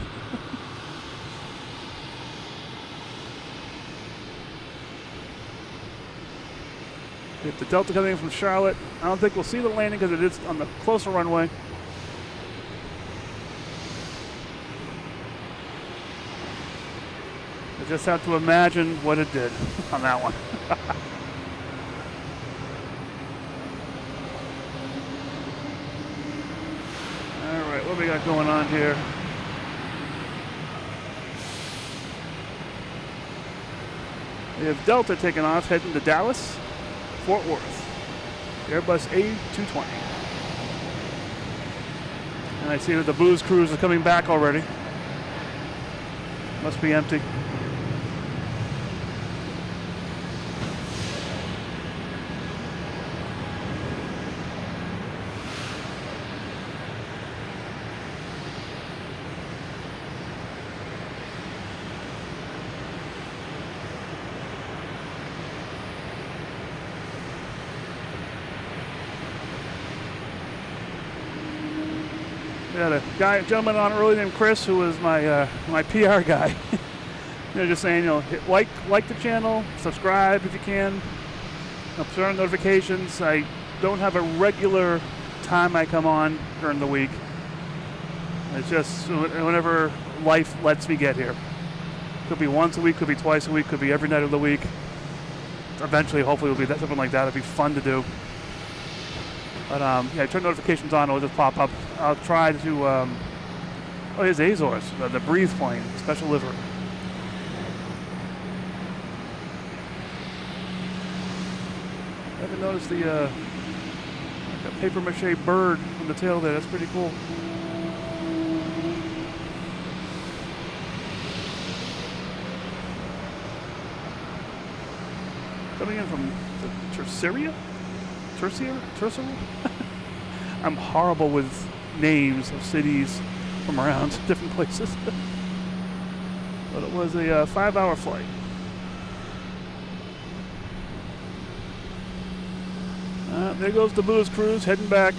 Speaker 1: We have the Delta coming in from Charlotte. I don't think we'll see the landing because it is on the closer runway. I just have to imagine what it did on that one. What we got going on here? We have Delta taking off, heading to Dallas, Fort Worth. Airbus A320. And I see that the booze cruise is coming back already. Must be empty. We had a gentleman on early named Chris, who was my my PR guy. You know, just saying, you know, hit like the channel, subscribe if you can, turn on notifications. I don't have a regular time I come on during the week. It's just whenever life lets me get here. Could be once a week, could be twice a week, could be every night of the week. Eventually, hopefully, it'll be something like that. It'd be fun to do. But yeah, turn notifications on, it'll just pop up. I'll try to, oh, here's Azores, the Breathe plane, special livery. I haven't noticed the paper mache bird on the tail there. That's pretty cool. Coming in from Terceria? Terceria? I'm horrible with names of cities from around different places. But it was a 5-hour flight. There goes the booze cruise heading back.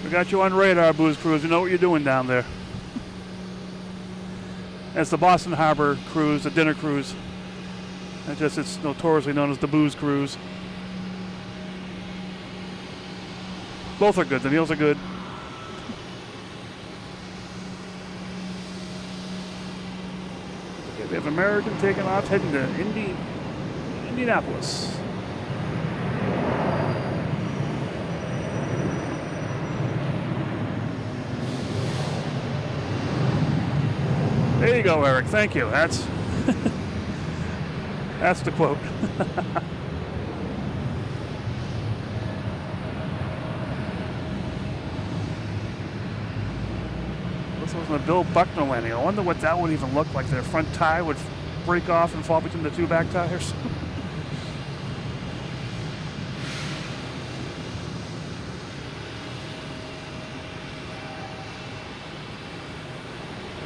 Speaker 1: We got you on radar, booze cruise. You know what you're doing down there. It's the Boston Harbor cruise, the dinner cruise. It's notoriously known as the booze cruise. Both are good. The meals are good. Okay, we have American taking off, heading to Indianapolis. There you go, Eric. Thank you. That's the quote. This was a Bill Buckner landing. I wonder what that would even look like. Their front tire would break off and fall between the two back tires.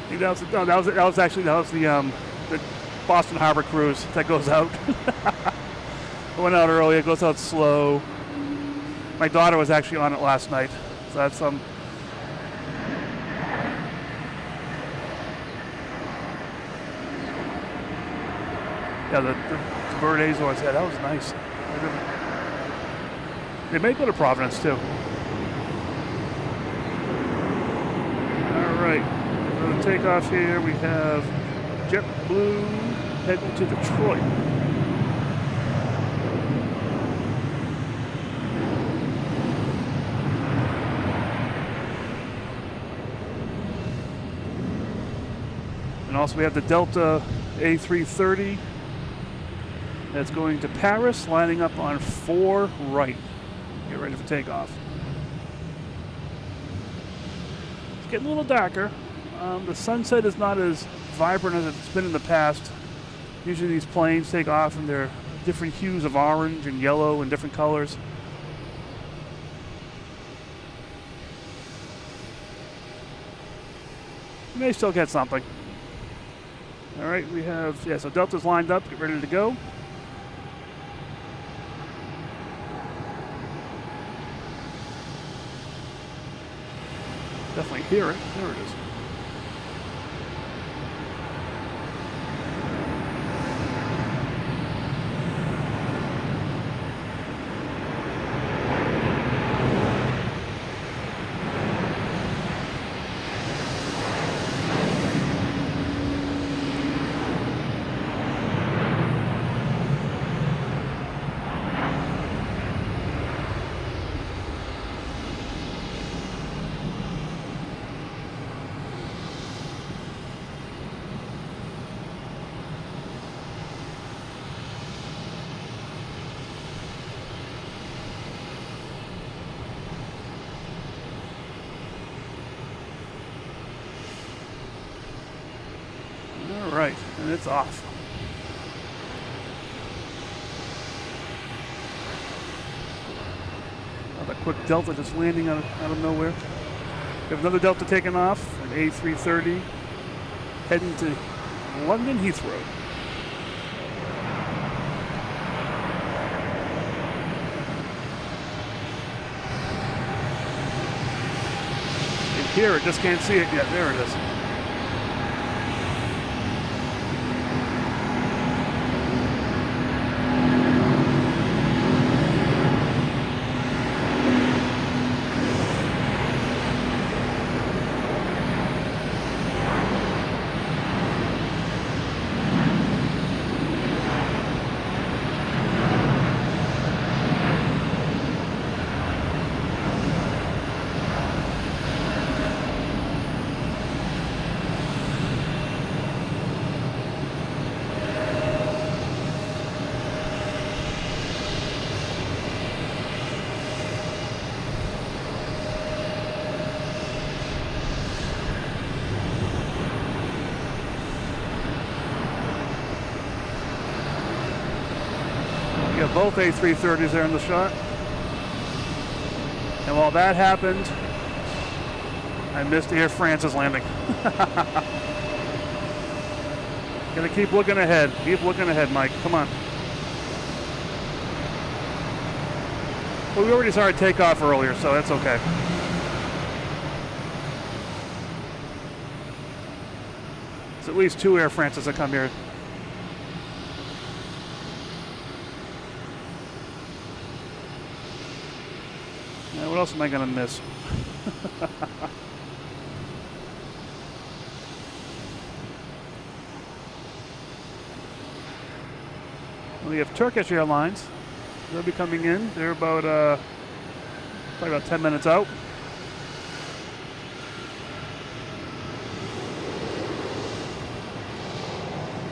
Speaker 1: I think that was the Boston Harbor cruise that goes out. It went out early. It goes out slow. My daughter was actually on it last night, so that's yeah, the Bird Azores. Yeah, that was nice. They may go to Providence too. All right, for the takeoff here, we have JetBlue heading to Detroit. And also we have the Delta A330 that's going to Paris, lining up on 4 right. Get ready for takeoff. It's getting a little darker. The sunset is not as vibrant as it's been in the past. Usually these planes take off and they're different hues of orange and yellow and different colors. You may still get something. All right, we have, so Delta's lined up, get ready to go. Definitely hear it. There it is. All right, and it's off. Another quick Delta just landing out of nowhere. We have another Delta taking off, an A330, heading to London Heathrow. You can hear it, just can't see it yet. There it is. You have both A330s there in the shot. And while that happened, I missed Air France's landing. Gonna keep looking ahead. Keep looking ahead, Mike. Come on. Well, we already saw it take off earlier, so that's okay. It's at least 2 Air Frances that come here. Now, what else am I gonna miss? We have Turkish Airlines. They'll be coming in. They're about probably about 10 minutes out.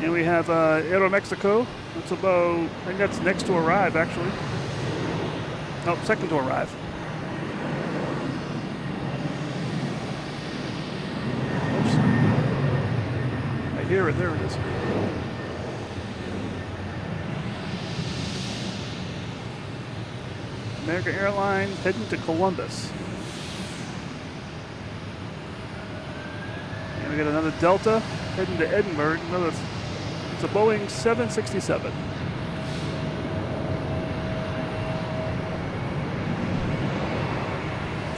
Speaker 1: And we have Aeromexico. That's about, I think that's next to arrive, actually. No, second to arrive. Oops. I hear it. There it is. American Airlines heading to Columbus. And we got another Delta heading to Edinburgh. It's a Boeing 767.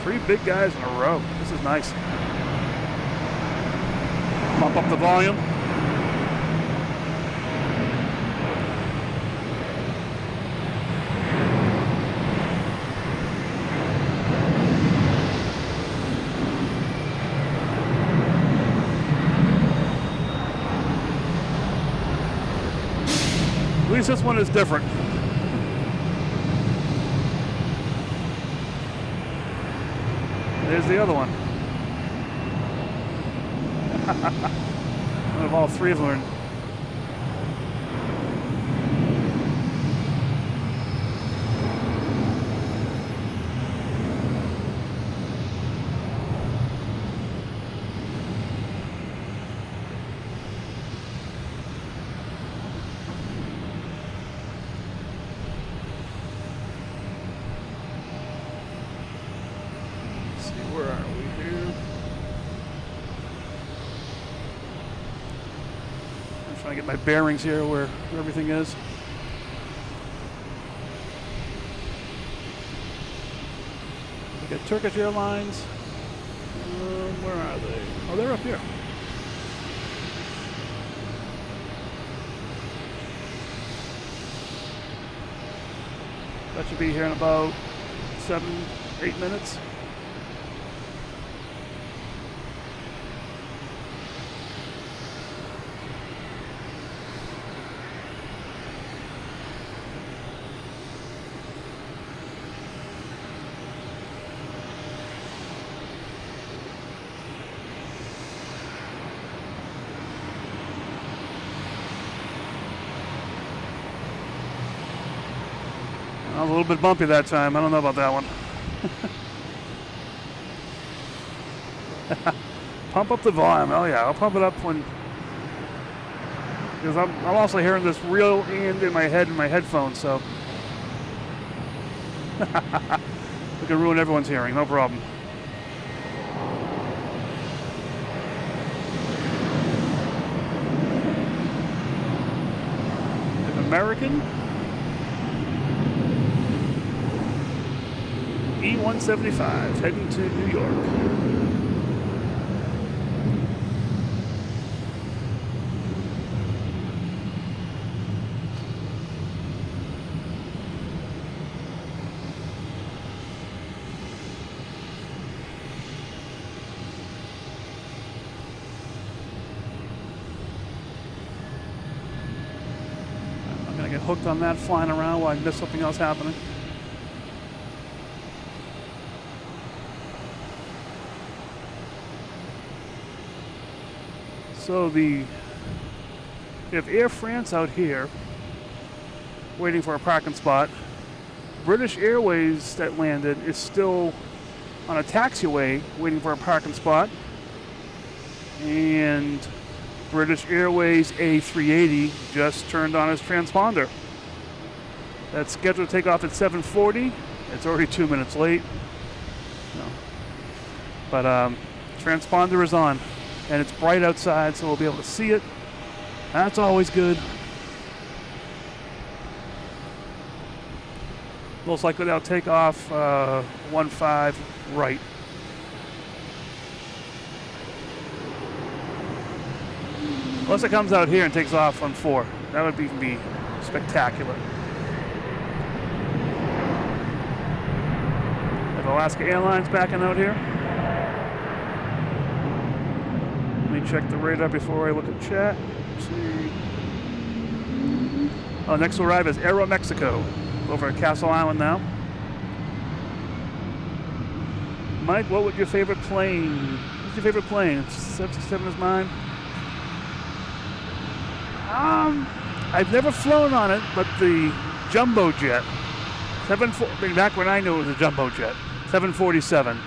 Speaker 1: Three big guys in a row. This is nice. Pump up the volume. At least this one is different. There's the other one. One of all three of them. Trying to get my bearings here where everything is. We got Turkish Airlines. Where are they? Oh, they're up here. That should be here in about 7-8 minutes. I was a little bit bumpy that time. I don't know about that one. Pump up the volume. Oh yeah, I'll pump it up when, because I'm also hearing this real end in my head in my headphones, so we can ruin everyone's hearing. No problem. An American E175 heading to New York. I'm going to get hooked on that flying around while I miss something else happening. So we have Air France out here waiting for a parking spot. British Airways that landed is still on a taxiway waiting for a parking spot. And British Airways A380 just turned on its transponder. That's scheduled to take off at 7:40. It's already 2 minutes late. But transponder is on. And it's bright outside, so we'll be able to see it. That's always good. Looks like they'll take off 15 right. Unless it comes out here and takes off on 4. That would be spectacular. We have Alaska Airlines backing out here. Let me check the radar before I look at chat. Let's see. Oh, next to arrive is Aeromexico over at Castle Island now. Mike, what would your favorite plane? What's your favorite plane? 767 is mine. I've never flown on it, but the jumbo jet, back when I knew it was a jumbo jet, 747.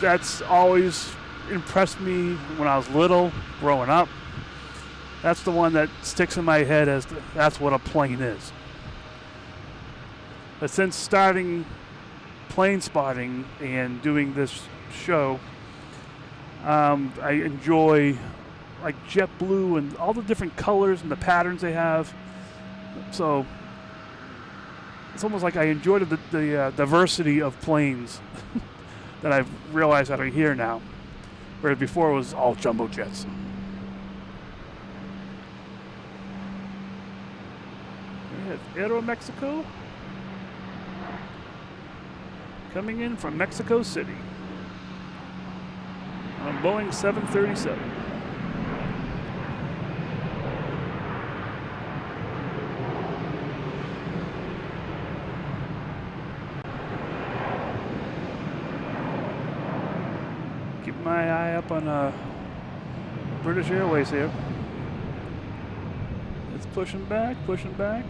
Speaker 1: That's always impressed me when I was little, growing up. That's the one that sticks in my head as that's what a plane is. But since starting plane spotting and doing this show, I enjoy like JetBlue and all the different colors and the patterns they have. So it's almost like I enjoy the diversity of planes that I've realized that are here now, whereas before it was all jumbo jets. We have Aeromexico coming in from Mexico City on a Boeing 737. Keep my eye up on British Airways here. It's pushing back, pushing back.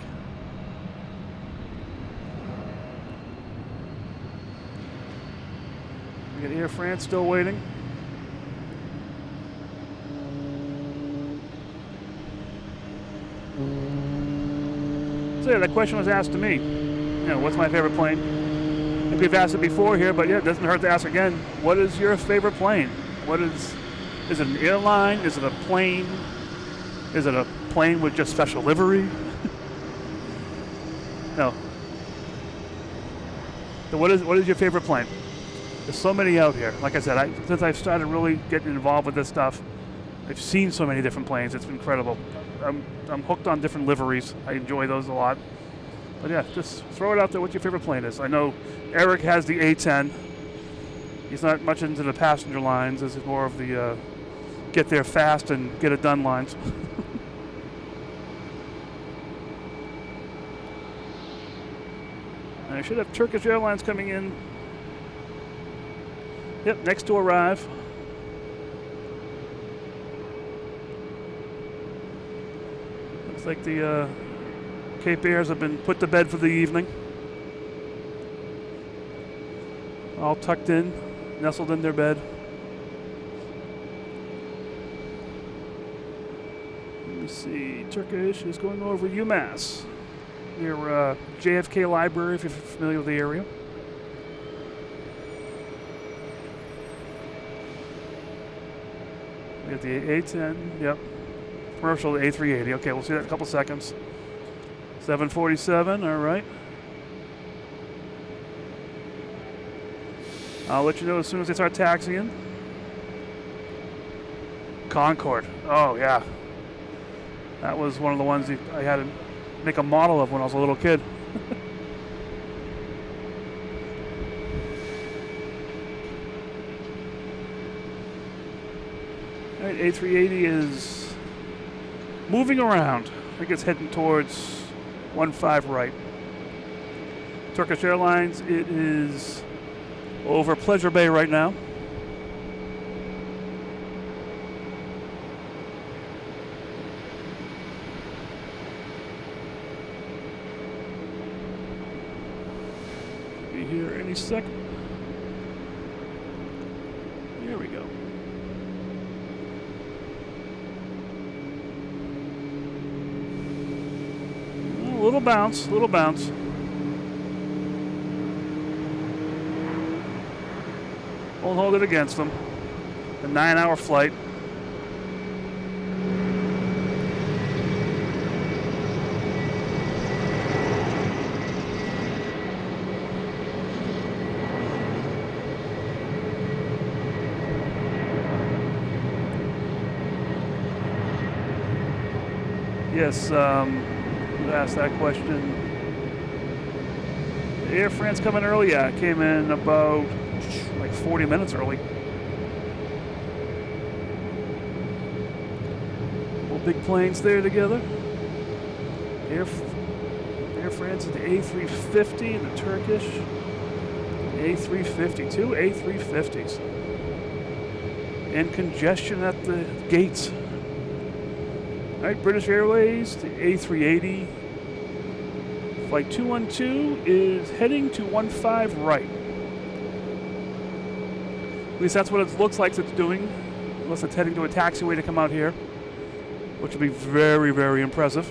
Speaker 1: We got Air France still waiting. So yeah, that question was asked to me. You know, what's my favorite plane? I think we've asked it before here, but yeah, it doesn't hurt to ask again. What is your favorite plane? Is it an airline? Is it a plane? Is it a plane with just special livery? No. So what is your favorite plane? There's so many out here. Like I said, since I've started really getting involved with this stuff, I've seen so many different planes. It's incredible. I'm hooked on different liveries. I enjoy those a lot. But yeah, just throw it out there what your favorite plane is. I know Eric has the A10. He's not much into the passenger lines. This is more of the get there fast and get it done lines. And I should have Turkish Airlines coming in. Yep, next to arrive. Looks like the Cape Airs have been put to bed for the evening. All tucked in, nestled in their bed. Let me see, Turkish is going over UMass near JFK Library, if you're familiar with the area. We got the A10, yep. Commercial A380. Okay, we'll see that in a couple seconds. 747, all right. I'll let you know as soon as they start taxiing. Concorde. Oh, yeah. That was one of the ones I had to make a model of when I was a little kid. All right, A380 is moving around. I think it's heading towards 15 right. Turkish Airlines, it is over Pleasure Bay right now. Be here any second. Here we go. Little bounce, little bounce. Won't hold it against them. A 9-hour flight. Yes, asked that question. Air France coming early? Yeah, it came in about like 40 minutes early. Couple big planes there together. Air France is the A350 and the Turkish A350. Two A350s. And congestion at the gates. All right, British Airways, the A380. Flight 212 is heading to 15 right. At least that's what it looks like it's doing, unless it's heading to a taxiway to come out here, which will be very, very impressive.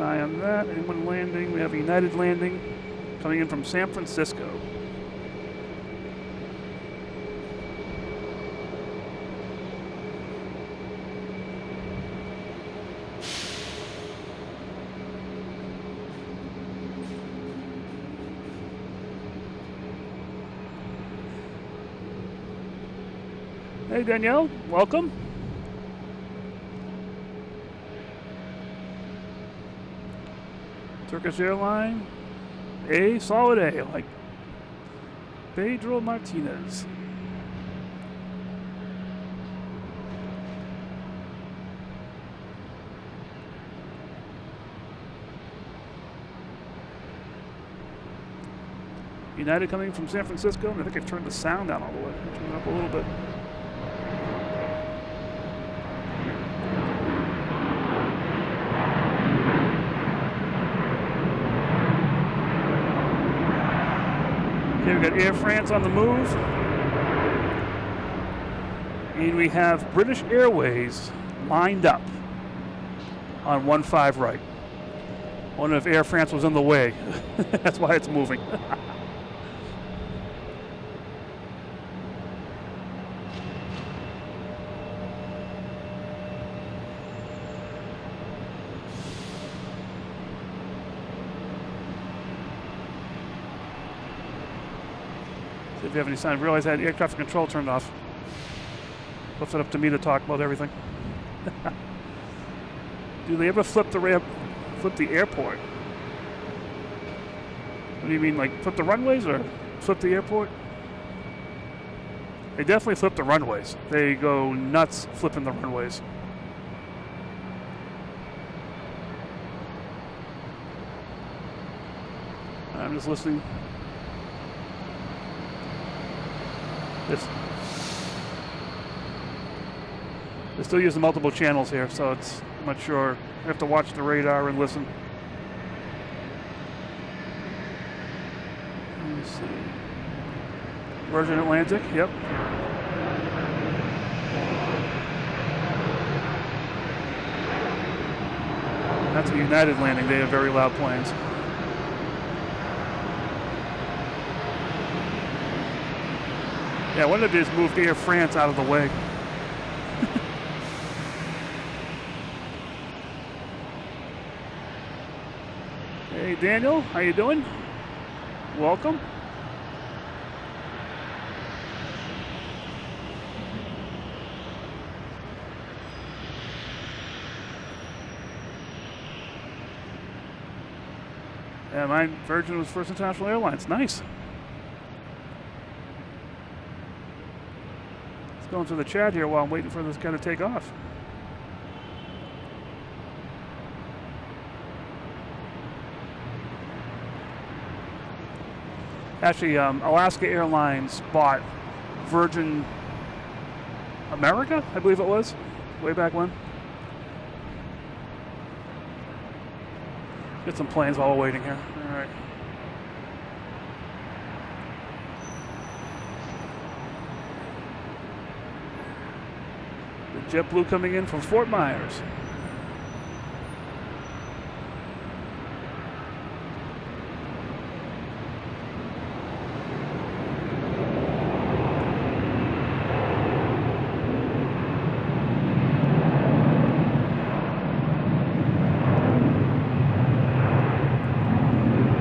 Speaker 1: an eye on that. Anyone landing? We have a United landing coming in from San Francisco. Hey Danielle, welcome. Turkish Airlines, solid A, like Pedro Martinez. United coming from San Francisco, and I think I've turned the sound down all the way. Turn it up a little bit. Okay, we got Air France on the move. And we have British Airways lined up on 15 right. I wonder if Air France was in the way. That's why it's moving. If you have any sign, I realize I had air traffic control turned off. Left it up to me to talk about everything. Do they ever flip the airport? What do you mean, like flip the runways or flip the airport? They definitely flip the runways. They go nuts flipping the runways. I'm just listening. They're still using multiple channels here, so it's, I'm not sure. I have to watch the radar and listen. Let me see. Virgin Atlantic, yep. That's a United landing. They have very loud planes. Yeah, I wonder if they just moved Air France out of the way. Hey Daniel, how you doing? Welcome. Yeah, mine Virgin was First International Airlines. Nice. Going through the chat here while I'm waiting for this guy to take off. Actually, Alaska Airlines bought Virgin America, I believe it was, way back when. Get some planes while we're waiting here. All right. JetBlue coming in from Fort Myers.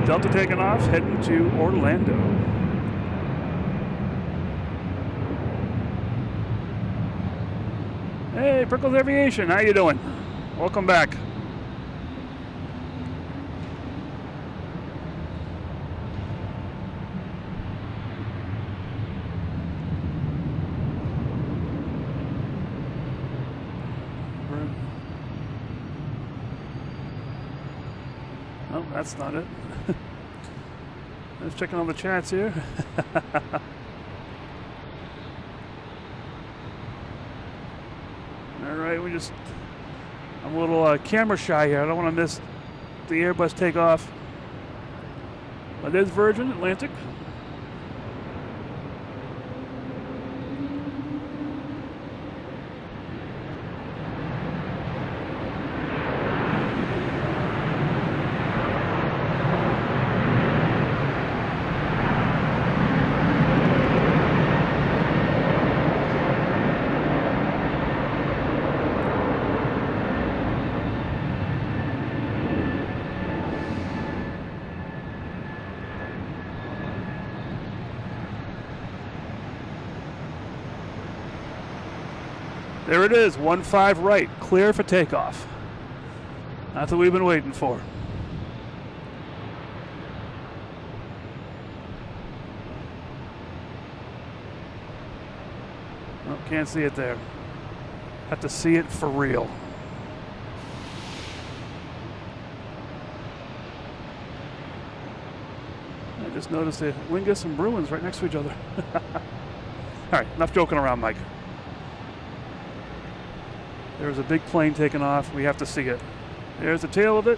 Speaker 1: Delta taking off, heading to Orlando. Hey, Prickles Aviation, how you doing? Welcome back. Oh, that's not it. I was checking all the chats here. I'm a little camera shy here. I don't want to miss the Airbus takeoff. But there's Virgin Atlantic. There it is, 15 right, clear for takeoff. That's what we've been waiting for. Oh, can't see it there. Have to see it for real. I just noticed the Wingus and Bruins right next to each other. All right, enough joking around, Mike. There's a big plane taking off. We have to see it. There's the tail of it.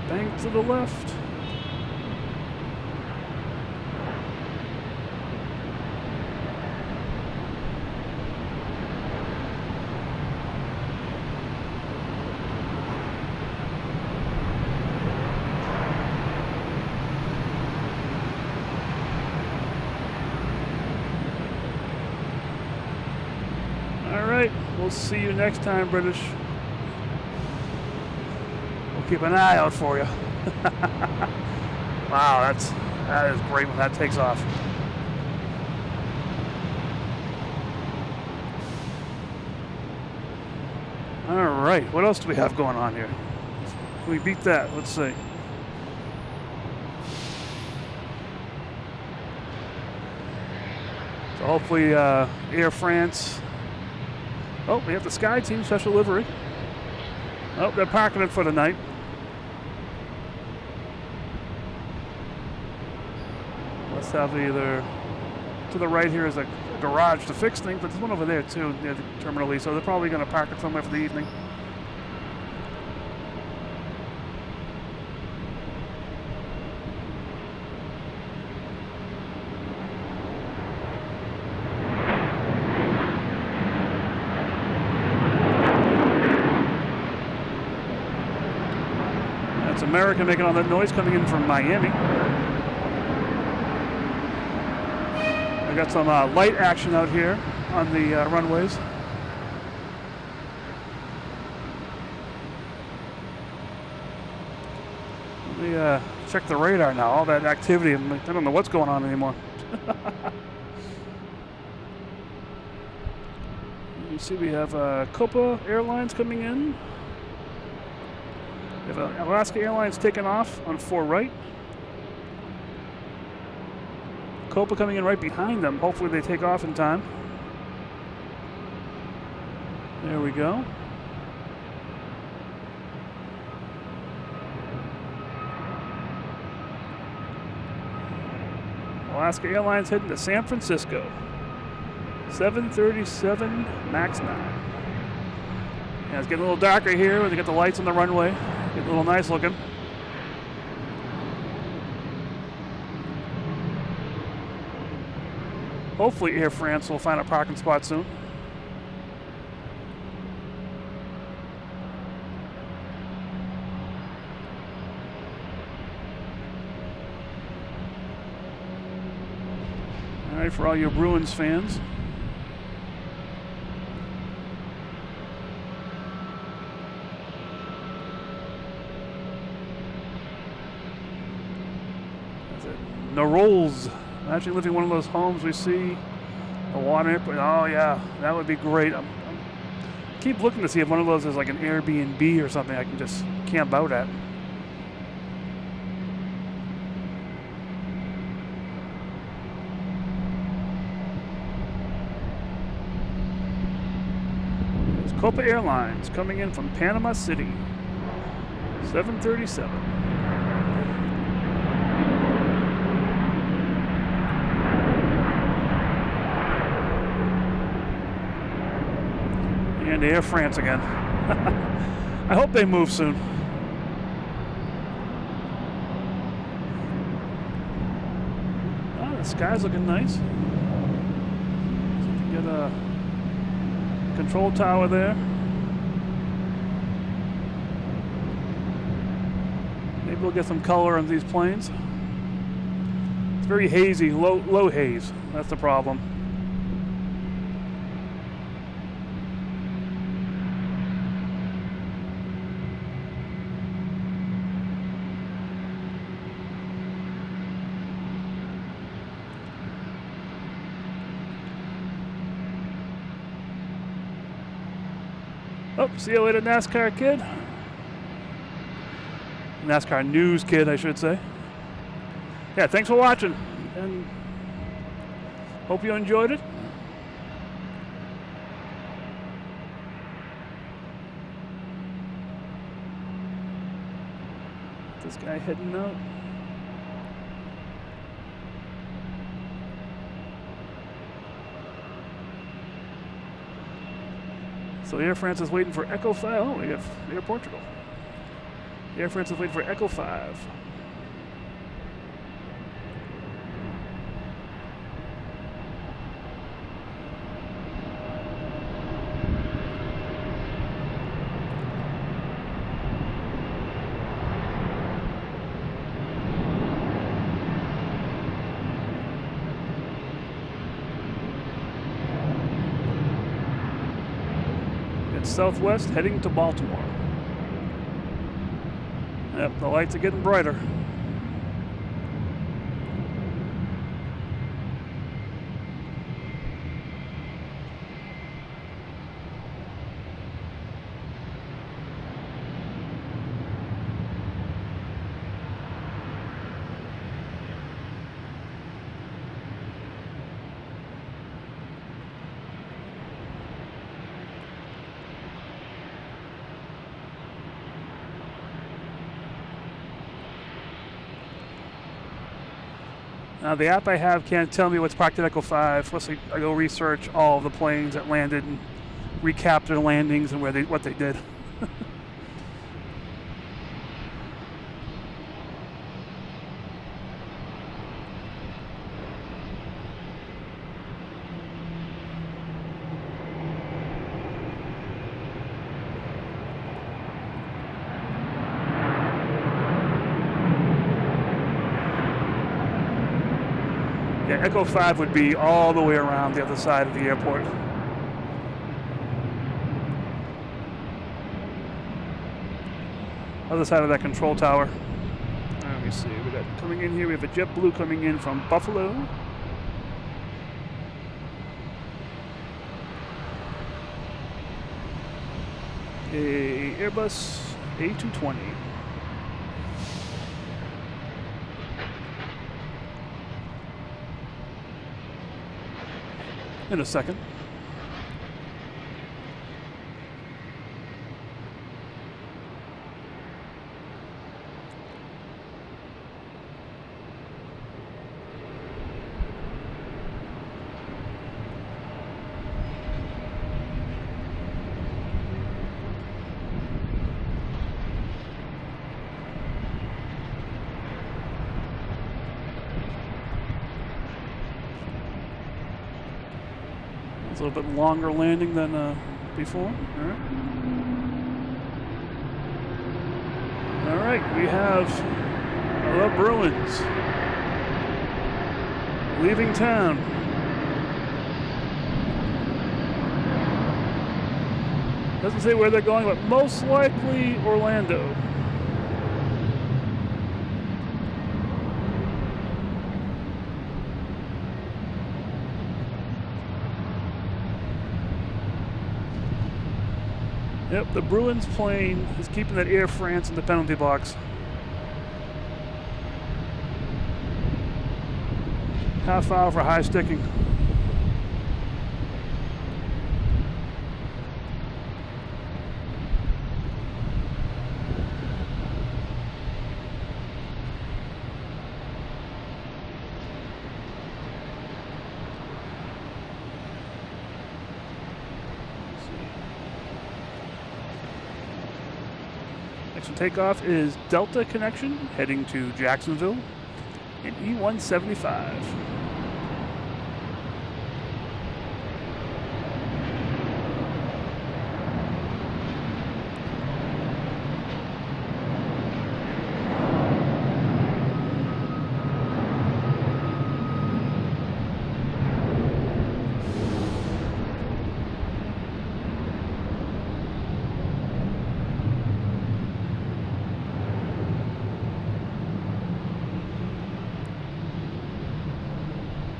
Speaker 1: Bank to the left. All right, we'll see you next time, British. Keep an eye out for you. Wow, that is great when that takes off. All right, what else do we have going on here? Can we beat that? Let's see. So hopefully Air France. Oh, we have the SkyTeam special livery. Oh, they're parking it for the night. Let's have either to the right here is a garage to fix things, but there's one over there too near the terminal E, so they're probably going to park it somewhere for the evening. That's American making all that noise coming in from Miami. I got some light action out here on the runways. Let me check the radar now. All that activity, I don't know what's going on anymore. You see we have Copa Airlines coming in. We have Alaska Airlines taking off on 4 right. Copa coming in right behind them. Hopefully they take off in time. There we go. Alaska Airlines heading to San Francisco. 737 MAX 9. Yeah, it's getting a little darker here when they get the lights on the runway. Getting a little nice looking. Hopefully Air France will find a parking spot soon. All right, for all your Bruins fans. No rolls. Imagine living in one of those homes we see the water airport. Oh yeah, that would be great. I keep looking to see if one of those is like an Airbnb or something I can just camp out at. Copa Airlines coming in from Panama City. 737. And Air France again. I hope they move soon. Oh, the sky's looking nice. So we can get a control tower there. Maybe we'll get some color on these planes. It's very hazy, low haze. That's the problem. Oh, see you later, NASCAR kid. NASCAR news kid, I should say. Yeah, thanks for watching, and hope you enjoyed it. This guy heading out. So Air France is waiting for Echo 5. Oh, we have Air Portugal. Air France is waiting for Echo 5. Southwest heading to Baltimore. Yep, the lights are getting brighter. Now the app I have can't tell me what's parked at Echo 5 unless I go research all of the planes that landed and recap their landings and what they did. Yeah, Echo 5 would be all the way around the other side of the airport. Other side of that control tower. Let me see, we got coming in here, we have a JetBlue coming in from Buffalo. A Airbus A340. In a second. A little bit longer landing than before. All right, we have the Bruins leaving town. Doesn't say where they're going, but most likely Orlando. Yep, the Bruins plane is keeping that Air France in the penalty box. Half hour for high sticking. Next one takeoff is Delta Connection heading to Jacksonville in E175.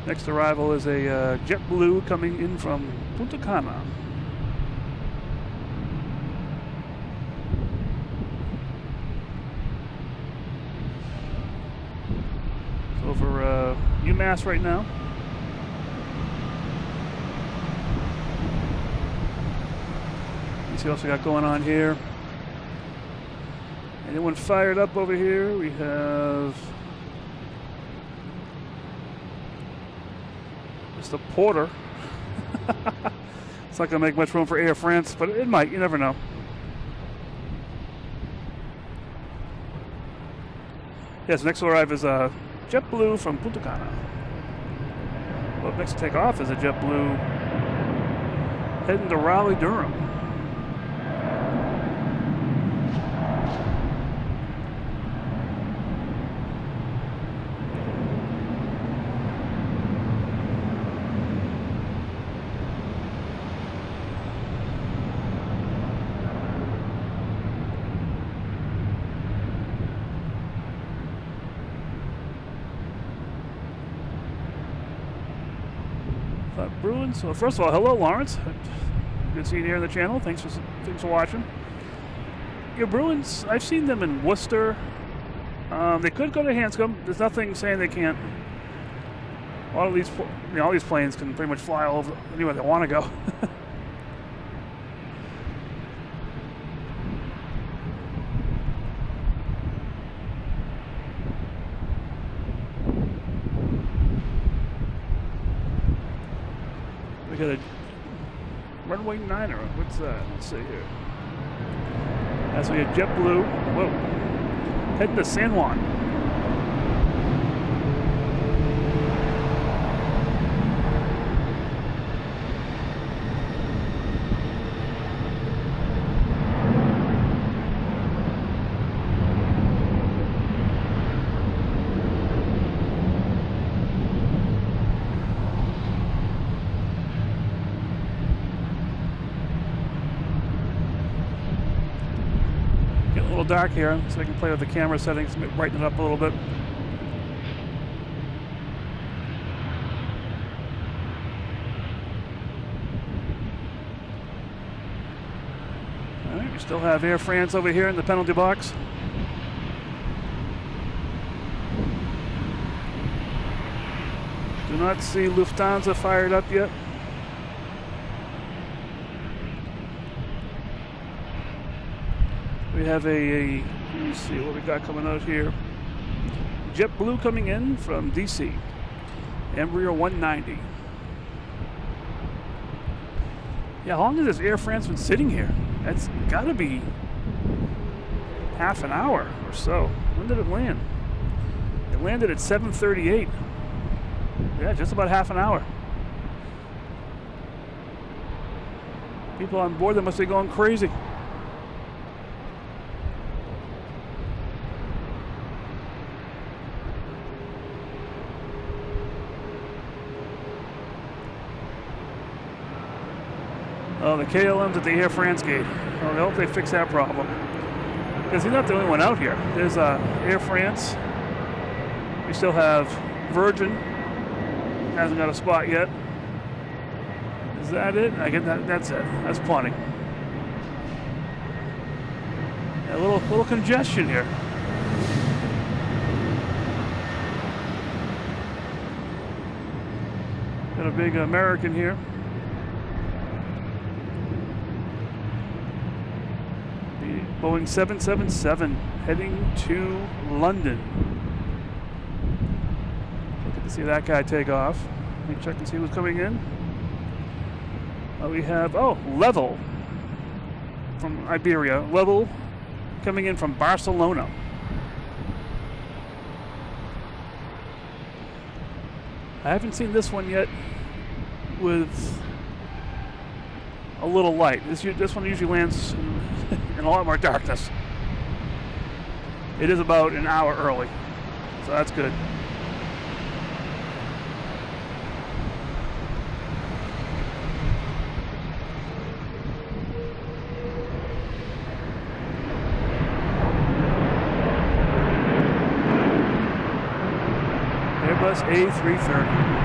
Speaker 1: Next arrival is a JetBlue coming in from Punta Cana. It's over UMass right now. Let's see what else we got going on here. Anyone fired up over here? We have the Porter. It's not going to make much room for Air France, but it might. You never know. Yes, next to arrive is a JetBlue from Punta Cana. Well, next to take off is a JetBlue heading to Raleigh, Durham. Bruins. So first of all, hello Lawrence. Good seeing you here on the channel. Thanks for watching. Your Bruins, I've seen them in Worcester. They could go to Hanscom. There's nothing saying they can't. All these planes can pretty much fly all over anywhere they want to go. Got a Runway 9er. What's that? Let's see here. That's we have JetBlue. Whoa. Heading to San Juan. Dark here, so I can play with the camera settings, brighten it up a little bit. All right, we still have Air France over here in the penalty box. Do not see Lufthansa fired up yet. We have let me see what we got coming out here. JetBlue coming in from DC. Embraer 190. Yeah, how long has this Air France been sitting here? That's got to be half an hour or so. When did it land? It landed at 7:38. Yeah, just about half an hour. People on board, they must be going crazy. Oh, the KLM's at the Air France gate. Oh, I hope they fix that problem. Because he's not the only one out here. There's Air France. We still have Virgin. Hasn't got a spot yet. Is that it? I get that. That's it. That's plenty. A little congestion here. Got a big American here. Boeing 777 heading to London. Looking to see that guy take off. Let me check and see who's coming in. We have, Level from Iberia. Level coming in from Barcelona. I haven't seen this one yet with a little light. This one usually lands in a lot more darkness. It is about an hour early, so that's good. Airbus A330.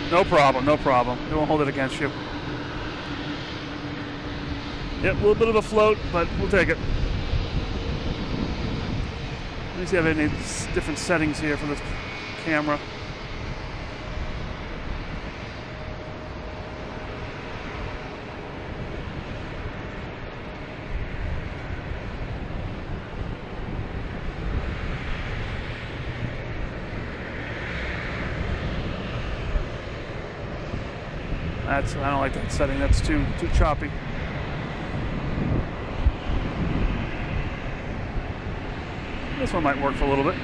Speaker 1: No problem, no problem. It won't hold it against you. Yep, a little bit of a float, but we'll take it. Let me see if I have any different settings here for this camera. I don't like that setting. That's too choppy. This one might work for a little bit.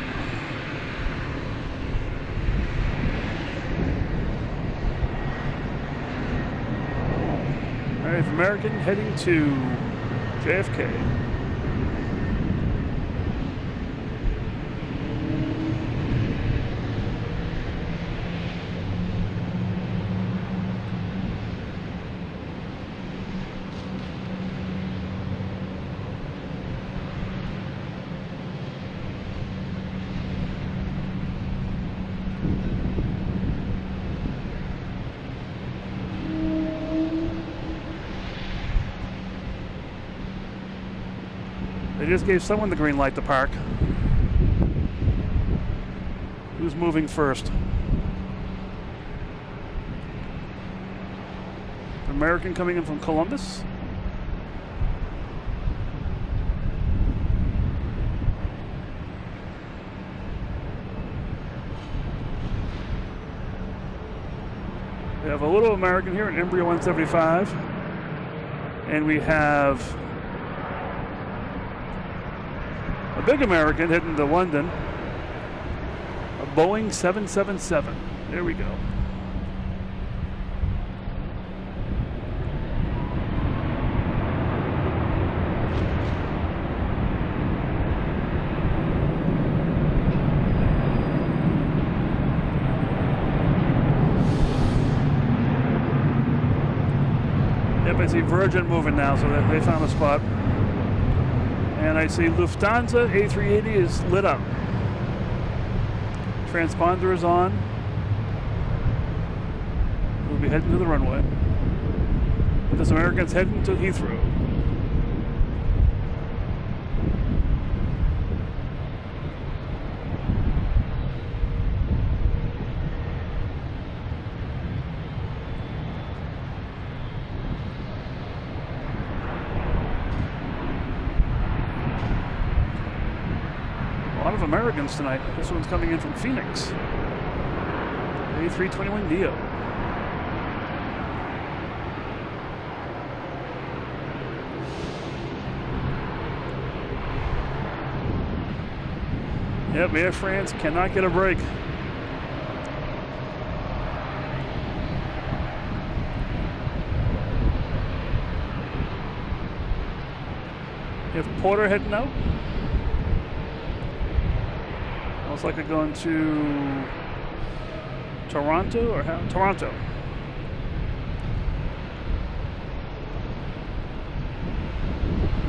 Speaker 1: All right, American heading to JFK. They just gave someone the green light to park. Who's moving first? American coming in from Columbus. We have a little American here, an Embraer 175. And we have a big American heading to London, a Boeing 777. There we go. Yep, I see Virgin moving now, so they found a spot. And I see Lufthansa A380 is lit up. Transponder is on. We'll be heading to the runway. But this American's heading to Heathrow. A lot of Americans tonight. This one's coming in from Phoenix. A321neo. Yep, Air France cannot get a break. You have Porter heading out. Looks like they're going to Toronto or how? Toronto.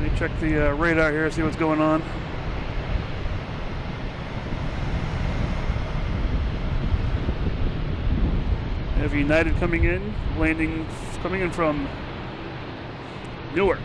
Speaker 1: Let me check the radar here, see what's going on. We have United coming in, coming in from Newark.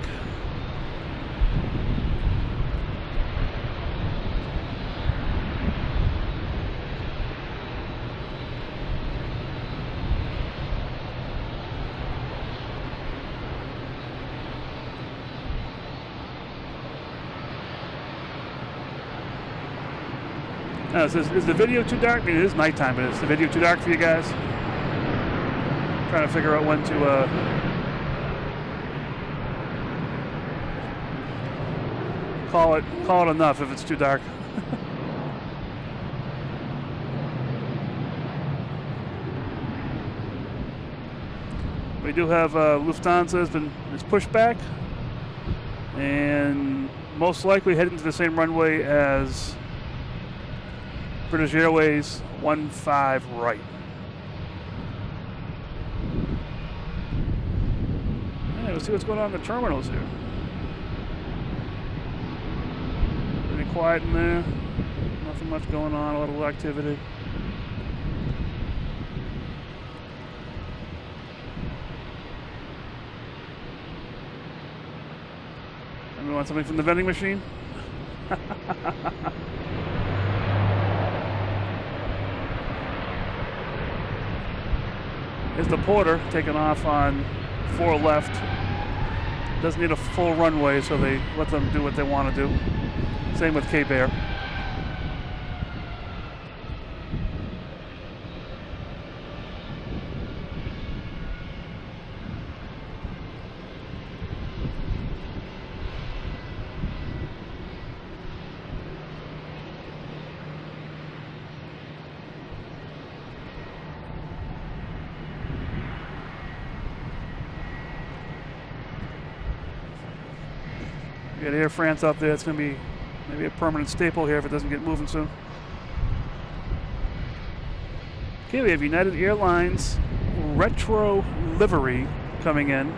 Speaker 1: Is the video too dark? I mean, it is nighttime, but is the video too dark for you guys? Trying to figure out when to call it enough if it's too dark. We do have Lufthansa is pushed back, and most likely heading to the same runway as British Airways 15 right. Yeah, let's see what's going on in the terminals here. Pretty quiet in there. Nothing much going on, a little activity. Anyone want something from the vending machine? Here's the porter taking off on 4 left. Doesn't need a full runway, so they let them do what they want to do. Same with Cape Air. We got Air France up there. It's going to be maybe a permanent staple here if it doesn't get moving soon. Okay, we have United Airlines retro livery coming in.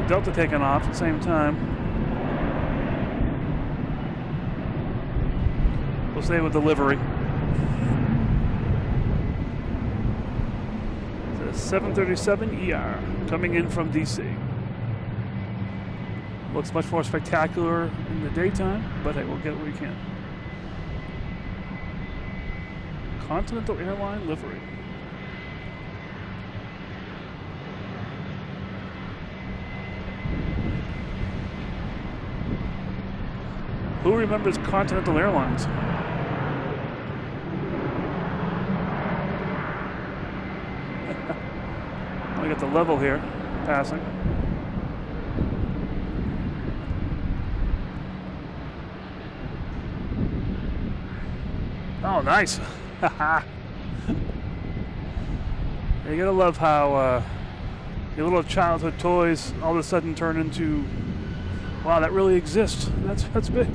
Speaker 1: Delta taking off at the same time. We'll stay with the livery. 737 ER coming in from DC. Looks much more spectacular in the daytime, but hey, we'll get what we can. Continental Airline livery. Who remembers Continental Airlines? We got the level here, passing. Oh, nice. You gotta love how your little childhood toys all of a sudden turn into, wow, that really exists. That's big.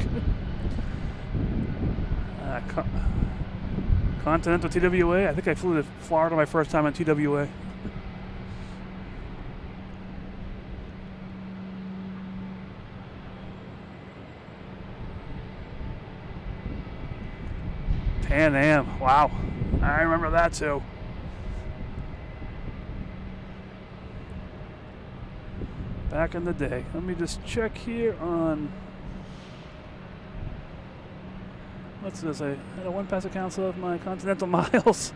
Speaker 1: Continental TWA. I think I flew to Florida my first time on TWA. Pan Am, wow, I remember that too. Back in the day. Let me just check here on, what's this? I had a one-pass account of my Continental miles.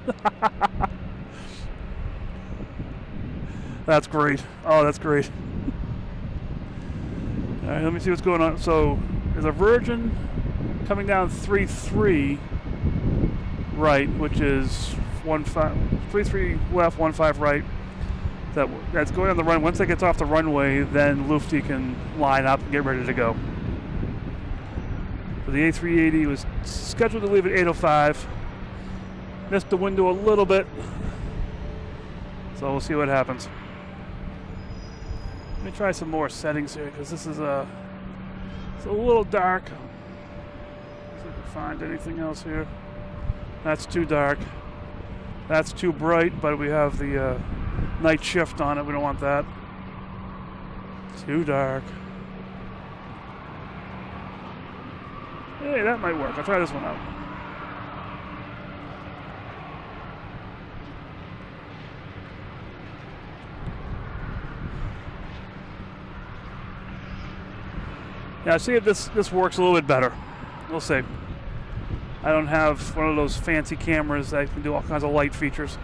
Speaker 1: That's great. Oh, that's great. All right, let me see what's going on. So there's a Virgin coming down 3-3. Right, which is 3-3 left, 1-5 right. That's going on the run. Once that gets off the runway, then Lufthansa can line up and get ready to go. So the A380 was scheduled to leave at 8:05. Missed the window a little bit, so we'll see what happens. Let me try some more settings here because this is it's a little dark. See if I can find anything else here. That's too dark. That's too bright, but we have the night shift on it. We don't want that. Too dark. Hey, that might work. I'll try this one out. Yeah, see if this works a little bit better. We'll see. I don't have one of those fancy cameras that can do all kinds of light features.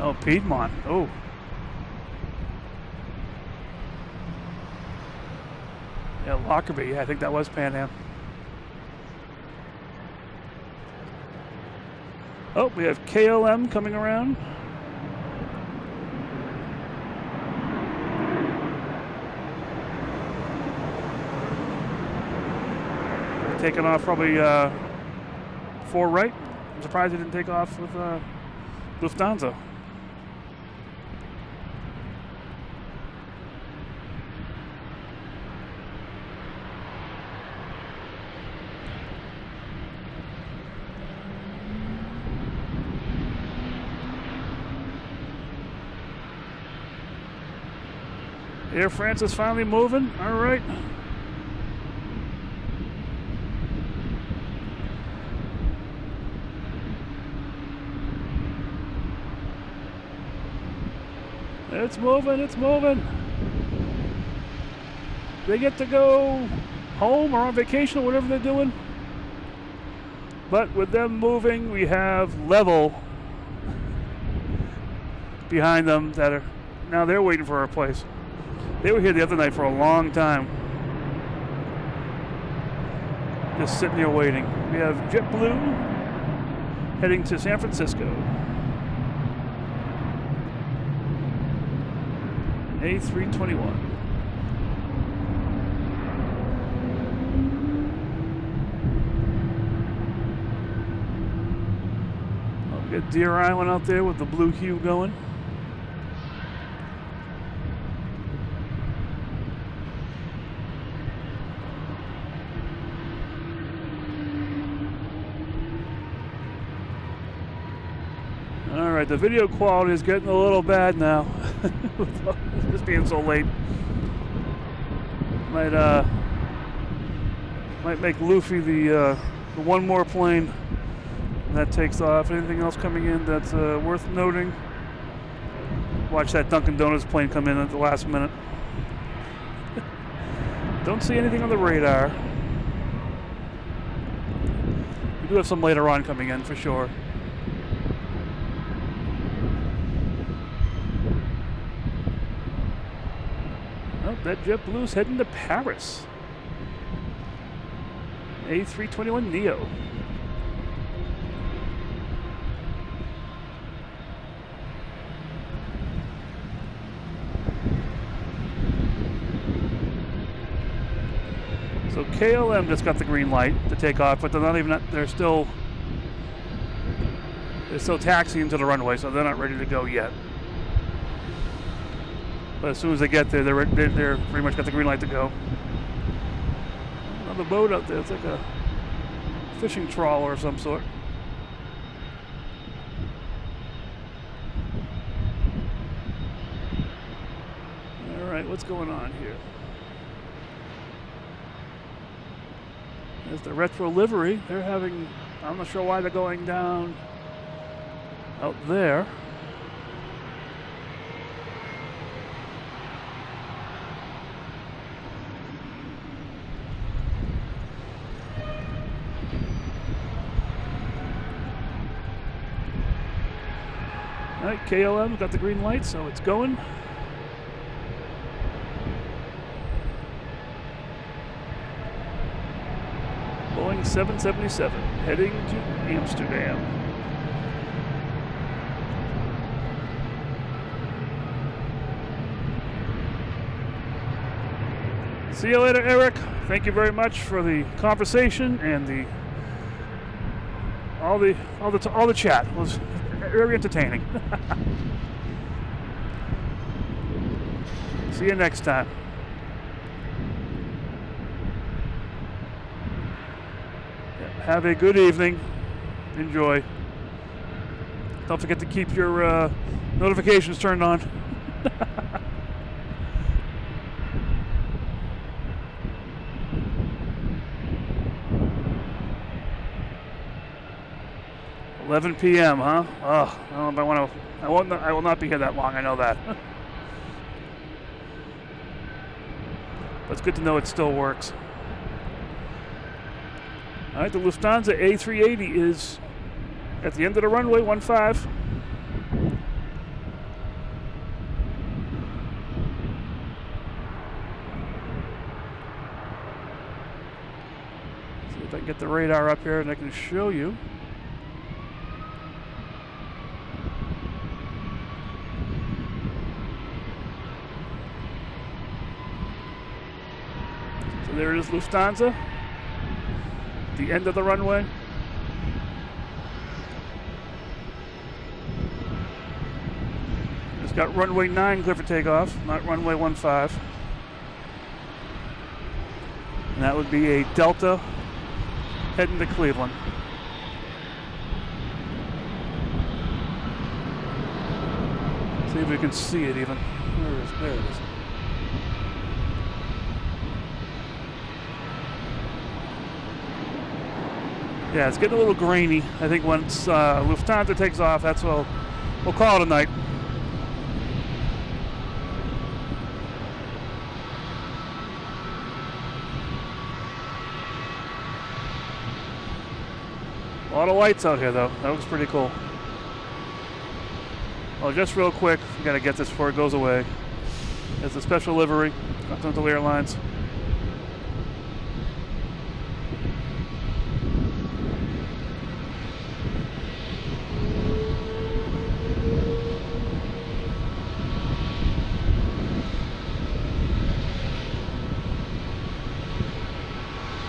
Speaker 1: Oh, Piedmont. Oh. Yeah, Lockerbie. I think that was Pan Am. Oh, we have KLM coming around. Taking off probably 4 right. I'm surprised they didn't take off with Lufthansa. Air France is finally moving. All right. It's moving, it's moving. They get to go home or on vacation or whatever they're doing. But with them moving, we have level behind them that are, now they're waiting for our place. They were here the other night for a long time. Just sitting here waiting. We have JetBlue heading to San Francisco. A321. Oh, we got Deer Island out there with the blue hue going. Alright, the video quality is getting a little bad now. Just being so late. Might make Luffy the one more plane that takes off. Anything else coming in that's worth noting? Watch that Dunkin' Donuts plane come in at the last minute. Don't see anything on the radar. We do have some later on coming in for sure. That JetBlue's heading to Paris. A321 Neo. So KLM just got the green light to take off, but they're not even. They're still taxiing to the runway, so they're not ready to go yet. But as soon as they get there, they're pretty much got the green light to go. Another boat out there. It's like a fishing trawler of some sort. All right, what's going on here? There's the retro livery. They're having, I'm not sure why they're going down out there. All right, KLM got the green light, so it's going. Boeing 777 heading to Amsterdam. See you later, Eric. Thank you very much for the conversation and all the chat. It was very entertaining. See you next time. Have a good evening. Enjoy. Don't forget to keep your notifications turned on. $11 p.m., huh? Oh, I don't know if I will not be here that long. I know that. But it's good to know it still works. All right, the Lufthansa A380 is at the end of the runway, 15. Get the radar up here and I can show you. So there it is, Lufthansa. The end of the runway. It's got runway 9 clear for takeoff, not runway 15. And that would be a Delta heading to Cleveland. See if we can see it even. There it is. Yeah, it's getting a little grainy. I think once Lufthansa takes off, that's what we'll call it a night. A lot of lights out here, though. That looks pretty cool. Well, just real quick, we gotta get this before it goes away. It's a special livery, Continental Airlines.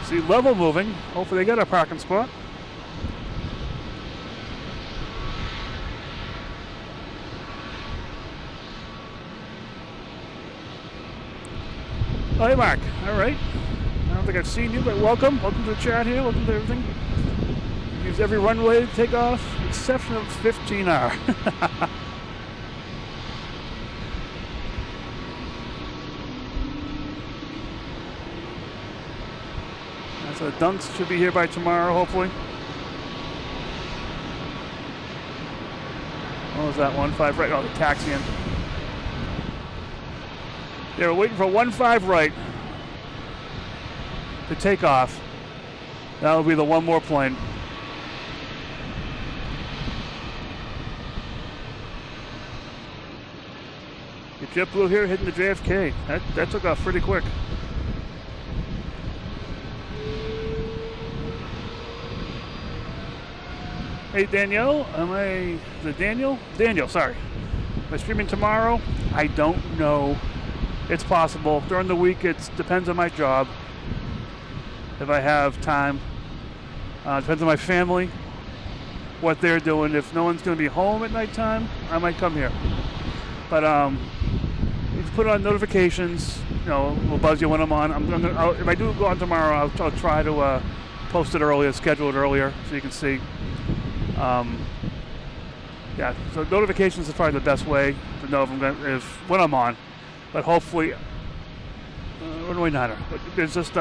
Speaker 1: See level moving. Hopefully they got a parking spot. Oh, hey, Mark. All right. I don't think I've seen you, but welcome. Welcome to the chat here. Welcome to everything. Use every runway to take off, exception of 15R. So the Dunks should be here by tomorrow, hopefully. What was that, 15 right? Oh, the taxiing. They were waiting for 15 right to take off. That'll be the one more plane. Get JetBlue here heading to JFK. That took off pretty quick. Hey Danielle, is it Daniel? Daniel, sorry. Am I streaming tomorrow? I don't know. It's possible. During the week, it depends on my job. If I have time. Depends on my family, what they're doing. If no one's going to be home at nighttime, I might come here. But if you put on notifications, we'll buzz you when I'm on. If I do go on tomorrow, I'll try to post it earlier, schedule it earlier, so you can see. Yeah, so notifications is probably the best way to know when I'm on. But hopefully, runway 9er. But there's just,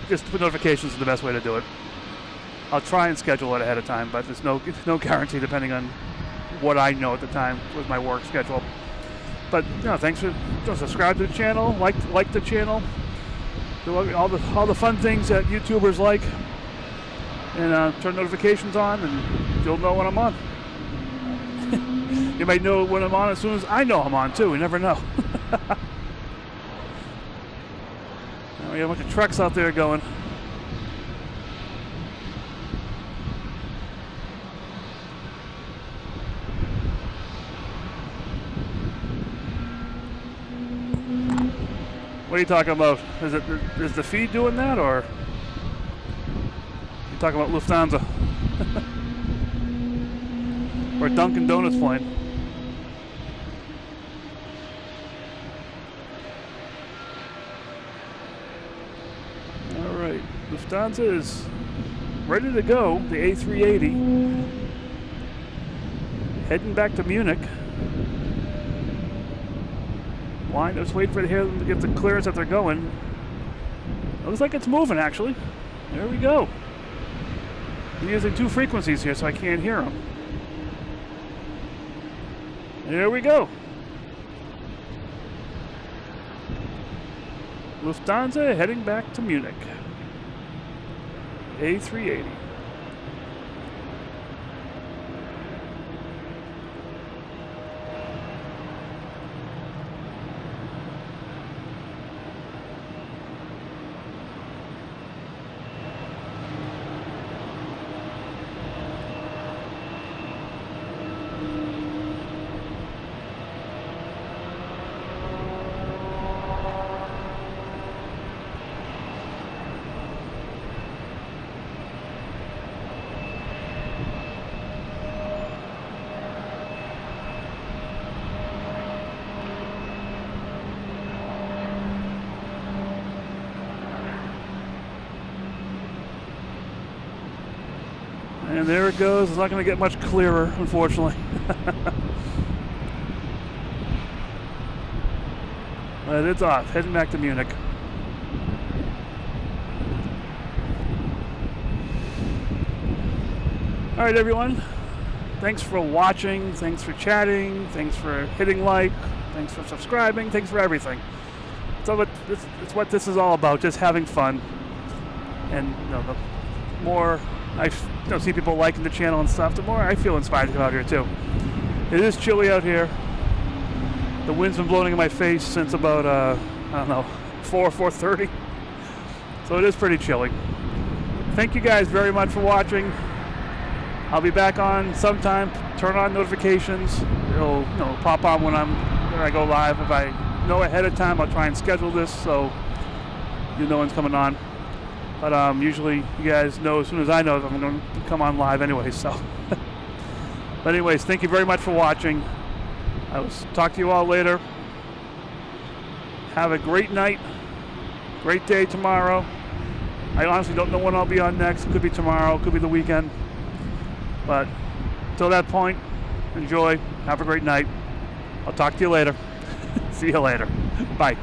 Speaker 1: just put notifications is the best way to do it. I'll try and schedule it ahead of time, but there's no guarantee depending on what I know at the time with my work schedule. But thanks for subscribe to the channel, like the channel, do all the fun things that YouTubers like, and turn notifications on, and you'll know when I'm on. You might know when I'm on as soon as I know I'm on too. You never know. We have a bunch of trucks out there going. What are you talking about? Is the feed doing that, or you talking about Lufthansa or Dunkin' Donuts plane? All right, Lufthansa is ready to go. The A380 heading back to Munich. Line, just waiting for them to get the clearance that they're going. Looks like it's moving, actually. There we go. I'm using two frequencies here, so I can't hear them. There we go. Lufthansa heading back to Munich. A380. And there it goes. It's not going to get much clearer, unfortunately. But it's off, heading back to Munich. All right, everyone. Thanks for watching. Thanks for chatting. Thanks for hitting like. Thanks for subscribing. Thanks for everything. It's what this is all about, just having fun. And the more I see people liking the channel and stuff, the more I feel inspired to come out here too. It is chilly out here. The wind's been blowing in my face since about, 4:30. So it is pretty chilly. Thank you guys very much for watching. I'll be back on sometime. Turn on notifications. It'll pop on when I go live. If I know ahead of time, I'll try and schedule this so you know when's coming on. But usually you guys know as soon as I know if I'm going to come on live anyway. So, but anyways, thank you very much for watching. I will talk to you all later. Have a great night. Great day tomorrow. I honestly don't know when I'll be on next. It could be tomorrow. It could be the weekend. But until that point, enjoy. Have a great night. I'll talk to you later. See you later. Bye.